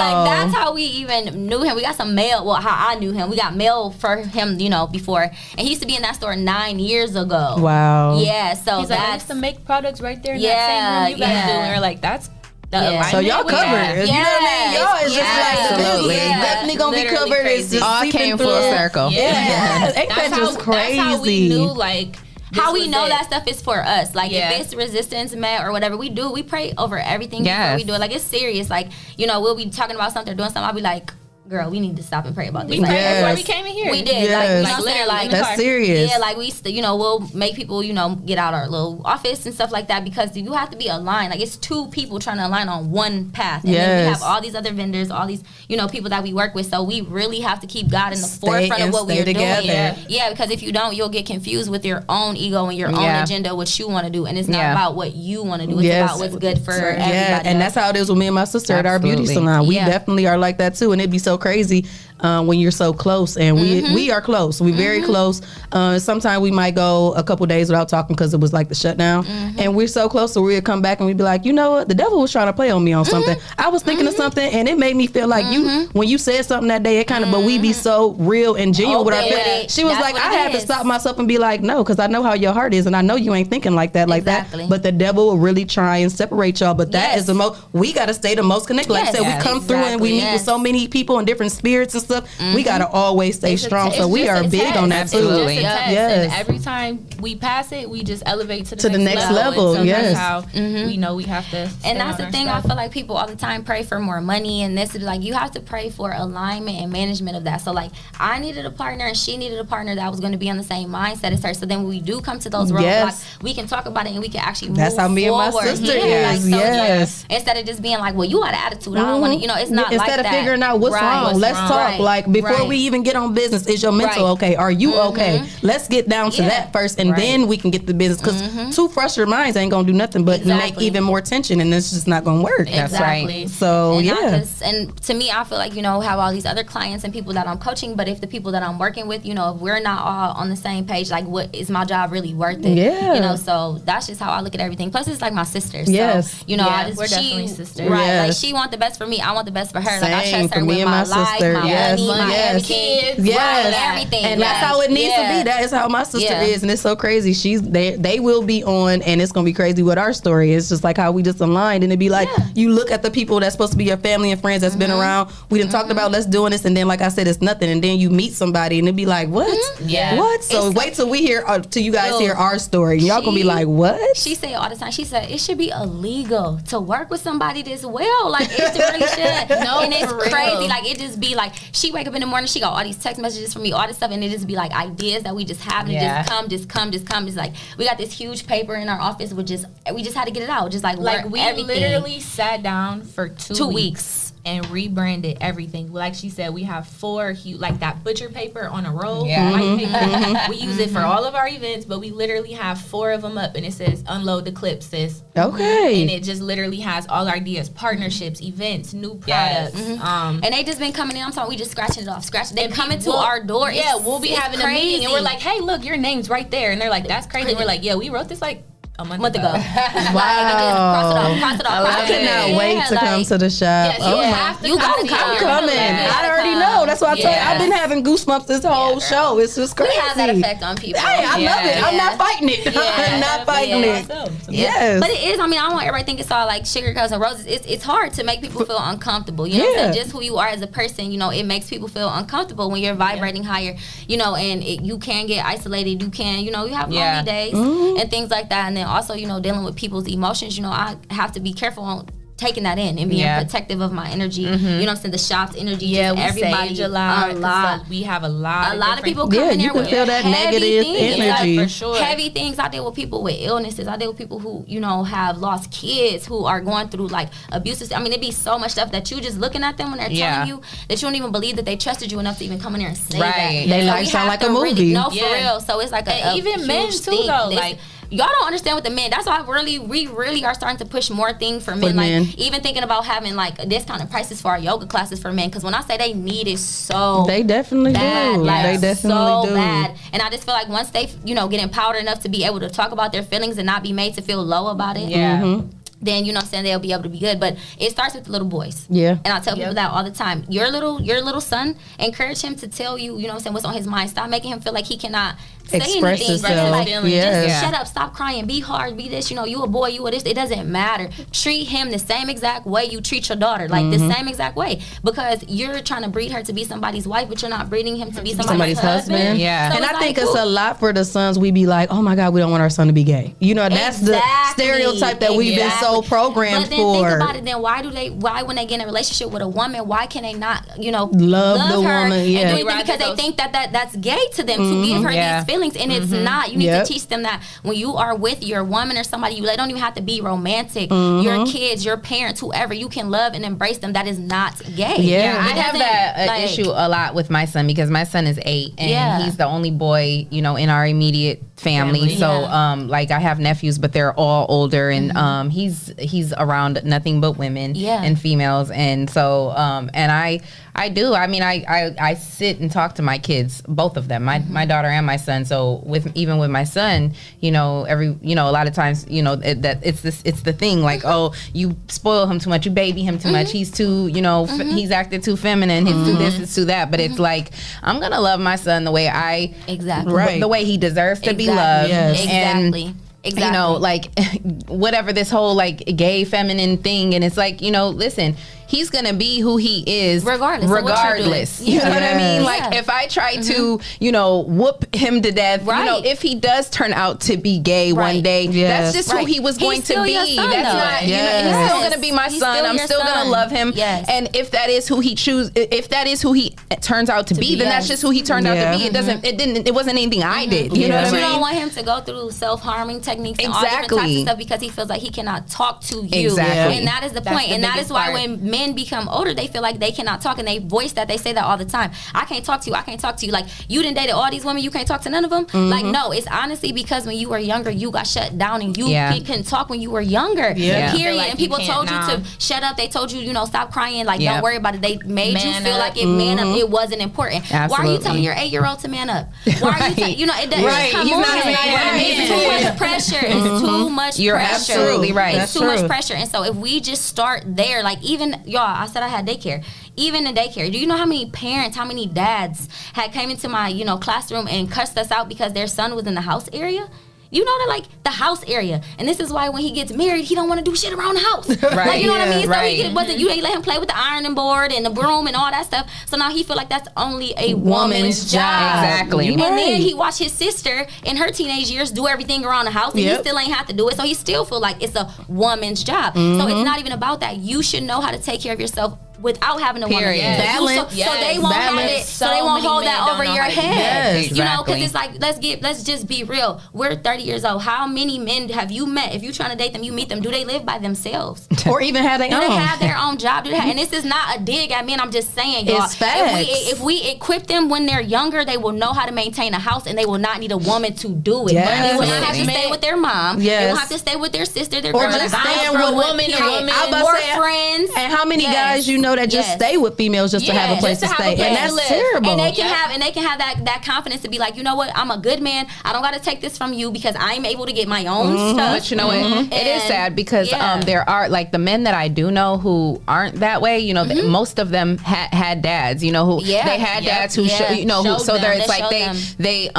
S9: like that's how we even knew him. We got some mail. Well, how I knew him, we got mail for him, before, and he used to be in that store 9 years ago.
S2: Wow.
S9: Yeah. So
S10: he's like, I
S9: that's
S10: used to make products right there in
S9: Yeah,
S10: that same room you guys
S9: yeah.
S10: do. And we're like, that's the
S9: Yeah.
S10: alignment
S2: So y'all
S10: we
S2: covered.
S10: have.
S2: You know what I mean? Y'all is just like the
S1: Absolutely.
S2: business is definitely gonna be
S10: Literally
S2: covered. It's
S10: crazy.
S2: just
S1: all
S2: seeping
S1: came
S2: through.
S1: full circle.
S2: Yeah. Ain't that just crazy?
S10: That's how we knew, like, this
S9: how we
S10: was
S9: know
S10: it.
S9: that stuff is for us. Like
S10: Yeah.
S9: if it's resistance met or whatever we do, we pray over everything
S1: Yes.
S9: before we do it. Like it's serious. Like, we'll be talking about something or doing something. I'll be like, girl, we need to stop and pray about this.
S10: We prayed before we came in here.
S9: We did.
S2: Yes.
S9: Like literally.
S2: That's serious.
S9: Yeah, like we, we'll make people, get out our little office and stuff like that because you have to be aligned. Like it's two people trying to align on one path. And then we have all these other vendors, all these, people that we work with. So we really have to keep God in the forefront of what we're doing. Yeah, because if you don't, you'll get confused with your own ego and your own agenda, what you want to do. And it's not about what you want to do. It's about what's good for everybody.
S2: Yeah, and that's how it is with me and my sister at our beauty salon. We definitely are like that too. And it'd be so crazy when you're so close, and we are close. We very close. Sometimes we might go a couple days without talking because it was like the shutdown, and we're so close. So we'd come back and we'd be like, you know what, the devil was trying to play on me on something. I was thinking of something, and it made me feel like when you said something that day, it kind of. But we be so real and genuine with our feelings. She was like, I had to stop myself and be like, no, because I know how your heart is, and I know you ain't thinking like that, that. But the devil will really try and separate y'all. But that is the most. We gotta stay the most connected. Like I said, we come through and we meet with so many people and different spirits and stuff. We gotta always stay strong. So we are big on that too.
S10: Absolutely. Yes. And every time we pass it, we just elevate to the next
S2: level.
S10: And so
S2: yes.
S10: that's how we know we have to.
S9: And that's the thing. Stuff. I feel like people all the time pray for more money, and this is like you have to pray for alignment and management of that. So like I needed a partner, and she needed a partner that was going to be on the same mindset as her. So then when we do come to those roadblocks, we can talk about it and we can actually move forward.
S2: That's how me and my sister is. Yes.
S9: Instead of just being like, well, you got an attitude. I don't want to. It's not
S2: instead
S9: like that.
S2: Instead of figuring out what's wrong, let's talk. Like before we even get on business, is your mental okay? Are you okay? Let's get down to that first, and then we can get the business. Because two frustrated minds ain't gonna do nothing but make even more tension, and it's just not gonna work.
S9: That's right.
S2: So
S9: and to me, I feel like have all these other clients and people that I'm coaching, but if the people that I'm working with, if we're not all on the same page, like what is my job really worth it?
S2: Yeah.
S9: So that's just how I look at everything. Plus, it's like my sister. So,
S2: yes.
S9: we're definitely sisters. Right.
S2: Yes.
S9: Like she wants the best for me. I want the best for her.
S2: Same
S9: like I trust her
S2: for me
S9: with
S2: and
S9: my
S2: my
S9: life,
S2: sister.
S9: my money, my kids, everything.
S2: And that's how it needs to be. That is how my sister is, and it's so crazy. They will be on, and it's gonna be crazy what our story is. Just like how we just aligned, and it'd be like you look at the people that's supposed to be your family and friends that's been around. We done talked about let's doing this, and then like I said, it's nothing, and then you meet somebody, and it'd be like what? What? So wait till we hear till you guys hear our story. Y'all gonna be like what?
S9: She say all the time. She said it should be illegal to work with somebody this well. Like it really should. No, and it's crazy. Like it just be like she wake up in the morning, she got all these text messages from me, all this stuff, and it just be like ideas that we just have, and it just come. It's like we got this huge paper in our office, we just had to get it out. Just like
S10: we literally sat down for 2 weeks and rebranded everything. Like she said, we have 4 like that butcher paper on a roll, white paper. We use it for all of our events, but we literally have 4 of them up, and it says unload the clip, sis.
S2: Okay.
S10: And it just literally has all our ideas, partnerships, events, new products.
S9: And they just been coming in. I'm sorry, we just scratching it off. They coming to our door.
S10: Yeah, we'll be having a meeting, and we're like, hey, look, your name's right there. And they're like, that's crazy. And we're like, yeah, we wrote this like a month ago.
S2: Wow.
S9: Cross it off.
S2: I cannot wait to come to the shop.
S10: Yes,
S9: you gotta come.
S2: I'm coming. I already know. That's why I told you. I've been having goosebumps this whole show. It's just crazy.
S9: We have that effect on people.
S2: Hey, I love it. I'm not fighting it. I'm not fighting it. Yes.
S9: But it is, I don't want everybody to think it's all like sugar coats and roses. It's hard to make people feel uncomfortable. You know what I'm saying? Just who you are as a person, it makes people feel uncomfortable when you're vibrating higher, and you can get isolated. You can, you have lonely days and things like that. And then also, dealing with people's emotions, I have to be careful on taking that in and being protective of my energy. You know what I'm saying? The shop's energy.
S10: Yeah, we
S9: everybody
S10: sage a lot. We have a lot
S9: of people coming here with
S2: feel that negative energy.
S9: For sure. Heavy things. I deal with people with illnesses. I deal with people who, have lost kids, who are going through like abuses. It'd be so much stuff that you just looking at them when they're telling you that you don't even believe that they trusted you enough to even come in here and say that.
S2: They sound like a movie.
S9: No, for real. So it's like a
S10: even men too
S9: thing.
S10: though. Like
S9: y'all don't understand what the men. That's why we really are starting to push more things for men. Like even thinking about having like discounted prices for our yoga classes for men. Because when I say they need it so
S2: they definitely
S9: bad,
S2: do.
S9: Like,
S2: they definitely
S9: so bad. And I just feel like once they get empowered enough to be able to talk about their feelings and not be made to feel low about it. Then they'll be able to be good. But it starts with the little boys.
S2: Yeah.
S9: And I tell people that all the time. Your little son, encourage him to tell you, what's on his mind. Stop making him feel like he cannot say
S2: express
S9: anything.
S2: Himself.
S9: Like, just shut up, stop crying, be hard, be this, you a boy, you a this. It doesn't matter. Treat him the same exact way you treat your daughter. Like the same exact way. Because you're trying to breed her to be somebody's wife, but you're not breeding him to be somebody's husband.
S2: Yeah. So and I think it's a lot for the sons. We be like, oh my God, we don't want our son to be gay. That's the stereotype that we've been so so programmed
S9: but then
S2: for.
S9: think about it. Then why when they get in a relationship with a woman, why can they not,
S2: love the
S9: her
S2: woman? Yeah,
S9: and do anything because they think that's gay to them to give her these feelings, and it's not. You need to teach them that when you are with your woman or somebody, they don't even have to be romantic. Your kids, your parents, whoever, you can love and embrace them. That is not gay.
S1: Yeah, I have that issue a lot with my son because my son is 8 and he's the only boy, in our immediate family. So like I have nephews, but they're all older, and he's around nothing but women and females, and so and I do. I mean, I sit and talk to my kids, both of them, my daughter and my son. So even with my son, a lot of times, that it's the thing like, oh, you spoil him too much, you baby him too much, he's too, he's acting too feminine, he's too this, it's too that. But it's like, I'm gonna love my son the way the way he deserves to be loved.
S2: Yes.
S9: Exactly.
S1: And, like whatever this whole like gay feminine thing, and it's like, listen, he's gonna be who he is regardless. You know what I mean? Like if I try to, whoop him to death, if he does turn out to be gay one day, that's just who he was going to be. That's not, he's still gonna be my son. I'm still gonna love him. And if that is who he turns out to be, then that's just who he turned out to be. It wasn't anything I did. You know what I mean?
S9: You don't want him to go through self-harming techniques and all different types of stuff because he feels like he cannot talk to you.
S1: Exactly.
S9: And that is the point. And that is why when men become older, they feel like they cannot talk, and they voice that. They say that all the time. I can't talk to you. Like, you didn't date all these women, you can't talk to none of them. Like, no, it's honestly because when you were younger, you got shut down, and you couldn't talk when you were younger. Period. Like, and people told you to shut up. They told you, stop crying. Like, don't worry about it. They made you feel like it wasn't important.
S1: Absolutely.
S9: Why are you telling your 8-year-old to man up? Why are you telling, it doesn't come on. It's too much pressure. It's too much pressure.
S1: You're absolutely right.
S9: It's too much pressure. And so if we just start there, like, even y'all, I said I had daycare. Even in daycare, do you know how many parents, how many dads had came into my, classroom and cussed us out because their son was in the house area? You know that, like, the house area. And this is why when he gets married, he don't want to do shit around the house. Like, you know what I mean? So you ain't let him play with the ironing board and the broom and all that stuff. So now he feel like that's only a woman's job.
S1: Exactly.
S9: And then he watched his sister in her teenage years do everything around the house, and he still ain't have to do it. So he still feel like it's a woman's job. So it's not even about that. You should know how to take care of yourself without having a woman.
S2: Balance.
S9: So they won't have it. So they won't hold that over your head. Because it's like, let's just be real. We're 30 years old. How many men have you met? If you're trying to date them, you meet them. Do they live by themselves?
S2: Or even have their own?
S9: Do they have their own job? And this is not a dig at men. I'm just saying, y'all.
S2: It's facts.
S9: If we equip them when they're younger, they will know how to maintain a house, and they will not need a woman to do it.
S2: Yes.
S9: They will not have to stay with their mom. They will have to stay with their sister, their grandmother.
S2: Or just stay with
S9: more friends.
S2: And how many guys that just stay with females just to have a place to stay, and that's terrible.
S9: And they can have that confidence to be like, you know what, I'm a good man. I don't got to take this from you because I'm able to get my own stuff.
S1: But you know what, it is sad because there are, like, the men that I do know who aren't that way. Most of them had dads. They had dads who so there it's like they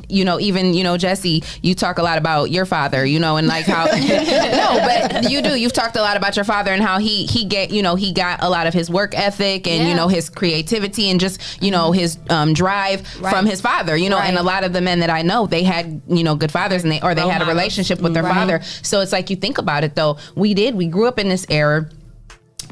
S1: even Jesse, you talk a lot about your father, and like how no, but you've talked a lot about your father and how he got a lot of his work ethic and his creativity and just his drive from his father, and a lot of the men that I know, they had good fathers, and they had a relationship with their father. So it's like, you think about it though, we grew up in this era.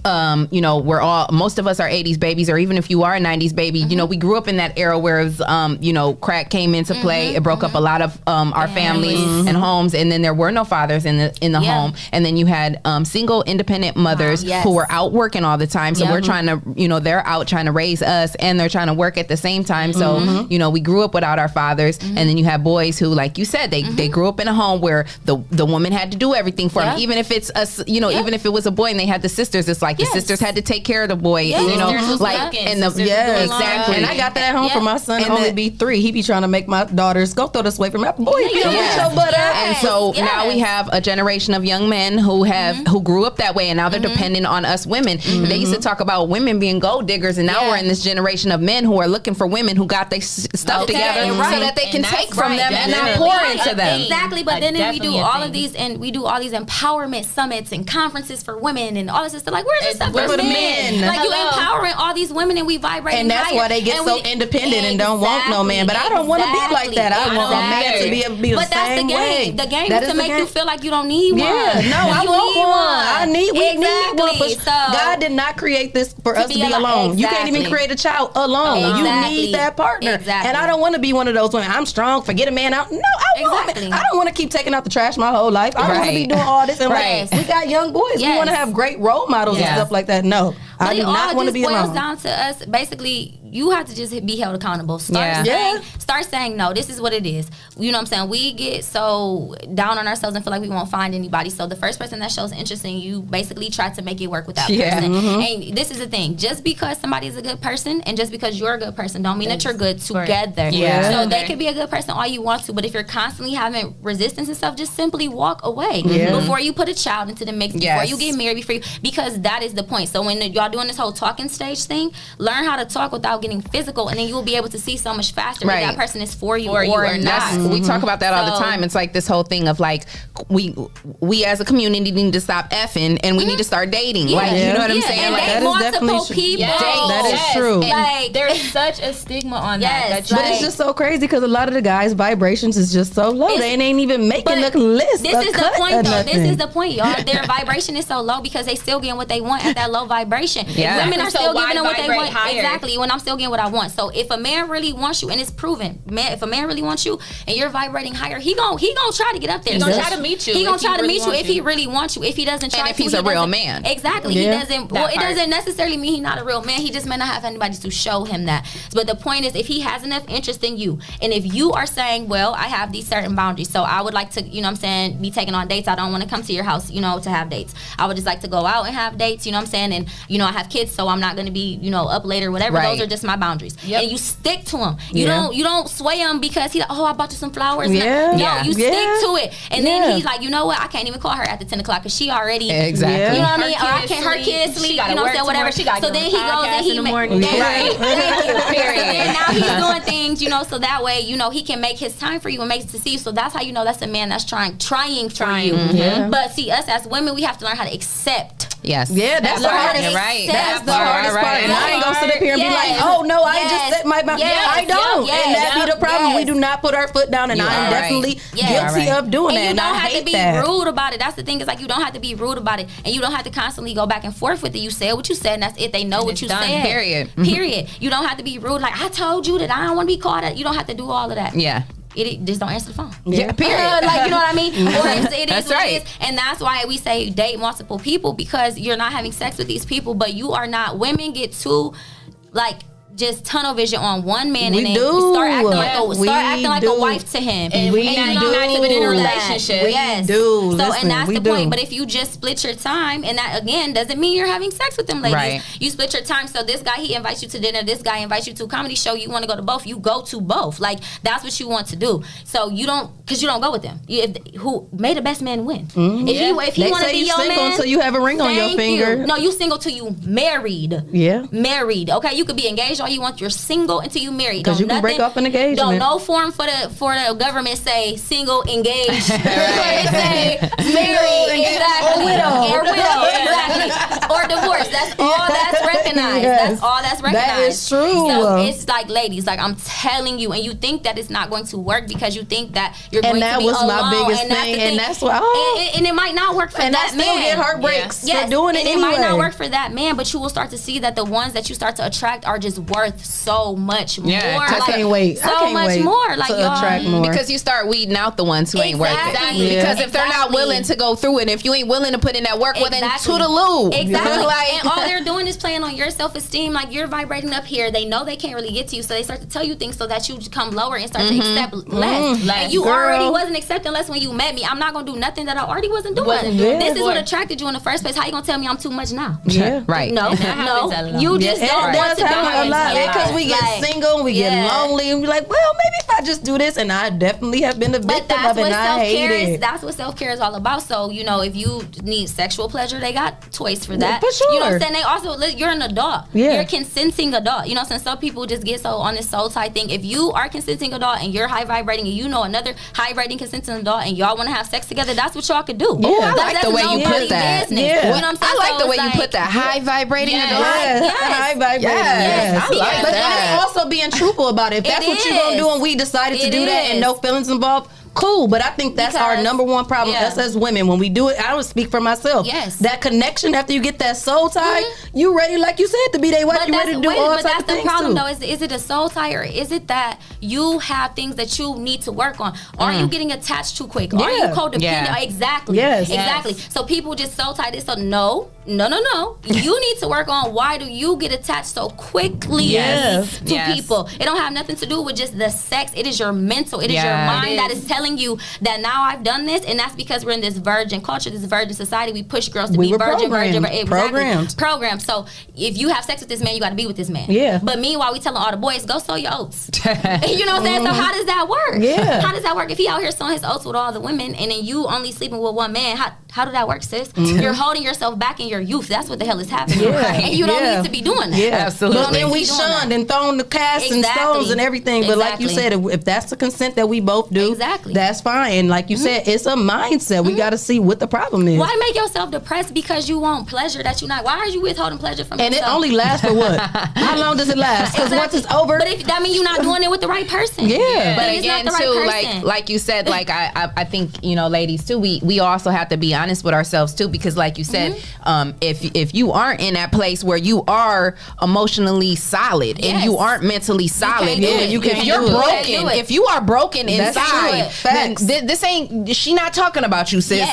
S1: Most of us are 80s babies, or even if you are a 90s baby, we grew up in that era where it was, crack came into play. It broke up a lot of our families and homes, and then there were no fathers in the home, and then you had single independent mothers who were out working all the time. So we're trying to, they're out trying to raise us, and they're trying to work at the same time. So we grew up without our fathers, and then you have boys who, like you said, they grew up in a home where the woman had to do everything for them, even if it's us, even if it was a boy and they had the sisters. It's like the sisters had to take care of the boy, exactly.
S2: And I got that at home for my son. Only be 3. He be trying to make my daughters go throw this away from me. Boy, you don't get your butt out.
S1: And so now we have a generation of young men who grew up that way, and now they're dependent on us women. They used to talk about women being gold diggers, and now we're in this generation of men who are looking for women who got their stuff together so that they can take from them and not pour into them.
S9: Exactly. But then we do all of these, and we do all these empowerment summits and conferences for women and all this stuff. Like, where and stuff for men. Like you empowering all these women and we vibrating
S2: and that's
S9: higher.
S2: why they get so independent and don't want no man. But I don't want to be like that. I want a man to be able to be the same way.
S9: The game is to make you feel like you don't need one.
S2: Yeah, no, I want one. We need one. But God did not create this for us to be alone. You can't even create a child alone. You need that partner. And I don't want to be one of those women. I'm strong. Forget a man out. No, I don't want to keep taking out the trash my whole life. I don't want to be doing all this. And we got young boys. We want to have great role models and stuff like that. No, I do not want to be alone.
S9: It boils down to us. Basically, you have to just be held accountable. Start saying no. This is what it is. You know what I'm saying? We get so down on ourselves and feel like we won't find anybody. So the first person that shows interest in you basically try to make it work with that person. And this is the thing. Just because somebody is a good person and just because you're a good person don't mean that you're good together. So they could be a good person all you want to, but if you're constantly having resistance and stuff, just simply walk away before you put a child into the mix, before you get married, because that is the point. So when y'all doing this whole talking stage thing, learn how to talk without getting physical, and then you'll be able to see so much faster if that person is for you or not.
S1: We talk about that all the time. It's like this whole thing of like we as a community need to stop effing and we need to start dating. Like, you know what I'm saying?
S9: And
S1: like,
S9: date multiple people.
S2: That is true.
S10: Like there's such a stigma on that.
S2: But it's just so crazy because a lot of the guys' vibrations is just so low. They ain't even making the list.
S9: This is the point, though. This is the point, y'all. Their vibration is so low because they still getting what they want at that low vibration. Women are still giving them what they want. Exactly. When I'm still getting what I want. So if a man really wants you, and it's proven, if a man really wants you and you're vibrating higher, he gon' try to get up there.
S10: He gonna try to meet you.
S9: He gonna try to meet you if he really wants you. If he doesn't try,
S1: and if he's a real man,
S9: exactly. He doesn't. Well, it doesn't necessarily mean he's not a real man. He just may not have anybody to show him that. But the point is, if he has enough interest in you, and if you are saying, well, I have these certain boundaries, so I would like to, you know what I'm saying, be taken on dates. I don't want to come to your house, you know, to have dates. I would just like to go out and have dates, you know what I'm saying, and you know, I have kids, so I'm not going to be, you know, up late or whatever. Those are just my boundaries. And you stick to them. You don't sway him because he's like, oh, I bought you some flowers. No, you stick to it. And then he's like, you know what? I can't even call her after 10 o'clock because she already, you know what I mean? Or I can't, her kids sleep, you know what I'm saying, whatever. So then he goes and he makes, then now he's doing things, you know, so that way, you know, he can make his time for you and makes it to see you. So that's how you know that's a man that's trying for you. But see, us as women, we have to learn how to accept.
S1: Yes.
S2: Yeah, that's the hardest part. That's the hardest part. And I ain't gonna sit up here and be like, oh no, I just set my mind. I don't. And that be the problem. We do not put our foot down, and I'm definitely guilty of doing that.
S9: And you don't have to be
S2: that.
S9: rude about it. That's the thing, is like you don't have to be rude about it. And you don't have to constantly go back and forth with it. You said what you said, and that's it. They know what you said. Period. You don't have to be rude. Like, I told you that I don't want to be called out. You don't have to do all of that. It just don't answer the phone.
S1: Period.
S9: Like, you know what I mean? Or it is what it is. And that's why we say date multiple people, because you're not having sex with these people, but you are not. Women get too, like, just tunnel vision on one man, and then start acting like a wife to him.
S10: And you're not even in a relationship.
S9: So and that's the point. But if you just split your time, and that again doesn't mean you're having sex with them ladies. You split your time. So this guy, he invites you to dinner. This guy invites you to a comedy show. You want to go to both. You go to both. Like, that's what you want to do. So you don't, because you don't go with them. Who may the best man win? If he want to be your man,
S2: until you have a ring on your finger.
S9: No, you single till you married. Married. Okay, you could be engaged all you want. You're single until you married.
S2: Because you can break up an engagement.
S9: Don't no form for the government say single, engaged. Say married, exactly, or widow, exactly, or divorced. That's all that's recognized. That's all that's recognized.
S2: That is true.
S9: So it's like, ladies, like, I'm telling you, and you think that it's not going to work because you think that you're going to be alone.
S2: And that was my biggest thing, and that's why.
S9: And it might not work for that man.
S2: And I still get heartbreaks for doing it anyway.
S9: It might not work for that man, but you will start to see that the ones that you start to attract are just worth so much more.
S2: I can't wait.
S9: So much more. Like,
S2: to attract more.
S1: Because you start weeding out the ones who ain't worth it. Because if they're not willing to go through it, if you ain't willing to put in that work, well, then to the loo.
S9: Exactly. And all they're doing is playing on your self-esteem. Like, you're vibrating up here. They know they can't really get to you, so they start to tell you things so that you come lower and start to accept less. And you already wasn't accepting less when you met me. I'm not going to do nothing that I already wasn't doing. This is what attracted you in the first place. How you going to tell me I'm too much now?
S2: Right.
S9: No. You just don't want to do it.
S2: sometimes we get
S9: Like,
S2: single and we get lonely and we're like, well, maybe if I just do this, and I definitely have been the victim of it and I hate it.
S9: That's what self-care is all about. So, you know, if you need sexual pleasure, they got toys for that.
S2: For sure.
S9: You know what I'm saying? They also, you're an adult.
S2: Yeah.
S9: You're a consenting adult. You know what I'm saying? Some people just get so on this soul tie thing. If you are a consenting adult and you're high vibrating and you know another high vibrating consenting adult and y'all want to have sex together, that's what y'all could do.
S1: Yeah, I like the way you put that.
S9: Business.
S1: Yeah.
S9: You know what I'm saying?
S1: I like the way you put that. High vibrating adult.
S2: High vibrating.
S1: Yes. I like
S2: But
S1: that.
S2: then it's also being truthful about it. If that's what you're going to do and we decided to do that and no feelings involved, cool. But I think that's our number one problem, us as women. When we do it, I don't speak for myself.
S9: Yes.
S2: That connection after you get that soul tie, you ready, like you said, to be their wife. You ready to do all types of things.
S9: But that's the problem, though. Is it a soul tie, or is it that you have things that you need to work on? Are you getting attached too quick? Are you codependent?
S1: Yeah.
S9: Exactly.
S2: Yes.
S9: Exactly. So people just soul tie this. So no. You need to work on why do you get attached so quickly to people. It don't have nothing to do with just the sex. It is your mental. It is your mind that is telling you that now I've done this, and that's because we're in this virgin culture, this virgin society. We push girls to be virgin. Programmed. So if you have sex with this man, you got to be with this man.
S2: Yeah.
S9: But meanwhile, we telling all the boys, go sow your oats. You know what I'm saying? So how does that work?
S2: Yeah.
S9: How does that work? If he out here sowing his oats with all the women, and then you only sleeping with one man, how did that work, sis? You're holding yourself back in your youth. That's what the hell is happening. And you don't need to be doing that.
S2: Yeah,
S1: absolutely.
S2: But then we shunned and thrown the cast and stones and everything. But like you said, if that's the consent that we both do, that's fine. And like you said, it's a mindset. We got to see what the problem is.
S9: Why make yourself depressed because you want pleasure that you not? Why are you withholding pleasure from yourself?
S2: And it only lasts for what? How long does it last? Because once it's over.
S9: But if that means you're not doing it with the right person.
S2: Yeah.
S1: But again, too, like you said, like I think, you know, ladies too, we also have to be honest with ourselves too, because like you said, if you aren't in that place where you are emotionally solid and you aren't mentally solid, if you're broken, if you are broken inside, then this ain't, she not talking about you, sis.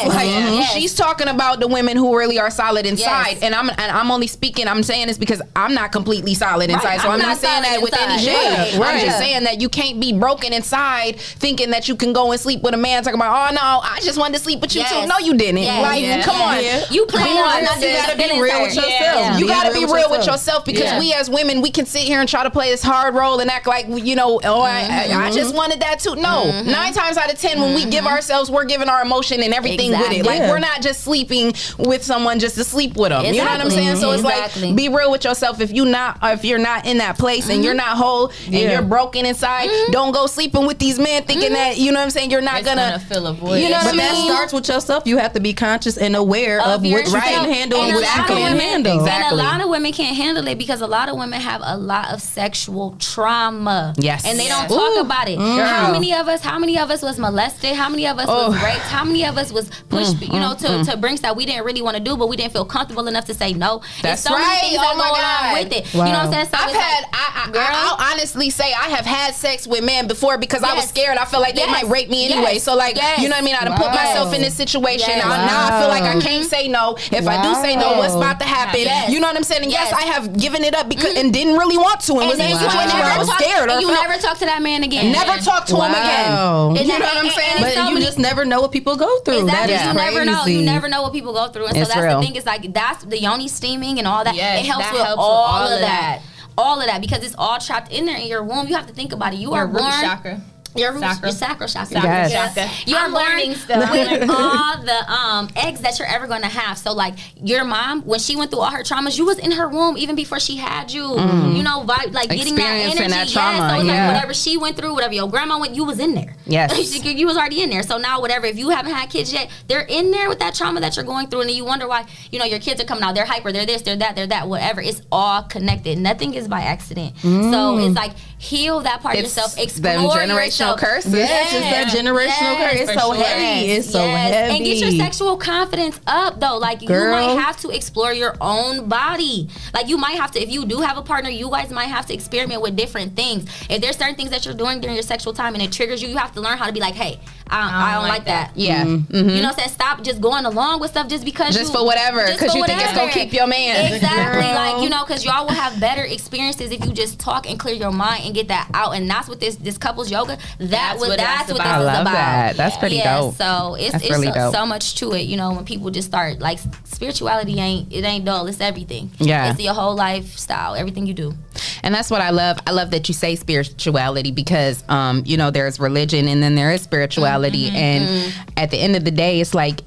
S1: She's talking about the women who really are solid inside. And I'm only speaking, I'm saying this because I'm not completely solid inside. So I'm not saying that with any shade. I'm just saying that you can't be broken inside thinking that you can go and sleep with a man talking about, oh no, I just wanted to sleep with you too. No, you didn't. Like, come on.
S9: You playing on.
S2: You gotta be real with yourself.
S1: You gotta be real with yourself, because we as women, we can sit here and try to play this hard role and act like, you know, I just wanted that too. No, 9 times out of 10 when we give ourselves, we're giving our emotion and everything with it. Like we're not just sleeping with someone just to sleep with them. You know what I'm saying? So it's like, be real with yourself. If you're not in that place and you're not whole and you're broken inside, don't go sleeping with these men thinking that, you know what I'm saying, you're not gonna
S10: feel a void.
S1: You know what I mean?
S2: That starts with yourself. You have to be conscious and aware of what you can handle and what you can't handle.
S9: And a lot of women can't handle it because a lot of women have a lot of sexual trauma.
S1: Yes.
S9: And they don't talk about it. How many of us was molested? How many of us was raped? How many of us was pushed, you know, to bring stuff we didn't really want to do, but we didn't feel comfortable enough to say no.
S1: That's
S9: so many things that go along with it.
S2: Wow.
S9: You know what I'm saying? So
S1: I'll honestly say I have had sex with men before because I was scared. I felt like they might rape me anyway. So like, you know what I mean? I done put myself in this situation. Now I feel like I can't say no. If I do say no, what's about to happen? You know what I'm saying? And yes, I have given it up because and didn't really want to, and was in a situation where I was scared.
S9: You never talk to that man again.
S1: Never talk to him again.
S2: You know what I'm saying? But you just never know what people go through.
S9: Exactly.
S2: That is crazy.
S9: You never know what people go through. And so that's the thing, is like, that's the yoni steaming and all that.
S10: Yes,
S9: it helps with all of that. All of that, because it's all trapped in there in your womb. You have to think about it. You are born.
S10: Chakra.
S9: Your sacral chakra.
S1: Yes.
S9: You're learning stuff with all the eggs that you're ever going to have. So like your mom, when she went through all her traumas, you was in her womb even before she had you. You know, like getting that energy.
S1: That trauma.
S9: So it's like whatever she went through, whatever your grandma went, you was in there.
S1: Yes.
S9: You was already in there. So now whatever, if you haven't had kids yet, they're in there with that trauma that you're going through, and then you wonder why, you know, your kids are coming out, they're hyper, they're this, they're that, whatever. It's all connected. Nothing is by accident. So it's like, heal that part of yourself, explore
S1: generational curses.
S2: Yes, it's that generational curse. It's so heavy. It's so heavy.
S9: And get your sexual confidence up, though. Like, you might have to explore your own body. Like, you might have to, if you do have a partner, you guys might have to experiment with different things. If there's certain things that you're doing during your sexual time and it triggers you, you have to learn how to be like, hey, I don't like that.
S1: Yeah.
S9: You know what I'm saying? Stop just going along with stuff just because
S1: for whatever, because you think it's gonna keep your man.
S9: Exactly. Like, you know, because y'all will have better experiences if you just talk and clear your mind and get that out. And that's what this couples yoga. That's what this is about.
S1: I love that. That's pretty dope.
S9: So it's
S1: really dope.
S9: So much to it. You know, when people just start like spirituality ain't dull. It's everything.
S1: Yeah.
S9: It's your whole lifestyle. Everything you do.
S1: And that's what I love. I love that you say spirituality because, you know, there's religion and then there is spirituality. And at the end of the day, it's like,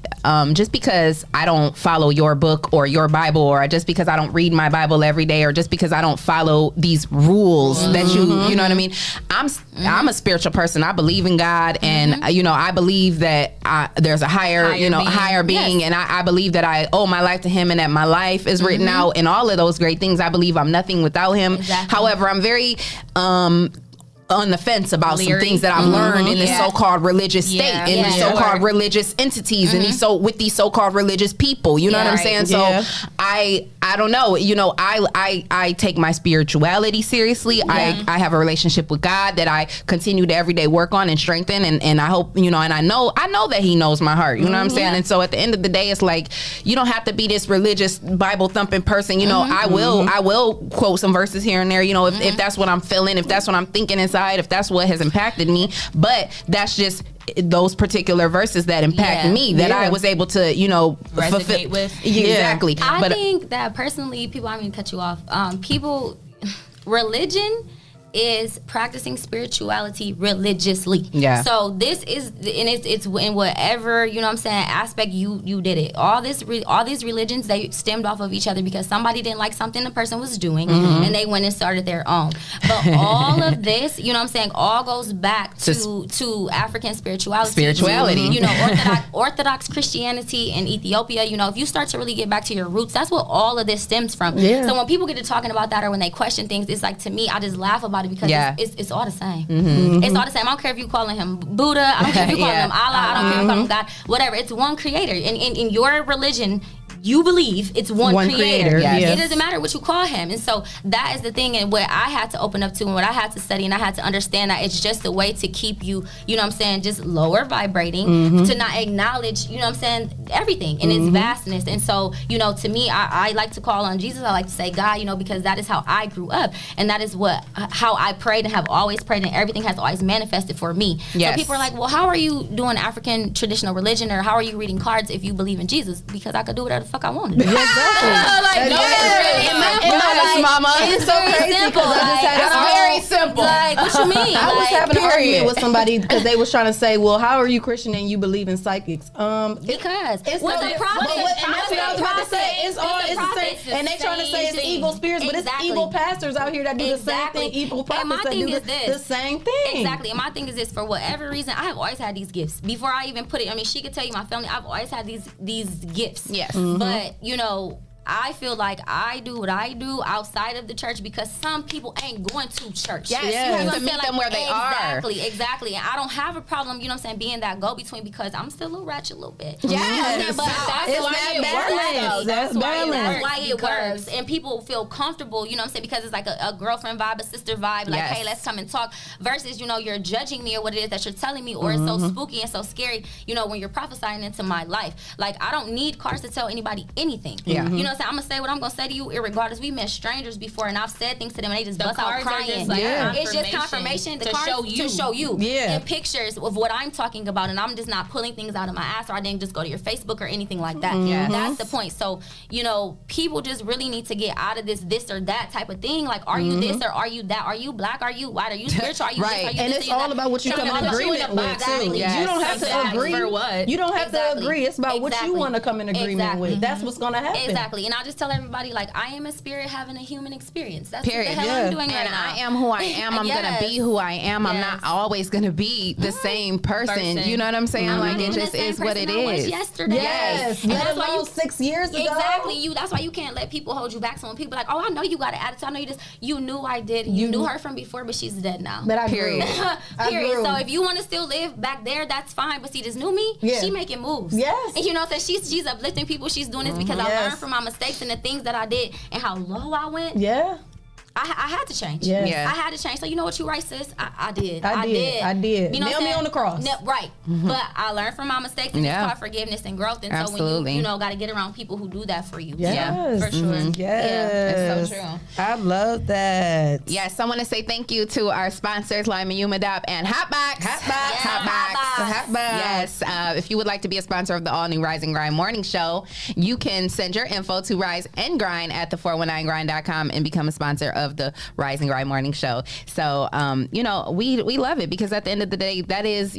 S1: just because I don't follow your book or your Bible, or just because I don't read my Bible every day, or just because I don't follow these rules that you know what I mean? I'm a spiritual person. I believe in God, and you know, I believe that there's a higher being, and I believe that I owe my life to Him, and that my life is written out, and all of those great things. I believe I'm nothing without Him.
S9: Exactly.
S1: However, I'm very on the fence about some things that I've learned in this so-called religious state, in the so-called religious entities, and with these so-called religious people. You know what I'm saying? So I don't know. You know, I take my spirituality seriously. Yeah. I have a relationship with God that I continue to every day work on and strengthen, and I hope, you know, and I know that He knows my heart. You know what I'm saying? And so at the end of the day, it's like, you don't have to be this religious Bible thumping person. You know, I will quote some verses here and there. You know, if that's what I'm feeling, if that's what I'm thinking inside, if that's what has impacted me, but that's just those particular verses that impact me, that I was able to, you know,
S10: resonate with.
S1: Exactly.
S9: I think that personally, people, I mean, cut you off. Religion is practicing spirituality religiously. Yeah. So this is, and it's in whatever, you know what I'm saying, aspect you did it. All these religions, they stemmed off of each other because somebody didn't like something the person was doing, and they went and started their own. But all of this, you know what I'm saying, all goes back to African spirituality. You know, Orthodox Christianity in Ethiopia. You know, if you start to really get back to your roots, that's what all of this stems from. Yeah. So when people get to talking about that, or when they question things, it's like, to me, I just laugh about it because it's all the same. It's all the same. I don't care if you calling Him Buddha. I don't care if you calling Him Allah. I don't care if you calling Him God. Whatever. It's one creator. And in your religion, you believe it's one creator. It doesn't matter what you call Him. And so that is the thing, and what I had to open up to, and what I had to study, and I had to understand that it's just a way to keep you, you know what I'm saying, just lower vibrating, to not acknowledge, you know what I'm saying, everything in its vastness. And so, you know, to me, I like to call on Jesus. I like to say God, you know, because that is how I grew up, and that is how I prayed and have always prayed, and everything has always manifested for me. So people are like, well, how are you doing African traditional religion, or how are you reading cards if you believe in Jesus? Because I could do whatever the fuck I wanted to do.
S2: It's so crazy because
S1: it's very simple.
S9: Like, what you mean?
S2: I was having an argument with somebody because they was trying to say, well, how are you Christian and you believe in psychics?
S9: Because
S2: it's the prophet. And that's what I was about to say. It's the same. And they trying to say it's evil spirits, but it's evil pastors out here that do the same thing. Evil prophets that do the same thing.
S9: Exactly. And my thing is this: for whatever reason, I have always had these gifts. Before I even put it, I mean, she could tell you, my family, I've always had these gifts. Yes. But, you know, I feel like I do what I do outside of the church because some people ain't going to church.
S1: Yes, you have to meet them where they are.
S9: Exactly. And I don't have a problem, you know what I'm saying, being that go-between because I'm still a little ratchet a little bit.
S1: Yes.
S9: But that's why it works. That's why it works. And people feel comfortable, you know what I'm saying, because it's like a girlfriend vibe, a sister vibe, like, hey, let's come and talk, versus, you know, you're judging me or what it is that you're telling me, or it's so spooky and so scary, you know, when you're prophesying into my life. Like, I don't need cards to tell anybody anything. Yeah. You know what I'm saying? I'm going to say what I'm going to say to you irregardless. We met strangers before and I've said things to them and they just bust out crying. It's just confirmation. The cards to show you. And pictures of what I'm talking about, and I'm just not pulling things out of my ass, or I didn't just go to your Facebook or anything like that. That's the point. So, you know, people just really need to get out of this or that type of thing. Like, are you this or are you that? Are you black? Are you white? Are you spiritual? Are you this? Are you
S2: and
S9: this?
S2: it's all about what you come in agreement with too. You don't have to agree.
S10: For what?
S2: You don't have to agree. It's about what you want to come in agreement with. That's what's going to happen.
S9: Exactly. And I just tell everybody, like, I am a spirit having a human experience. That's what the hell I'm doing right now.
S1: I am who I am. I'm going to be who I am. I'm not always going to be the same person. You know what I'm saying? Like, it just is what it is.
S9: Yesterday.
S2: Yes. Let alone 6 years ago.
S9: Exactly. That's why you can't let people hold you back. So when people are like, oh, I know you got an attitude. I know you just, you knew I did. You knew her from before, but she's dead now.
S2: But I
S9: Period.
S2: Period.
S9: So if you want to still live back there, that's fine. But see, this new me, she making moves.
S2: Yes.
S9: And you know, so she's uplifting people. She's doing this because I learned from my mistakes and the things that I did and how low I went.
S2: Yeah.
S9: I had to change.
S2: Yes.
S1: Yeah.
S9: I had to change. So you know what you right, sis? I did.
S2: I did.
S9: You know
S2: Nail
S9: what I'm
S2: me
S9: saying?
S2: on the cross.
S9: No, right. But I learned from my mistakes, and
S1: Yeah.
S9: it's called forgiveness and growth. And so
S1: Absolutely.
S9: when you got to get around people who do that for you.
S2: Yes.
S9: Yeah, for sure.
S2: Yes.
S1: That's so true.
S2: I love that.
S1: Yes, I want to say thank you to our sponsors, Lyman Humidop and Hotbox.
S2: Hotbox.
S1: Yes, if you would like to be a sponsor of the all-new Rise and Grind morning show, you can send your info to Rise and Grind at the419grind.com and become a sponsor of the Rise and Grind morning show. So, we love it because at the end of the day, that is,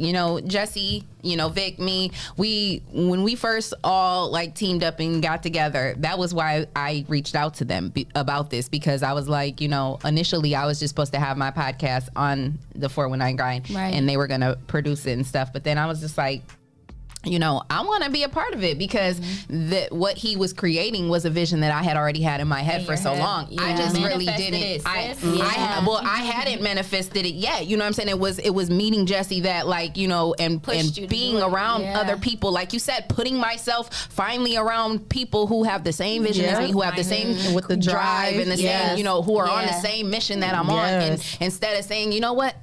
S1: Jesse, Vic, me, when we first all like teamed up and got together, that was why I reached out to them about this, because I was like, initially I was just supposed to have my podcast on the 419 Grind,
S9: Right.
S1: and they were going to produce it and stuff. But then I was just like, I want to be a part of it because what he was creating was a vision that I had already had in my head for so long.
S9: Yeah.
S1: I just really
S9: Manifested
S1: didn't.
S9: it,
S1: I
S9: sis.
S1: hadn't manifested it yet. You know what I'm saying? It was meeting Jesse that and
S9: Pushed you to
S1: being
S9: do it.
S1: around
S9: Yeah.
S1: other people, like you said, putting myself finally around people who have the same vision as me, who have the same
S2: with the drive
S1: and the
S9: Yes.
S1: same, who are on the
S9: Yeah.
S1: same mission that I'm on. And
S2: Yes.
S1: instead of saying, you know what?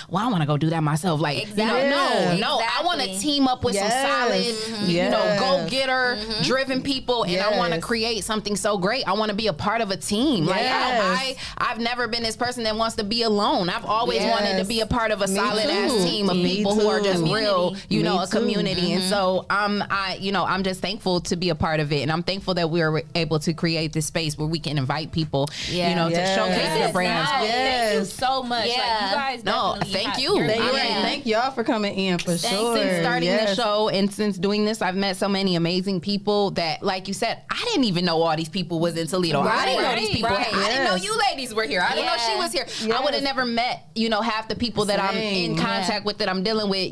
S1: Well, I want to go do that myself. Like,
S9: Exactly.
S1: no. I want to team up with some solid, go-getter, driven people, and I want to create something so great. I want to be a part of a team.
S2: Yes.
S1: Like, I've never been this person that wants to be alone. I've always
S2: Yes.
S1: wanted to be a part of a
S2: Me
S1: solid ass
S2: too.
S1: team of
S2: Me
S1: people who are just
S2: too.
S1: real,
S2: Me
S1: a
S2: too.
S1: community. And so I'm just thankful to be a part of it, and I'm thankful that we were able to create this space where we can invite people,
S9: Yeah.
S1: to showcase their brands.
S10: Thank you
S2: Yes.
S10: so much.
S9: Yeah.
S10: Like, you guys definitely
S1: thank
S10: have-
S1: you.
S10: you're
S2: Thank y'all for coming in for sure.
S1: Since starting the
S2: Yes.
S1: show and since doing this, I've met so many amazing people that, like you said, I didn't even know all these people was in Toledo. I didn't know these people.
S9: Right.
S1: I didn't know
S2: Yes.
S1: you ladies were here. I didn't know she was here.
S2: Yes.
S1: I would have never met, half the people that I'm in
S2: Same.
S1: contact with, that I'm dealing with,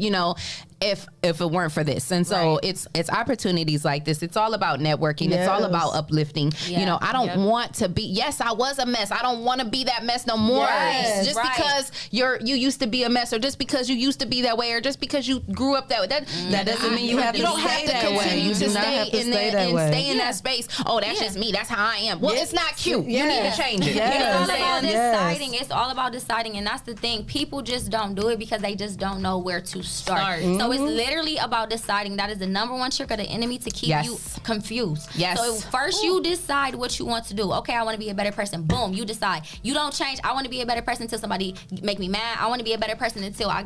S1: if it weren't for this. And so it's opportunities like this. It's all about networking. It's all
S2: Yes.
S1: about uplifting.
S9: Yeah.
S1: I don't want to be, yes, I was a mess. I don't want to be that mess no more.
S2: Yes.
S1: Just
S9: Right.
S1: because you used to be a mess, or just because you used to be that way, or just because you grew up that way. That doesn't mean you have to
S2: don't
S1: stay
S2: have to
S1: that way.
S2: continue
S1: You
S2: to
S1: to
S2: not
S1: stay
S2: have to
S1: in
S2: stay
S1: there
S2: that
S1: and
S2: way.
S1: stay in that space. Oh, that's just me. That's how I am. Well,
S2: Yes.
S1: it's not cute. You need
S2: Yes.
S1: to change it.
S2: Yes.
S1: You know
S9: It's
S1: what
S9: all
S1: I'm
S9: about
S1: saying?
S2: Yes.
S9: deciding. It's all about deciding, and that's the thing. People just don't do it because they just don't know where to start. So it's literally about deciding. That is the number one trick of the enemy, to keep
S1: Yes.
S9: you confused.
S1: Yes.
S9: So first you decide what you want to do. Okay, I want to be a better person. Boom, you decide. You don't change. I want to be a better person until somebody make me mad. I want to be a better person until I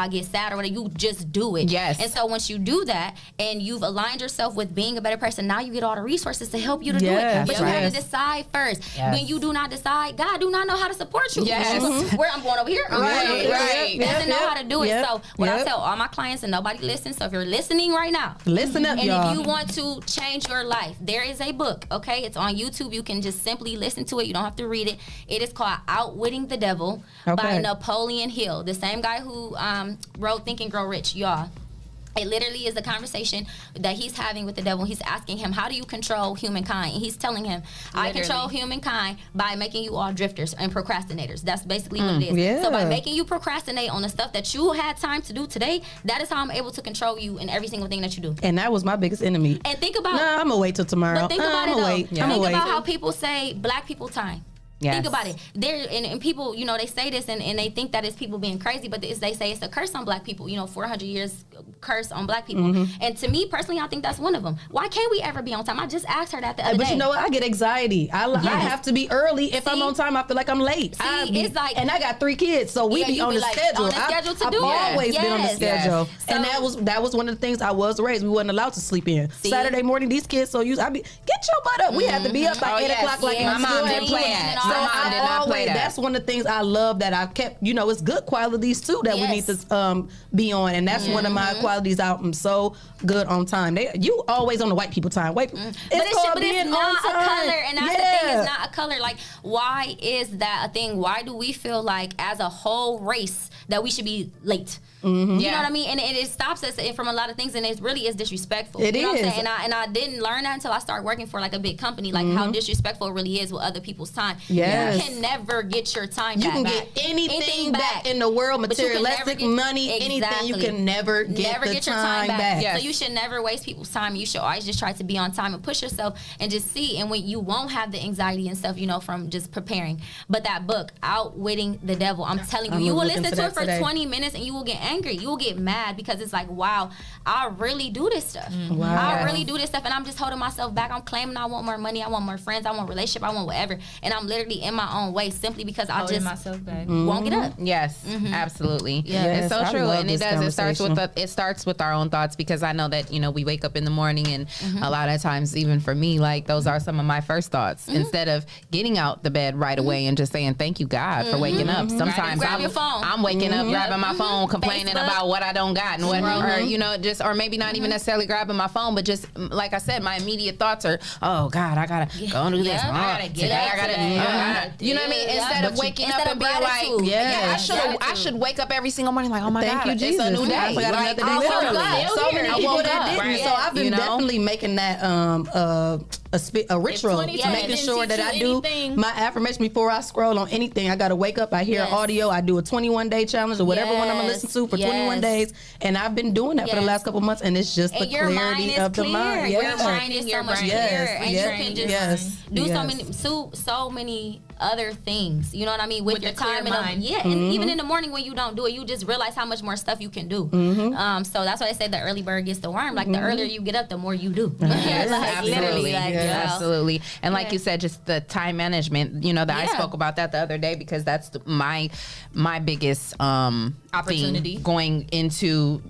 S9: get sad or whatever. You just do it.
S1: Yes.
S9: And so once you do that and you've aligned yourself with being a better person, now you get all the resources to help you to do
S2: Yes.
S9: it. But you
S2: Yes.
S9: have to decide first.
S1: Yes.
S9: When you do not decide, God do not know how to support you.
S1: Yes.
S9: Where I'm going over here. I'm
S1: Right,
S9: going over here.
S1: right.
S9: Doesn't know how to do it.
S2: Yep.
S9: So what I
S2: Yep.
S9: tell all my clients, and nobody listens, so if you're listening right now,
S2: Listen up,
S9: and
S2: y'all.
S9: if you want to change your life, there is a book, okay? It's on YouTube. You can just simply listen to it. You don't have to read it. It is called Outwitting the Devil by
S2: Okay.
S9: Napoleon Hill, the same guy who wrote Think and Grow Rich, y'all. It literally is a conversation that he's having with the devil. He's asking him, how do you control humankind? And he's telling him, I
S10: Literally.
S9: control humankind by making you all drifters and procrastinators. That's basically what it is.
S2: yeah.
S9: So by making you procrastinate on the stuff that you had time to do today, that is how I'm able to control you in every single thing that you do.
S2: And that was my biggest enemy.
S9: And think about
S2: Nah, I'm gonna wait till tomorrow.
S9: But think about it
S2: I'ma
S9: though.
S2: wait.
S9: Think
S2: I'ma wait.
S9: about how people say black people time.
S1: Yes.
S9: Think about it. And people, they say this and they think that it's people being crazy, but they say it's a curse on black people. 400 years curse on black people.
S2: Mm-hmm.
S9: And to me personally, I think that's one of them. Why can't we ever be on time? I just asked her that the other
S2: But
S9: day.
S2: you know what? I get anxiety. I
S9: Yes.
S2: have to be early. If I'm
S9: See?
S2: on time, I feel like I'm late.
S9: It's like-
S2: and I got 3 kids, so we
S9: Yeah,
S2: be
S9: you
S2: on
S9: be
S2: the
S9: like,
S2: schedule.
S9: on the schedule to
S2: I've
S9: do it.
S2: always been on the
S9: Yes.
S2: schedule,
S9: Yes.
S2: and
S9: So-
S2: that was one of the things I was raised. We wasn't allowed to sleep in. Saturday morning, these kids so used. I be get your butt up. We had to be up by
S1: Oh,
S2: 8
S1: yes.
S2: o'clock like
S1: Yeah.
S2: in
S1: My mom
S2: school.
S1: didn't play that.
S2: So
S1: My mom
S2: I
S1: did not play
S2: always,
S1: that.
S2: that's one of the things I love that I kept. It's good qualities too that we need
S9: Yes.
S2: to be on, and that's one of my qualities. I'm so good on time. You always on the white people time. Wait,
S9: But it's not a color, and that's the thing. It's not a color. Like, why is that a thing? Why do we feel like, as a whole race, that we should be late?
S2: Mm-hmm.
S9: You know what I mean? And it stops us from a lot of things, and it really is disrespectful.
S2: It
S9: you know
S2: is.
S9: What I'm saying? And I didn't learn that until I started working for like a big company, like how disrespectful it really is with other people's time.
S2: Yes. Yes.
S9: You can never get your time back.
S2: You can get anything back in the world, materialistic, money, anything. You can never get your time back.
S9: So you should never waste people's time. You should always just try to be on time and push yourself and just see. And when you won't have the anxiety and stuff, you know, from just preparing. But that book, Outwitting the Devil, I'm telling you, you will listen to it for 20 minutes and you will get angry. You will get mad because it's like, wow, I really do this stuff.
S2: Wow.
S9: I really do this stuff, and I'm just holding myself back. I'm claiming I want more money, I want more friends, I want a relationship, I want whatever, and I'm literally in my own way simply because I just
S10: myself back.
S9: Won't get up.
S1: Yes, absolutely.
S2: Yes,
S1: It's so
S2: I
S1: true,
S2: love
S1: and it
S2: this
S1: does.
S2: conversation.
S1: It starts with our own thoughts, because I know that, you know, we wake up in the morning, and a lot of times, even for me, like those are some of my first thoughts. Instead of getting out the bed right away and just saying thank you God for waking up. Sometimes
S9: Grab your phone.
S1: I'm waking up, grabbing my phone, complaining
S9: Facebook.
S1: about what I don't got, and what, or you know, just, or maybe not even necessarily grabbing my phone, but just like I said, my immediate thoughts are, oh God, I gotta go and do this.
S9: I gotta get up today.
S1: You know what I mean? Instead of waking up and being like, I should wake up every single morning like, oh my
S2: Thank
S1: God,
S2: you, Jesus.
S1: it's a new day.
S2: I forgot
S1: Like,
S2: another day.
S1: literally.
S2: So many people that didn't.
S1: Right.
S2: So I've been definitely making that a ritual, making sure that I do my affirmation before I scroll on anything. I gotta wake up, I hear audio, I do a 21-day challenge or whatever one I'm gonna listen to for 21 days, and I've been doing that for the last couple months, and it's just the clarity of the mind.
S9: Your mind is so much clearer, and you can just do so many other things. You know what I mean? With your time and and even in the morning when you don't do it, you just realize how much more stuff you can do. So that's why I say the early bird gets the worm. Like the earlier you get up, the more you do.
S1: Absolutely. Absolutely. And like you said, just the time management, you know, that I spoke about that the other day, because that's my biggest opportunity going into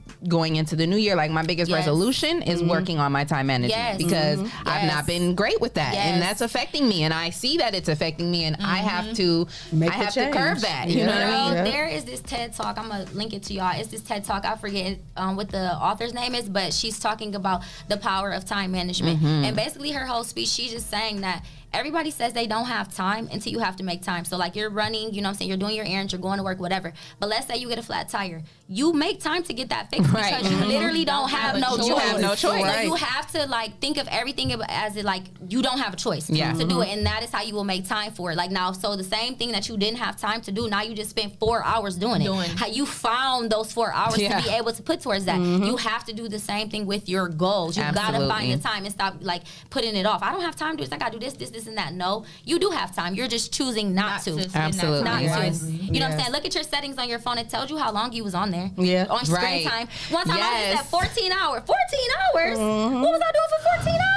S1: the new year. Like my biggest resolution is working on my time management, because I've not been great with that, and that's affecting me, and I see that it's affecting me, and I have to curb that. You know what I mean?
S9: There is this TED Talk, I'm gonna link it to y'all. It's this TED Talk, I forget what the author's name is, but she's talking about the power of time management. And basically her whole speech, she's just saying that everybody says they don't have time until you have to make time. So like you're running, you know what I'm saying, you're doing your errands, you're going to work, whatever. But let's say you get a flat tire. You make time to get that fixed, because you literally don't have no choice.
S1: You have no choice.
S9: So you have to like think of everything as it like you don't have a choice to do it, and that is how you will make time for it. Like now, so the same thing that you didn't have time to do, now you just spent 4 hours doing it. How you found those 4 hours to be able to put towards that. You have to do the same thing with your goals. You gotta find the time and stop like putting it off. I don't have time to do this. I gotta do this, and that. No, you do have time. You're just choosing not to.
S1: Absolutely.
S9: Not to. You know what I'm saying? Look at your settings on your phone. It tells you how long you was on there. On screen time. One time I was at 14 hours. 14 hours? What was I doing for 14 hours?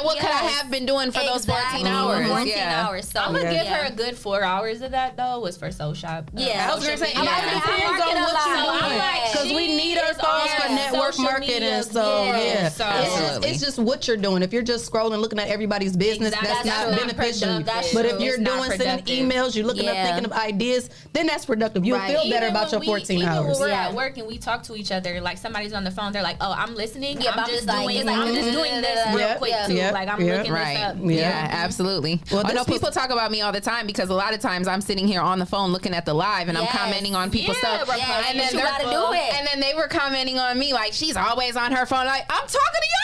S1: What could I have been doing for those 14 hours?
S9: 14 hours. So
S10: I'm gonna give her a good 4 hours of that though. Was for Soul Shoppe.
S2: I was gonna say, depends on what you're doing, because we need our phones for network marketing. So it's just what you're doing. If you're just scrolling, looking at everybody's business, that's not beneficial. But if you're doing sending emails, you're looking up, thinking of ideas, then that's productive. You'll feel better about your 14 hours.
S10: When we're at work and we talk to each other, like somebody's on the phone, they're like, "Oh, I'm listening. I'm just doing this real quick too. Like I'm looking this up."
S1: Yeah, absolutely. Well, I know people talk about me all the time, because a lot of times I'm sitting here on the phone looking at the live, and I'm commenting on people's stuff, and then and then they were commenting on me like, she's always on her phone. Like, I'm talking to you.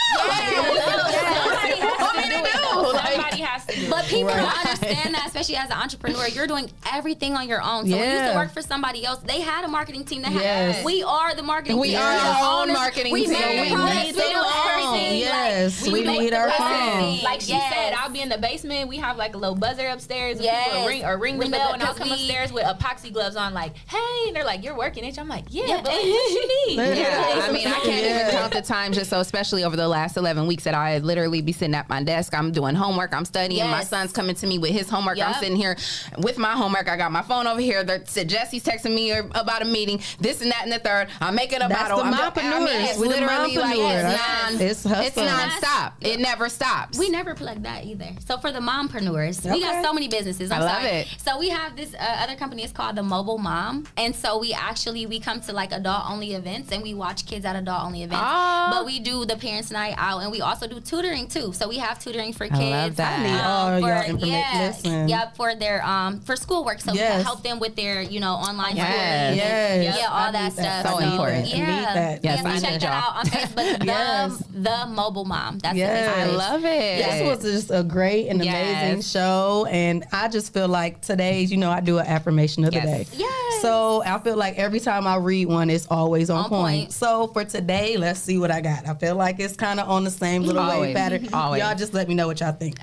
S9: Somebody has to do it. But people don't understand that, especially as an entrepreneur. You're doing everything on your own. So when you used to work for somebody else, they had a marketing team that had. We are the marketing team.
S1: We are our own marketing team.
S9: We make the products. We do everything.
S2: Yes, we need our phone.
S10: Like she said, I'll be in the basement. We have like a little buzzer upstairs. People ring the bell, and I'll come upstairs with epoxy gloves on. Like, hey, and they're like, "You're working, bitch." I'm like, "Yeah, but what you need?"
S1: I mean, I can't even count the times, just so especially over the last 11 weeks that I literally be sitting at my desk. I'm doing homework. I'm studying. My son's coming to me with his homework. I'm sitting here with my homework. I got my phone over here. Jesse's texting me about a meeting. This and that and the third. I'm making a bottle.
S2: It's
S1: literally like
S2: it's
S1: nonstop. It never stops.
S9: We never plug that either. So for the mompreneurs, we got so many businesses. I love it. So we have this other company. It's called the Mobile Mom, and so we come to like adult only events, and we watch kids at adult only events. But we do the parents' night out, and we also do tutoring too. So we have tutoring for kids.
S1: I love that.
S9: For their for schoolwork. So we can help them with their online schooling. All that stuff.
S1: So important.
S9: Yes,
S1: I
S9: check that out on Facebook. The Mobile Mom. Mom. That's
S2: Yes.
S1: I love it.
S2: This was just a great and amazing show, and I just feel like today's, I do an affirmation of the day.
S9: Yes.
S2: So I feel like every time I read one, it's always on point. So for today, let's see what I got. I feel like it's kind of on the same little wave pattern. Y'all just let me know what y'all think.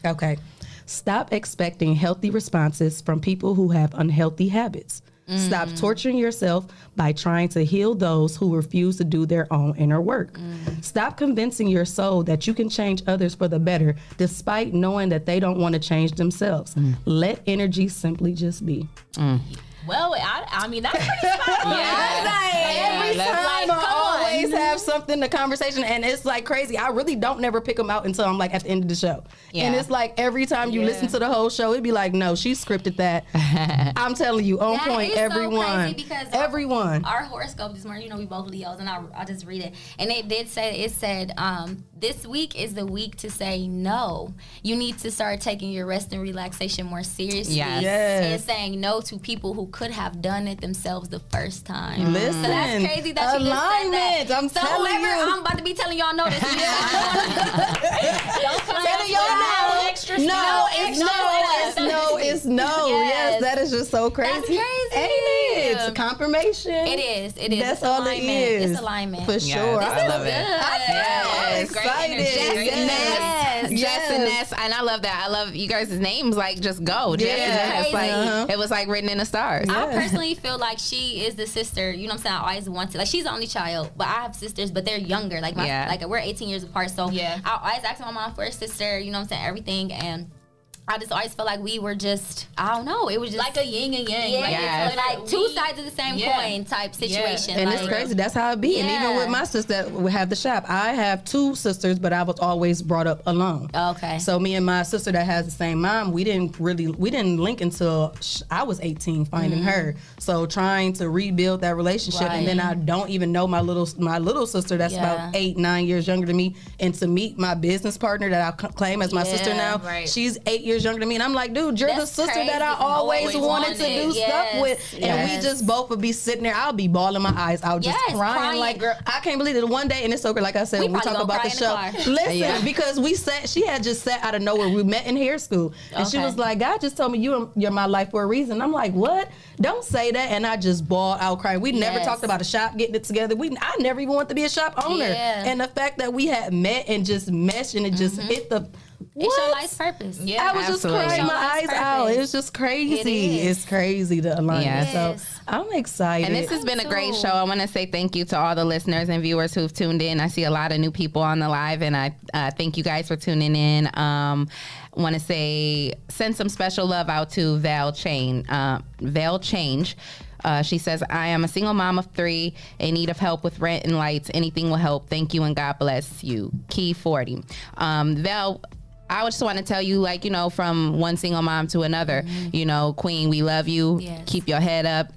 S2: Okay. Stop expecting healthy responses from people who have unhealthy habits. Stop torturing yourself by trying to heal those who refuse to do their own inner work. Stop convincing your soul that you can change others for the better despite knowing that they don't want to change themselves. Let energy simply just be.
S10: Well, I mean, that's pretty spot on.
S2: Every time I always have something to conversation, and it's like crazy. I really don't never pick them out until I'm like at the end of the show. And it's like every time you listen to the whole show, it'd be like, no, she scripted that. I'm telling you, on point, everyone.
S9: So because
S2: everyone.
S9: Our horoscope this morning, we both Leos, and I just read it. And it said, this week is the week to say no. You need to start taking your rest and relaxation more seriously. And saying no to people who could have done it themselves the first time.
S2: Listen,
S9: so that's crazy that you just said that.
S2: I'm telling you.
S9: I'm about to be telling y'all no this week. Don't come
S2: telling y'all no.
S10: Extra
S2: It's no. Yes, that is just so crazy.
S9: That's crazy.
S2: Ain't it? It's confirmation.
S9: It is.
S2: That's
S9: it's
S2: all
S9: alignment.
S2: it is.
S9: It's alignment.
S2: For sure.
S1: I love it.
S2: I'm excited.
S1: Jess Ness, and I love that. I love you guys' names. Like, just go. Jess Ness. Like, it was like written in the stars.
S9: I personally feel like she is the sister. You know what I'm saying? I always wanted. Like, she's the only child, but I have sisters, but they're younger. Like like we're 18 years apart. So I always ask my mom for a sister. You know what I'm saying? Everything. And I just always felt like we were just, I don't know, it was just
S10: like a yin and yang.
S9: Like two sides of the same coin type situation.
S2: And it's crazy. That's how it be. And even with my sister that we have the shop, I have two sisters, but I was always brought up alone.
S9: Okay.
S2: So me and my sister that has the same mom, we didn't link until I was 18 finding her. So trying to rebuild that relationship, and then I don't even know my little sister that's about 8-9 years younger than me, and to meet my business partner that I claim as my sister now, she's 8 years younger than me, and I'm like, dude, you're the sister that I always wanted to do stuff with, and we just both would be sitting there. I'll be bawling my eyes out, just crying like, girl, I can't believe it. One day, and it's so good, like I said, when we talk about the show, listen, because she had just sat out of nowhere. We met in hair school, and she was like, God just told me you're my life for a reason. I'm like, what? Don't say that. And I just bawled out crying. We never talked about a shop getting it together. I never even wanted to be a shop owner, and the fact that we had met and just meshed, and it just hit the.
S9: It's your life's purpose.
S2: I was just crying my eyes out. It was just crazy. It's crazy to align. So I'm excited.
S1: And this has been a great show. I want to say thank you to all the listeners and viewers who've tuned in. I see a lot of new people on the live, and I thank you guys for tuning in. Want to say send some special love out to Val Change. She says, I am a single mom of 3 in need of help with rent and lights. Anything will help. Thank you and God bless you. Key 40. Val, I just want to tell you, like, from one single mom to another, Queen, we love you. Keep your head up.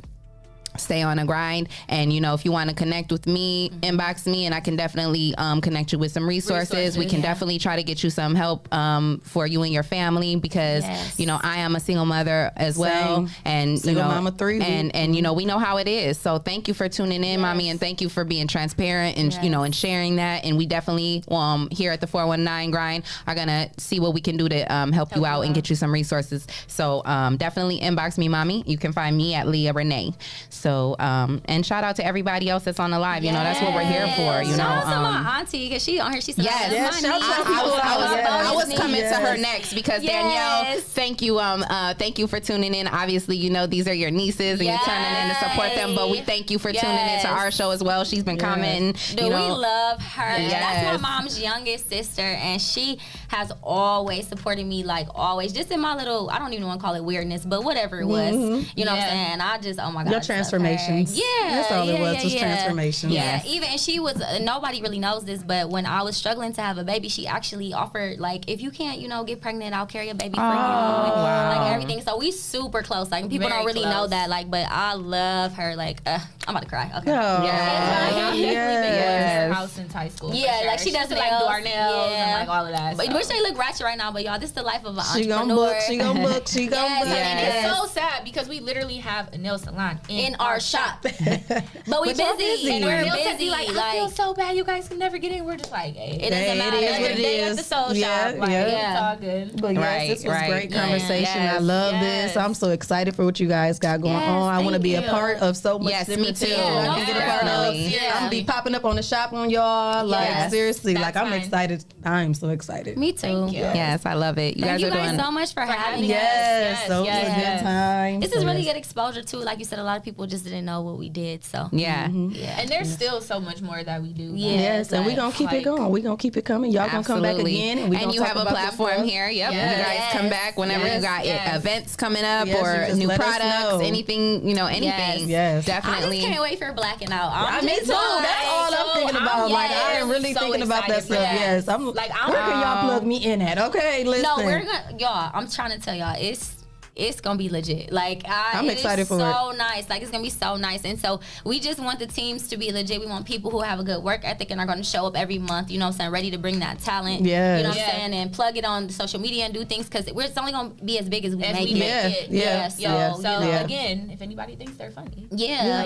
S1: Stay on a grind, and if you want to connect with me, inbox me, and I can definitely connect you with some resources. We can definitely try to get you some help for you and your family, because I am a single mother as well, and
S2: single mama 3,
S1: and we know how it is. So thank you for tuning in, mommy, and thank you for being transparent and and sharing that. And we definitely here at the 419 Grind are gonna see what we can do to help you out and get you some resources. So definitely inbox me, mommy. You can find me at Leah Renee. So, and shout out to everybody else that's on the live. That's what we're here for.
S9: Shout out to my auntie, because she on here. She said,
S1: I was coming to her next, because Danielle, thank you for tuning in. Obviously, these are your nieces, and you're turning in to support them. But we thank you for tuning in to our show as well. She's been commenting.
S9: Dude, we love her. That's my mom's youngest sister, and she has always supported me, like always, just in my little, I don't even want to call it weirdness, but whatever it was. You know what I'm saying? I just, oh my God.
S2: Your transformations.
S9: That's
S2: all it was transformations.
S9: Even she was, nobody really knows this, but when I was struggling to have a baby, she actually offered, like, if you can't, get pregnant, I'll carry a baby for you. Like everything. So we super close. Like, people don't really know that, like, but I love her. Like, I'm about to cry. Okay.
S2: Oh,
S10: yes. House since high school.
S9: Yeah, like she does
S10: like do our nails and like all of that.
S9: But wish they look ratchet right now, but y'all, this is the life of an
S2: She gonna
S9: entrepreneur.
S2: book. She gonna book. She gonna book.
S10: And it's so sad because we literally have a nail salon
S9: in our shop. But we
S2: But y'all
S9: busy. And we're busy.
S10: Like, I feel so bad. You guys can never get in. We're just like, hey,
S9: it doesn't matter.
S2: It is what it
S10: Day at
S2: is.
S10: the Soul
S2: Yeah,
S10: Shop. Like,
S2: yeah.
S10: it's all good.
S2: But yes, this was great conversation. I love this. I'm so excited for what you guys got going on. I want to be a part of so much different things that I can get a part of. I'm gonna be popping up on the shop on y'all. Like seriously, like I'm excited. I'm so excited.
S9: Me too.
S1: Yes, I love it. You guys are doing
S9: so much for having us.
S2: Yes, so it was a good time.
S9: This is really good exposure too. Like you said, a lot of people just didn't know what we did. So
S10: and there's still so much more that we do.
S2: Yes, and we're gonna keep it going. We're gonna keep it coming. Y'all gonna come back again, and,
S1: and you have a platform here. Yep, you guys come back whenever you got events coming up or new products, anything, anything.
S2: Yes,
S9: I
S1: definitely.
S9: just can't wait for Blacking Out.
S2: Me too. That's all I'm thinking about. Like I am really thinking about that stuff. Yes, I'm like, where can y'all plug me in at? Okay, listen.
S9: No, we're gonna, y'all. I'm trying to tell y'all, it's gonna be legit. Like
S2: I'm excited for it.
S9: So nice. Like it's gonna be so nice. And so we just want the teams to be legit. We want people who have a good work ethic and are gonna show up every month. You know what I'm saying? Ready to bring that talent.
S2: Yeah.
S9: You know what I'm saying? And plug it on social media and do things because it's only gonna be as big as we make it.
S2: Yes.
S10: Again, if anybody thinks they're funny,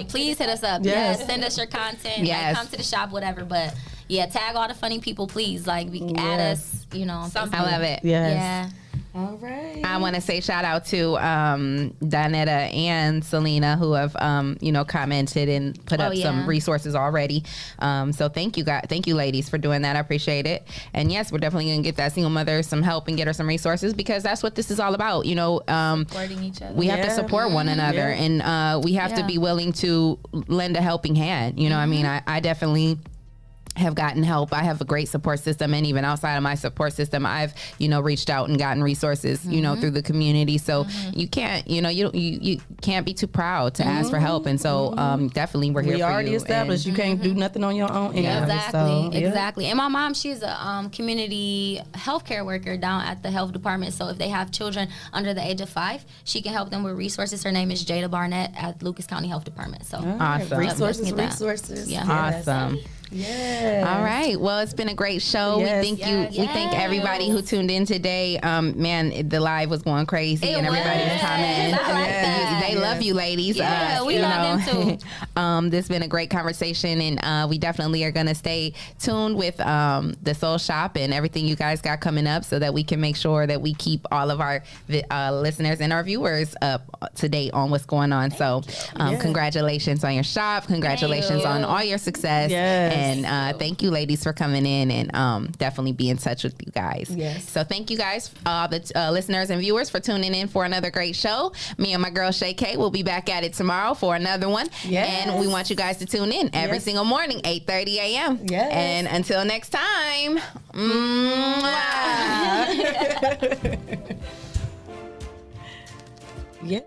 S9: please hit us up.
S2: Yes.
S9: Send us your content. Like, come to the shop, whatever. But tag all the funny people, please. Like add us. You know,
S1: I love it.
S2: Yes.
S9: Yeah.
S2: All right.
S1: I want to say shout out to Donetta and Selena who have commented and put up some resources already. So thank you guys, thank you ladies for doing that. I appreciate it. And yes, we're definitely gonna get that single mother some help and get her some resources because that's what this is all about.
S10: Supporting each other.
S1: We have to support one another, and we have to be willing to lend a helping hand. You know, I mean, I definitely have gotten help. I have a great support system, and even outside of my support system, I've reached out and gotten resources through the community. So you can't you can't be too proud to ask for help, and so definitely we're here.
S2: We
S1: for
S2: already
S1: you
S2: established you can't do nothing on your own.
S9: Exactly. And my mom, she's a community healthcare worker down at the health department. So if they have children under the age of 5, she can help them with resources. Her name is Jada Barnett at Lucas County Health Department. So
S1: awesome.
S2: Resources.
S9: Yeah.
S1: Awesome.
S2: Yes.
S1: All right. Well, it's been a great show.
S2: Yes.
S1: We thank everybody who tuned in today. Man, the live was going crazy and everybody was commenting. They love you, ladies.
S9: Yeah, we love them too.
S1: This has been a great conversation, and we definitely are going to stay tuned with the Soul Shop and everything you guys got coming up, so that we can make sure that we keep all of our listeners and our viewers up to date on what's going on. So, congratulations on your shop. Congratulations on all your success.
S2: Yes.
S1: And thank you, ladies, for coming in, and definitely be in touch with you guys.
S2: Yes.
S1: So thank you guys, the listeners and viewers, for tuning in for another great show. Me and my girl Shay K will be back at it tomorrow for another one.
S2: Yes.
S1: And we want you guys to tune in every single morning, 8:30 a.m.
S2: Yes.
S1: And until next time,
S2: Yeah.